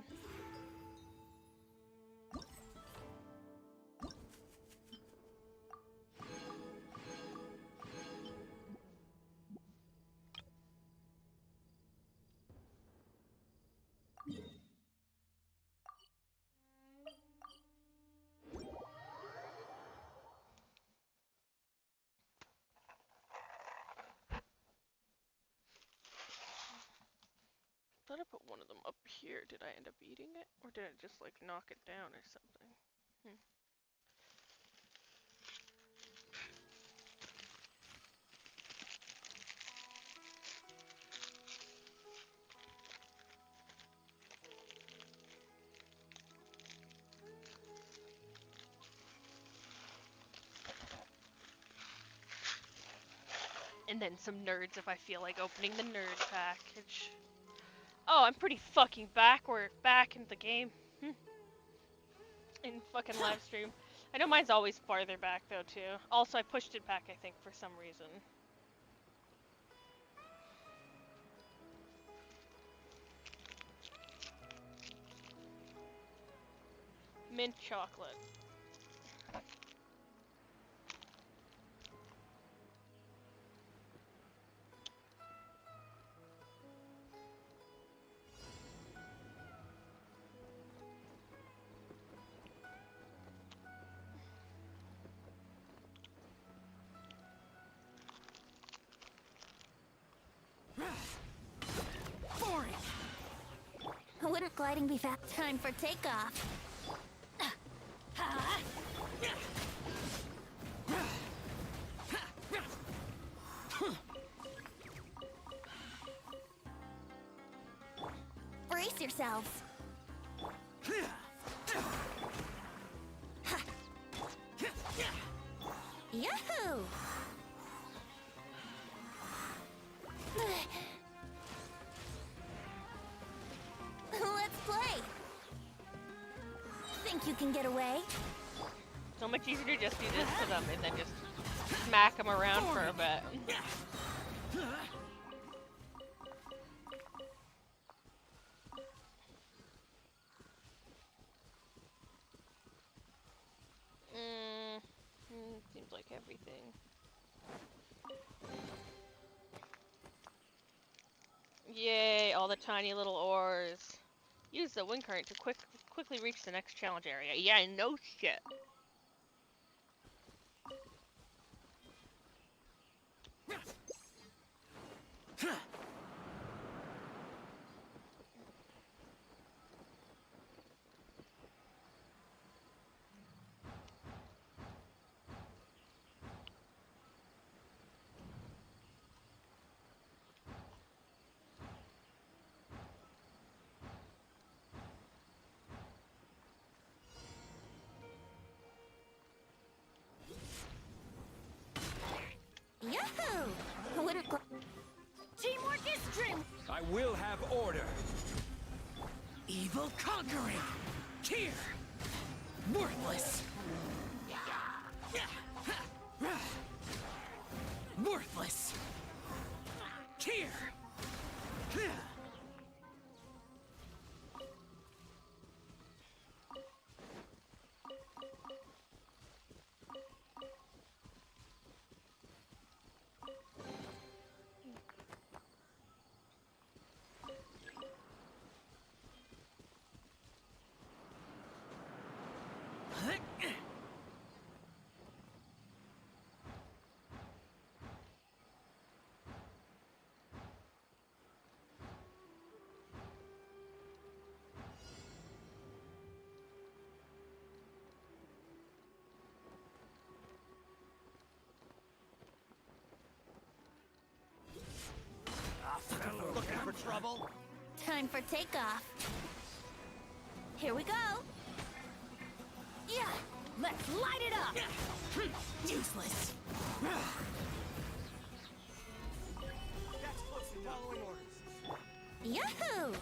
I thought I put one of them up here. Did I end up eating it? Or did I just like knock it down or something? And then some nerds if I feel like opening the nerd package. Oh, I'm pretty fucking back in the game. In fucking live stream. I know mine's always farther back though too. Also, I pushed it back I think for some reason. Mint chocolate. Boring! Wouldn't gliding be fast? Time for takeoff. Brace yourselves. Yahoo! can get away? So much easier to just do this to them and then just smack them around for a bit. Seems like everything. Yay, all the tiny little ores. Use the wind current to quickly reach the next challenge area. Yeah, no shit. Yahoo! Who would have Teamwork is dream. I will have order. Evil conquering! Here! Worthless! Worthless! Here! Looking for trouble? Time for takeoff. Here we go. Yeah, let's light it up. Useless! That's close to following orders. Yahoo!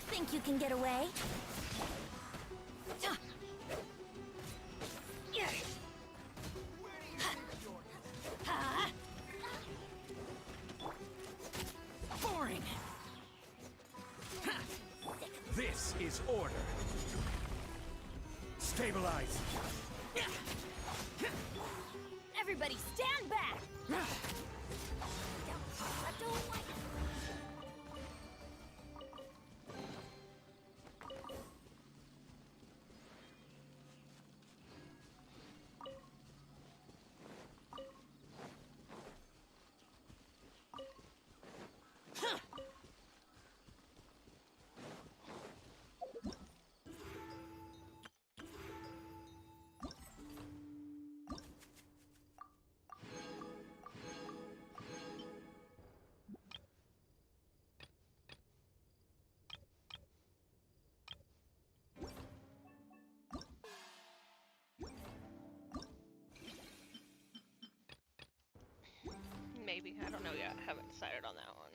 Think you can get away? Boring! This is order. Stabilize. Everybody stand back! Maybe. I don't know yet. I haven't decided on that one.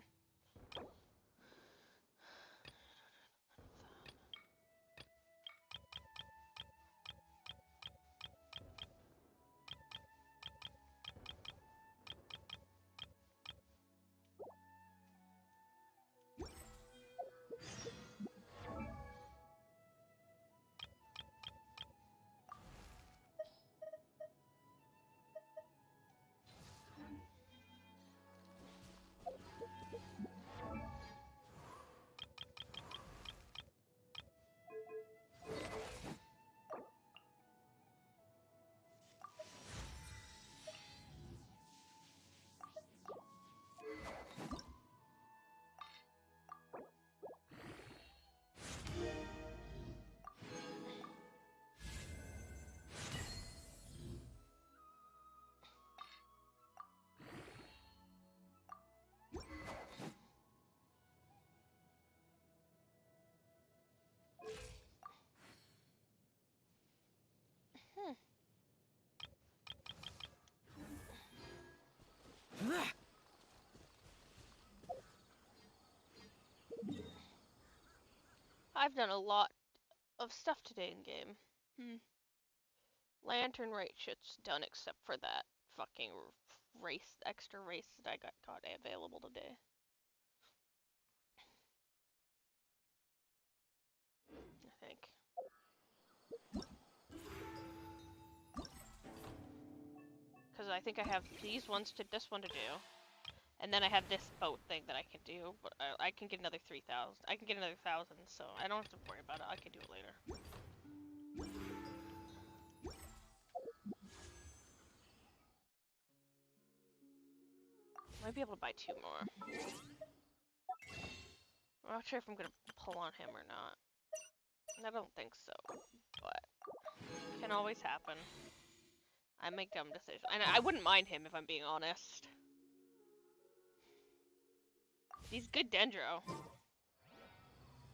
I've done a lot of stuff today in game. Lantern right shit's done except for that fucking extra race that I got available today. I think. Because I think I have this one to do. And then I have this boat thing that I can do, but I can get another 3,000. I can get another 1,000, so I don't have to worry about it. I can do it later. Might be able to buy 2 more. I'm not sure if I'm gonna pull on him or not. I don't think so, but it can always happen. I make dumb decisions. And I wouldn't mind him if I'm being honest. He's good Dendro.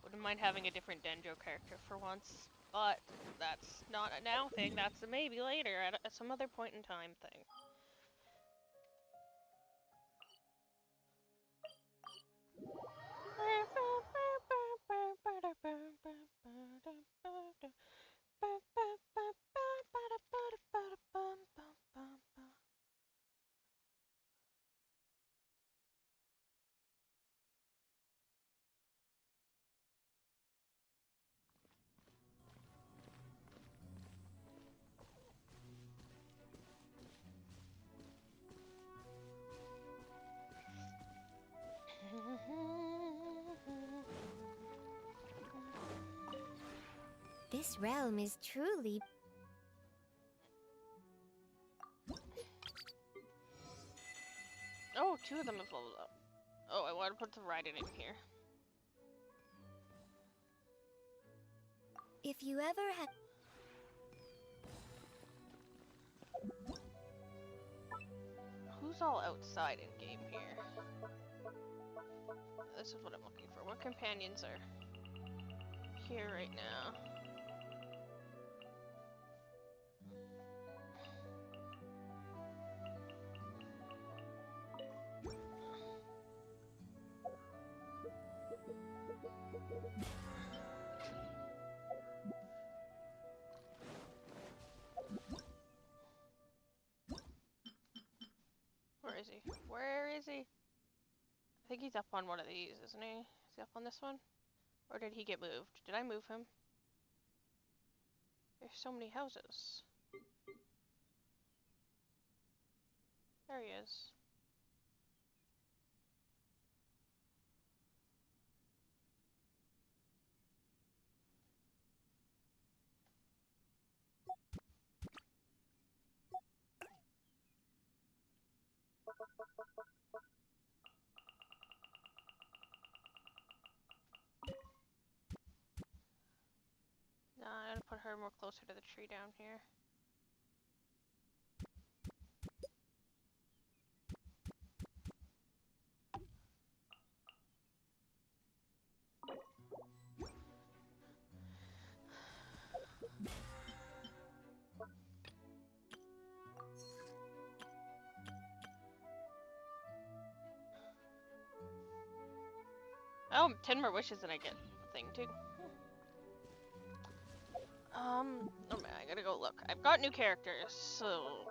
Wouldn't mind having a different Dendro character for once. But that's not a now thing, that's a maybe later at some other point in time thing. This realm is truly... Oh, 2 of them have leveled up. Oh, I want to put the Raiden in here. If you ever had... Who's all outside in game here? This is what I'm looking for. What companions are here right now? Where is he? Where is he? I think he's up on one of these, isn't he? Is he up on this one? Or did he get moved? Did I move him? There's so many houses. There he is. Nah, I'm gonna put her more closer to the tree down here. Oh, 10 more wishes and I get a thing too. Oh man, I gotta go look. I've got new characters, so...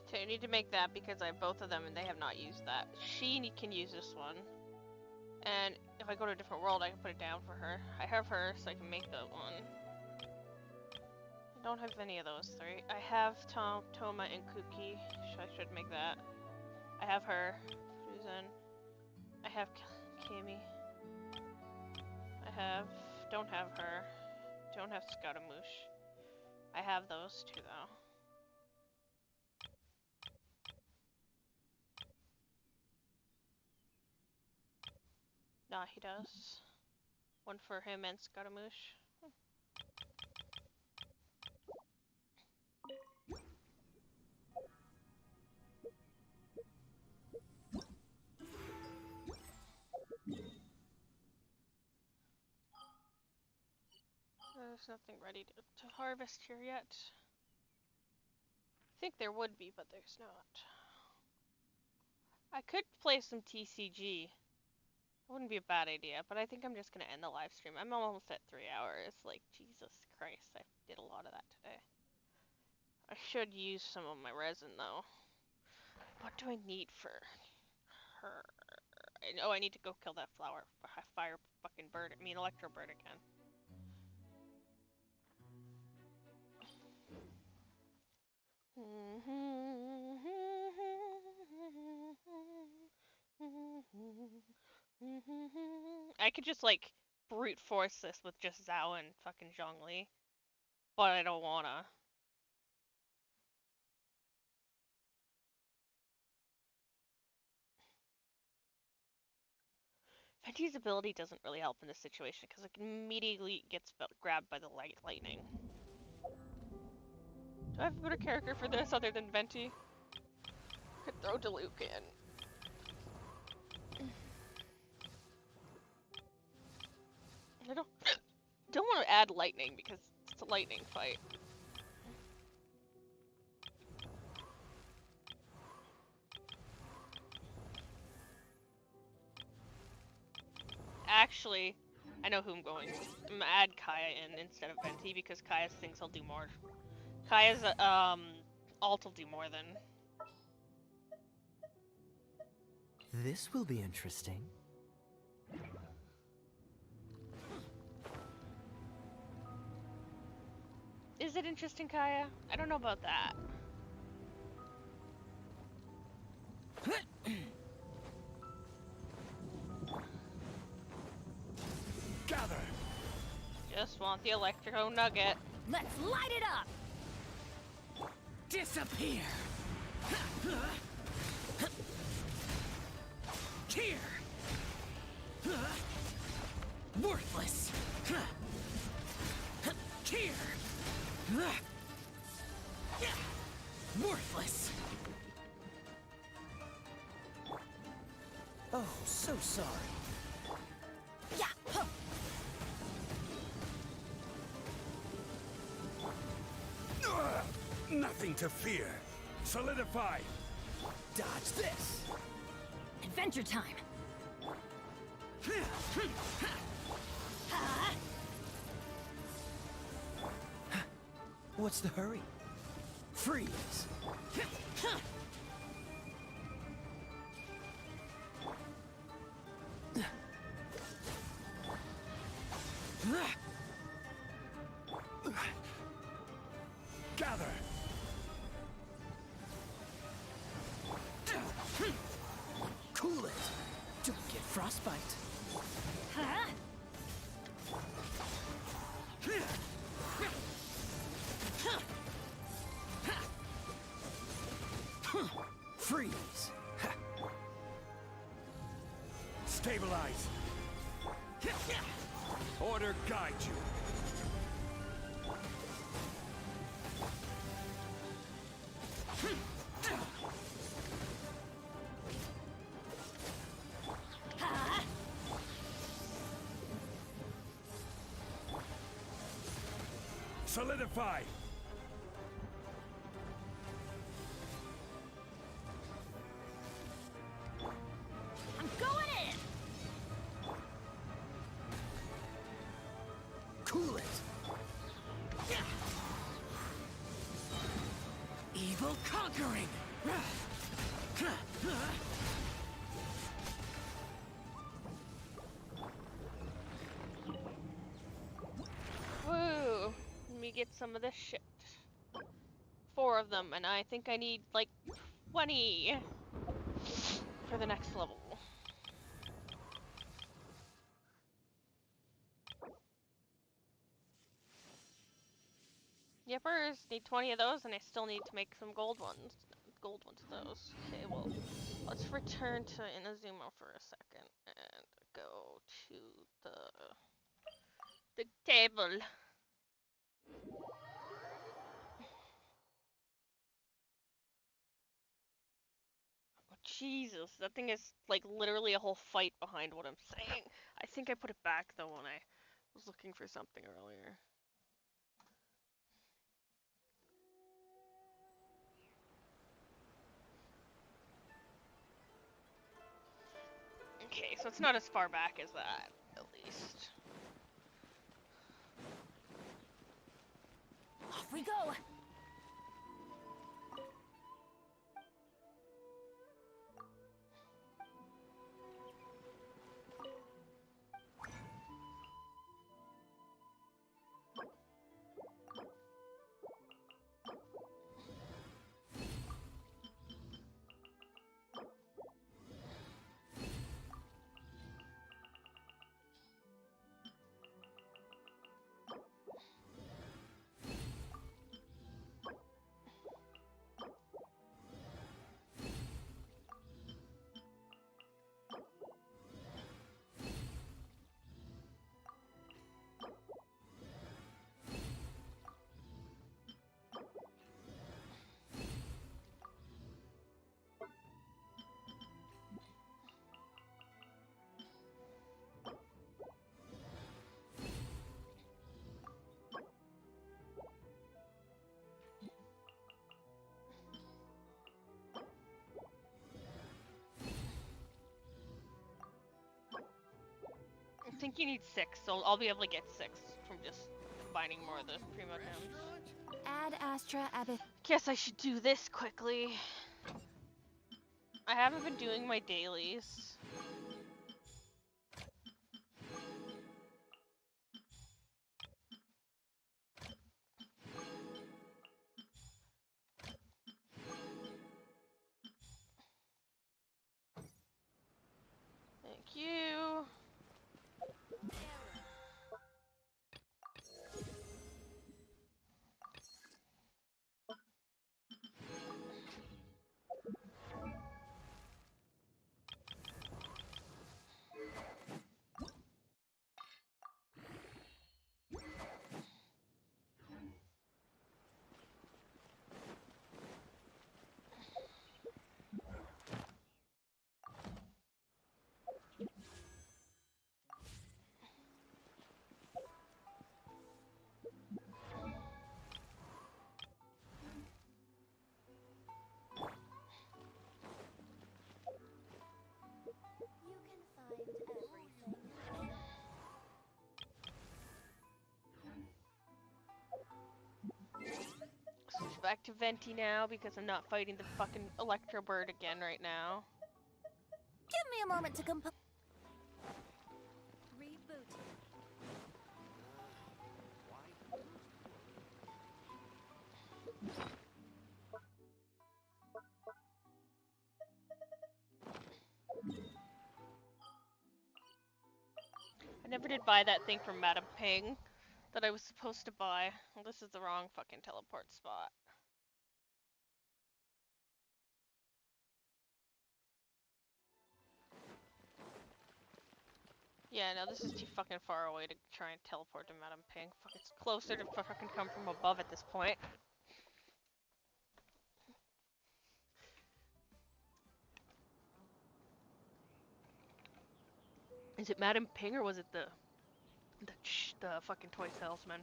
Okay, I need to make that because I have both of them and they have not used that. She can use this one. And if I go to a different world, I can put it down for her. I have her, so I can make that one. I don't have any of those 3. I have Toma and Kuki, so I should make that. I have her, Susan. I have Kimi. Don't have her. Don't have Scaramouche. I have those 2 though. Nah, he does. One for him and Scaramouche. there's nothing ready to harvest here yet. I think there would be, but there's not. I could play some TCG. It wouldn't be a bad idea, but I think I'm just gonna end the live stream. I'm almost at 3 hours. Like, Jesus Christ, I did a lot of that today. I should use some of my resin, though. What do I need for her? Oh, I need to go kill that fire fucking bird. I mean, electro bird again. I could just, like, brute force this with just Zhao and fucking Zhongli, but I don't wanna. Fenty's ability doesn't really help in this situation because it immediately gets grabbed by the lightning. Do I have a better character for this other than Venti? Could throw Diluc in. I don't want to add lightning because it's a lightning fight. Actually, I know who I'm going to. I'm gonna add Kaya in instead of Venti because Kaya's things will do more. Kaya's ult will do more than. This will be interesting. Is it interesting, Kaya? I don't know about that. Gather! Just want the electro nugget. Let's light it up! Disappear! Here! Worthless! Here! Worthless! Oh, so sorry. Yeah! Huh. Nothing to fear. Solidify. Dodge this. Adventure time. What's the hurry? Freeze. Gather. Cool it. Don't get frostbite. Freeze. Stabilize. Order guide you. Solidify. I'm going in! Cool it. Evil conquering. Woo! Let me get some of this shit. 4 of them, and I think I need like 20 for the next level. Yippers, need 20 of those, and I still need to make some gold ones. Gold ones of those. Okay, well, let's return to Inazuma for a second and go to the table. Oh, Jesus, that thing is like literally a whole fight behind what I'm saying. I think I put it back though when I was looking for something earlier. so it's not as far back as that, at least. Off we go! I think you need 6, so I'll be able to get 6 from just combining more of the primo gems. Ad Astra Abyss. Guess I should do this quickly. I haven't been doing my dailies. Thank you. Switch back to Venti now because I'm not fighting the fucking Electro Bird again right now. Give me a moment to compose. Reboot. I never did buy that thing from Madame Ping that I was supposed to buy. Well, this is the wrong fucking teleport spot. Yeah, no, this is too fucking far away to try and teleport to Madame Ping. Fuck, it's closer to fucking come from above at this point. Is it Madame Ping or was it the fucking toy salesman?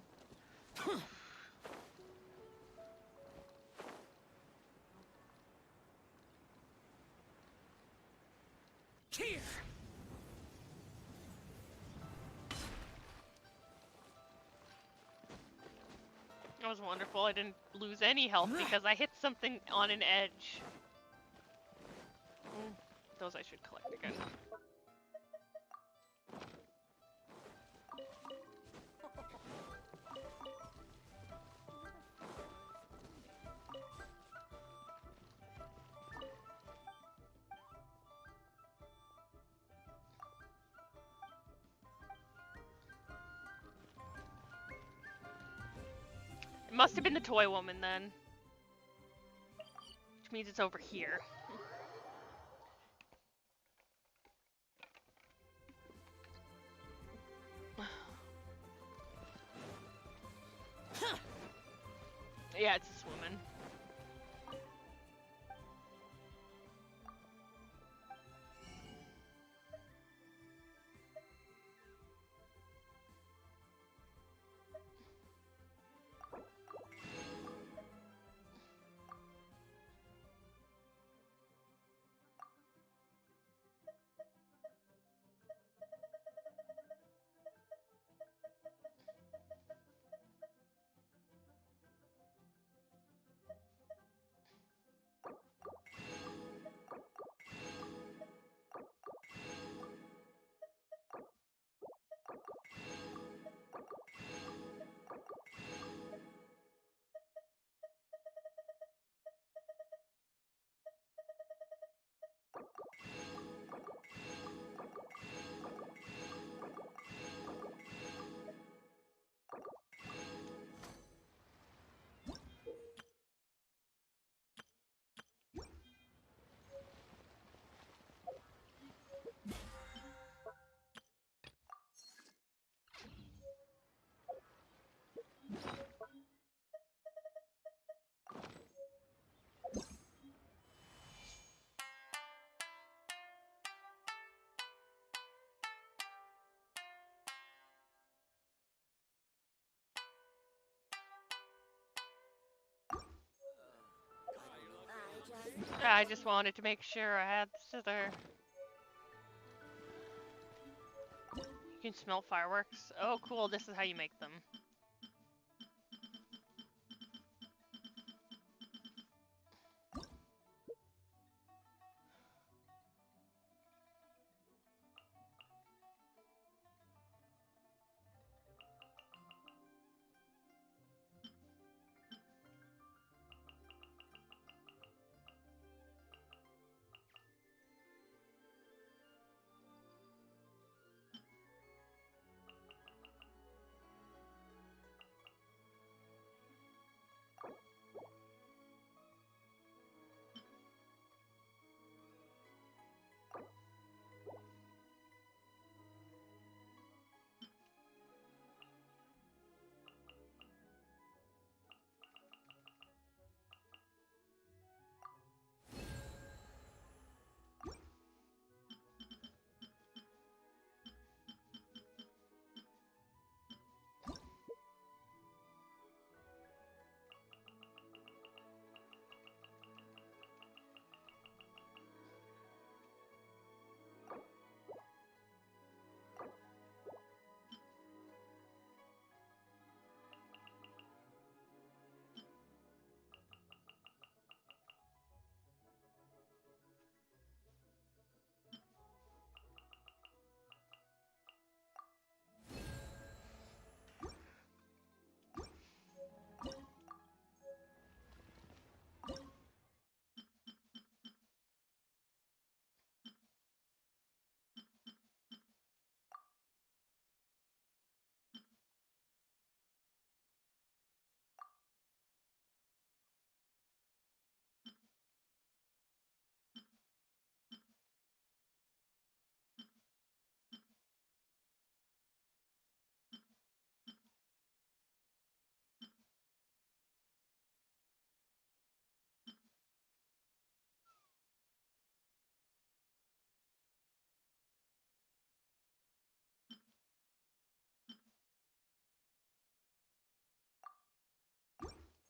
Here. That was wonderful. I didn't lose any health because I hit something on an edge. Those I should collect again. It must have been the toy woman then. Which means it's over here. Yeah, it's this woman. I just wanted to make sure I had the scissor. You can smell fireworks. Oh, cool. This is how you make them.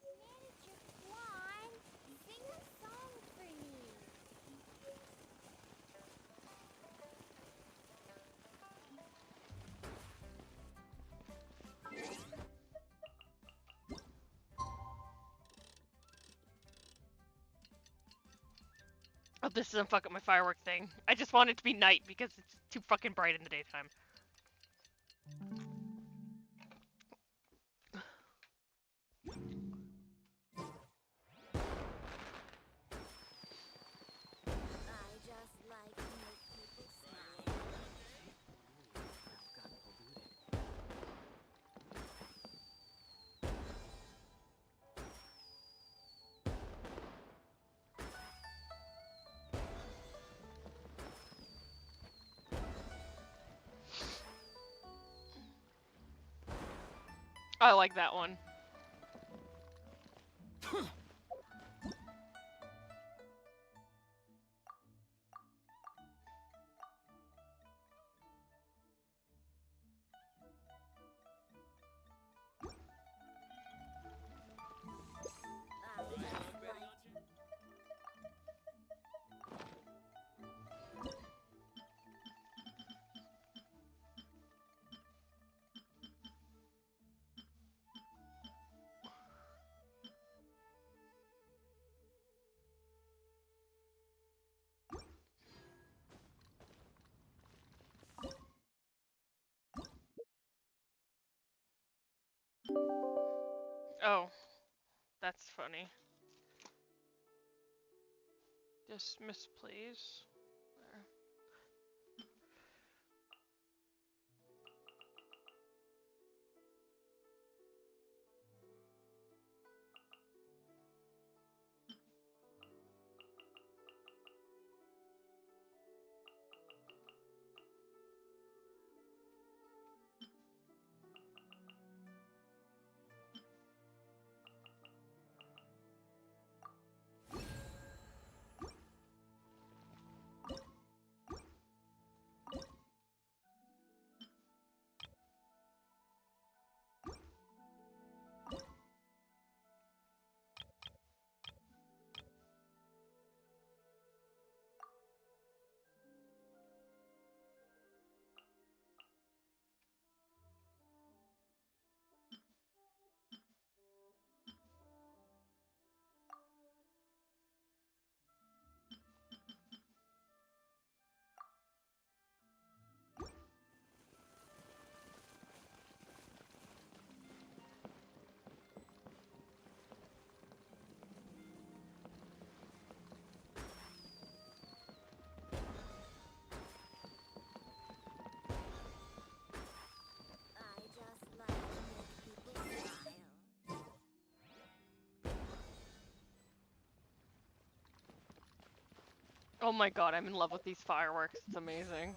Manager Swan, sing a song for me. Oh, this doesn't fuck up my firework thing. I just want it to be night because it's too fucking bright in the daytime. I just like to make people smile. I like that one. Oh, that's funny. Dismiss, please. There. Oh my god, I'm in love with these fireworks. It's amazing.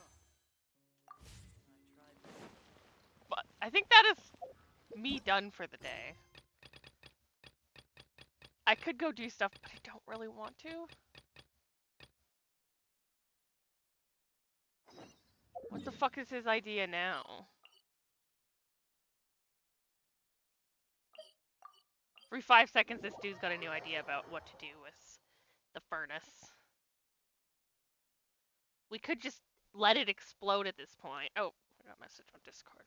But I think that is me done for the day. I could go do stuff, but I don't really want to. What the fuck is his idea now? Every 5 seconds, this dude's got a new idea about what to do with the furnace. We could just let it explode at this point. Oh, I got a message on Discord.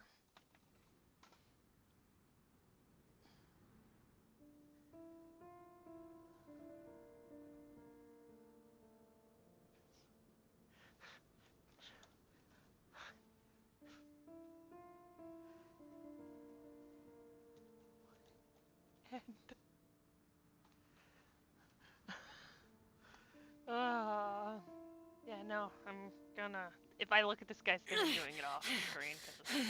Yeah, no, I'm gonna. If I look at this guy's thing, I'm doing it off the screen because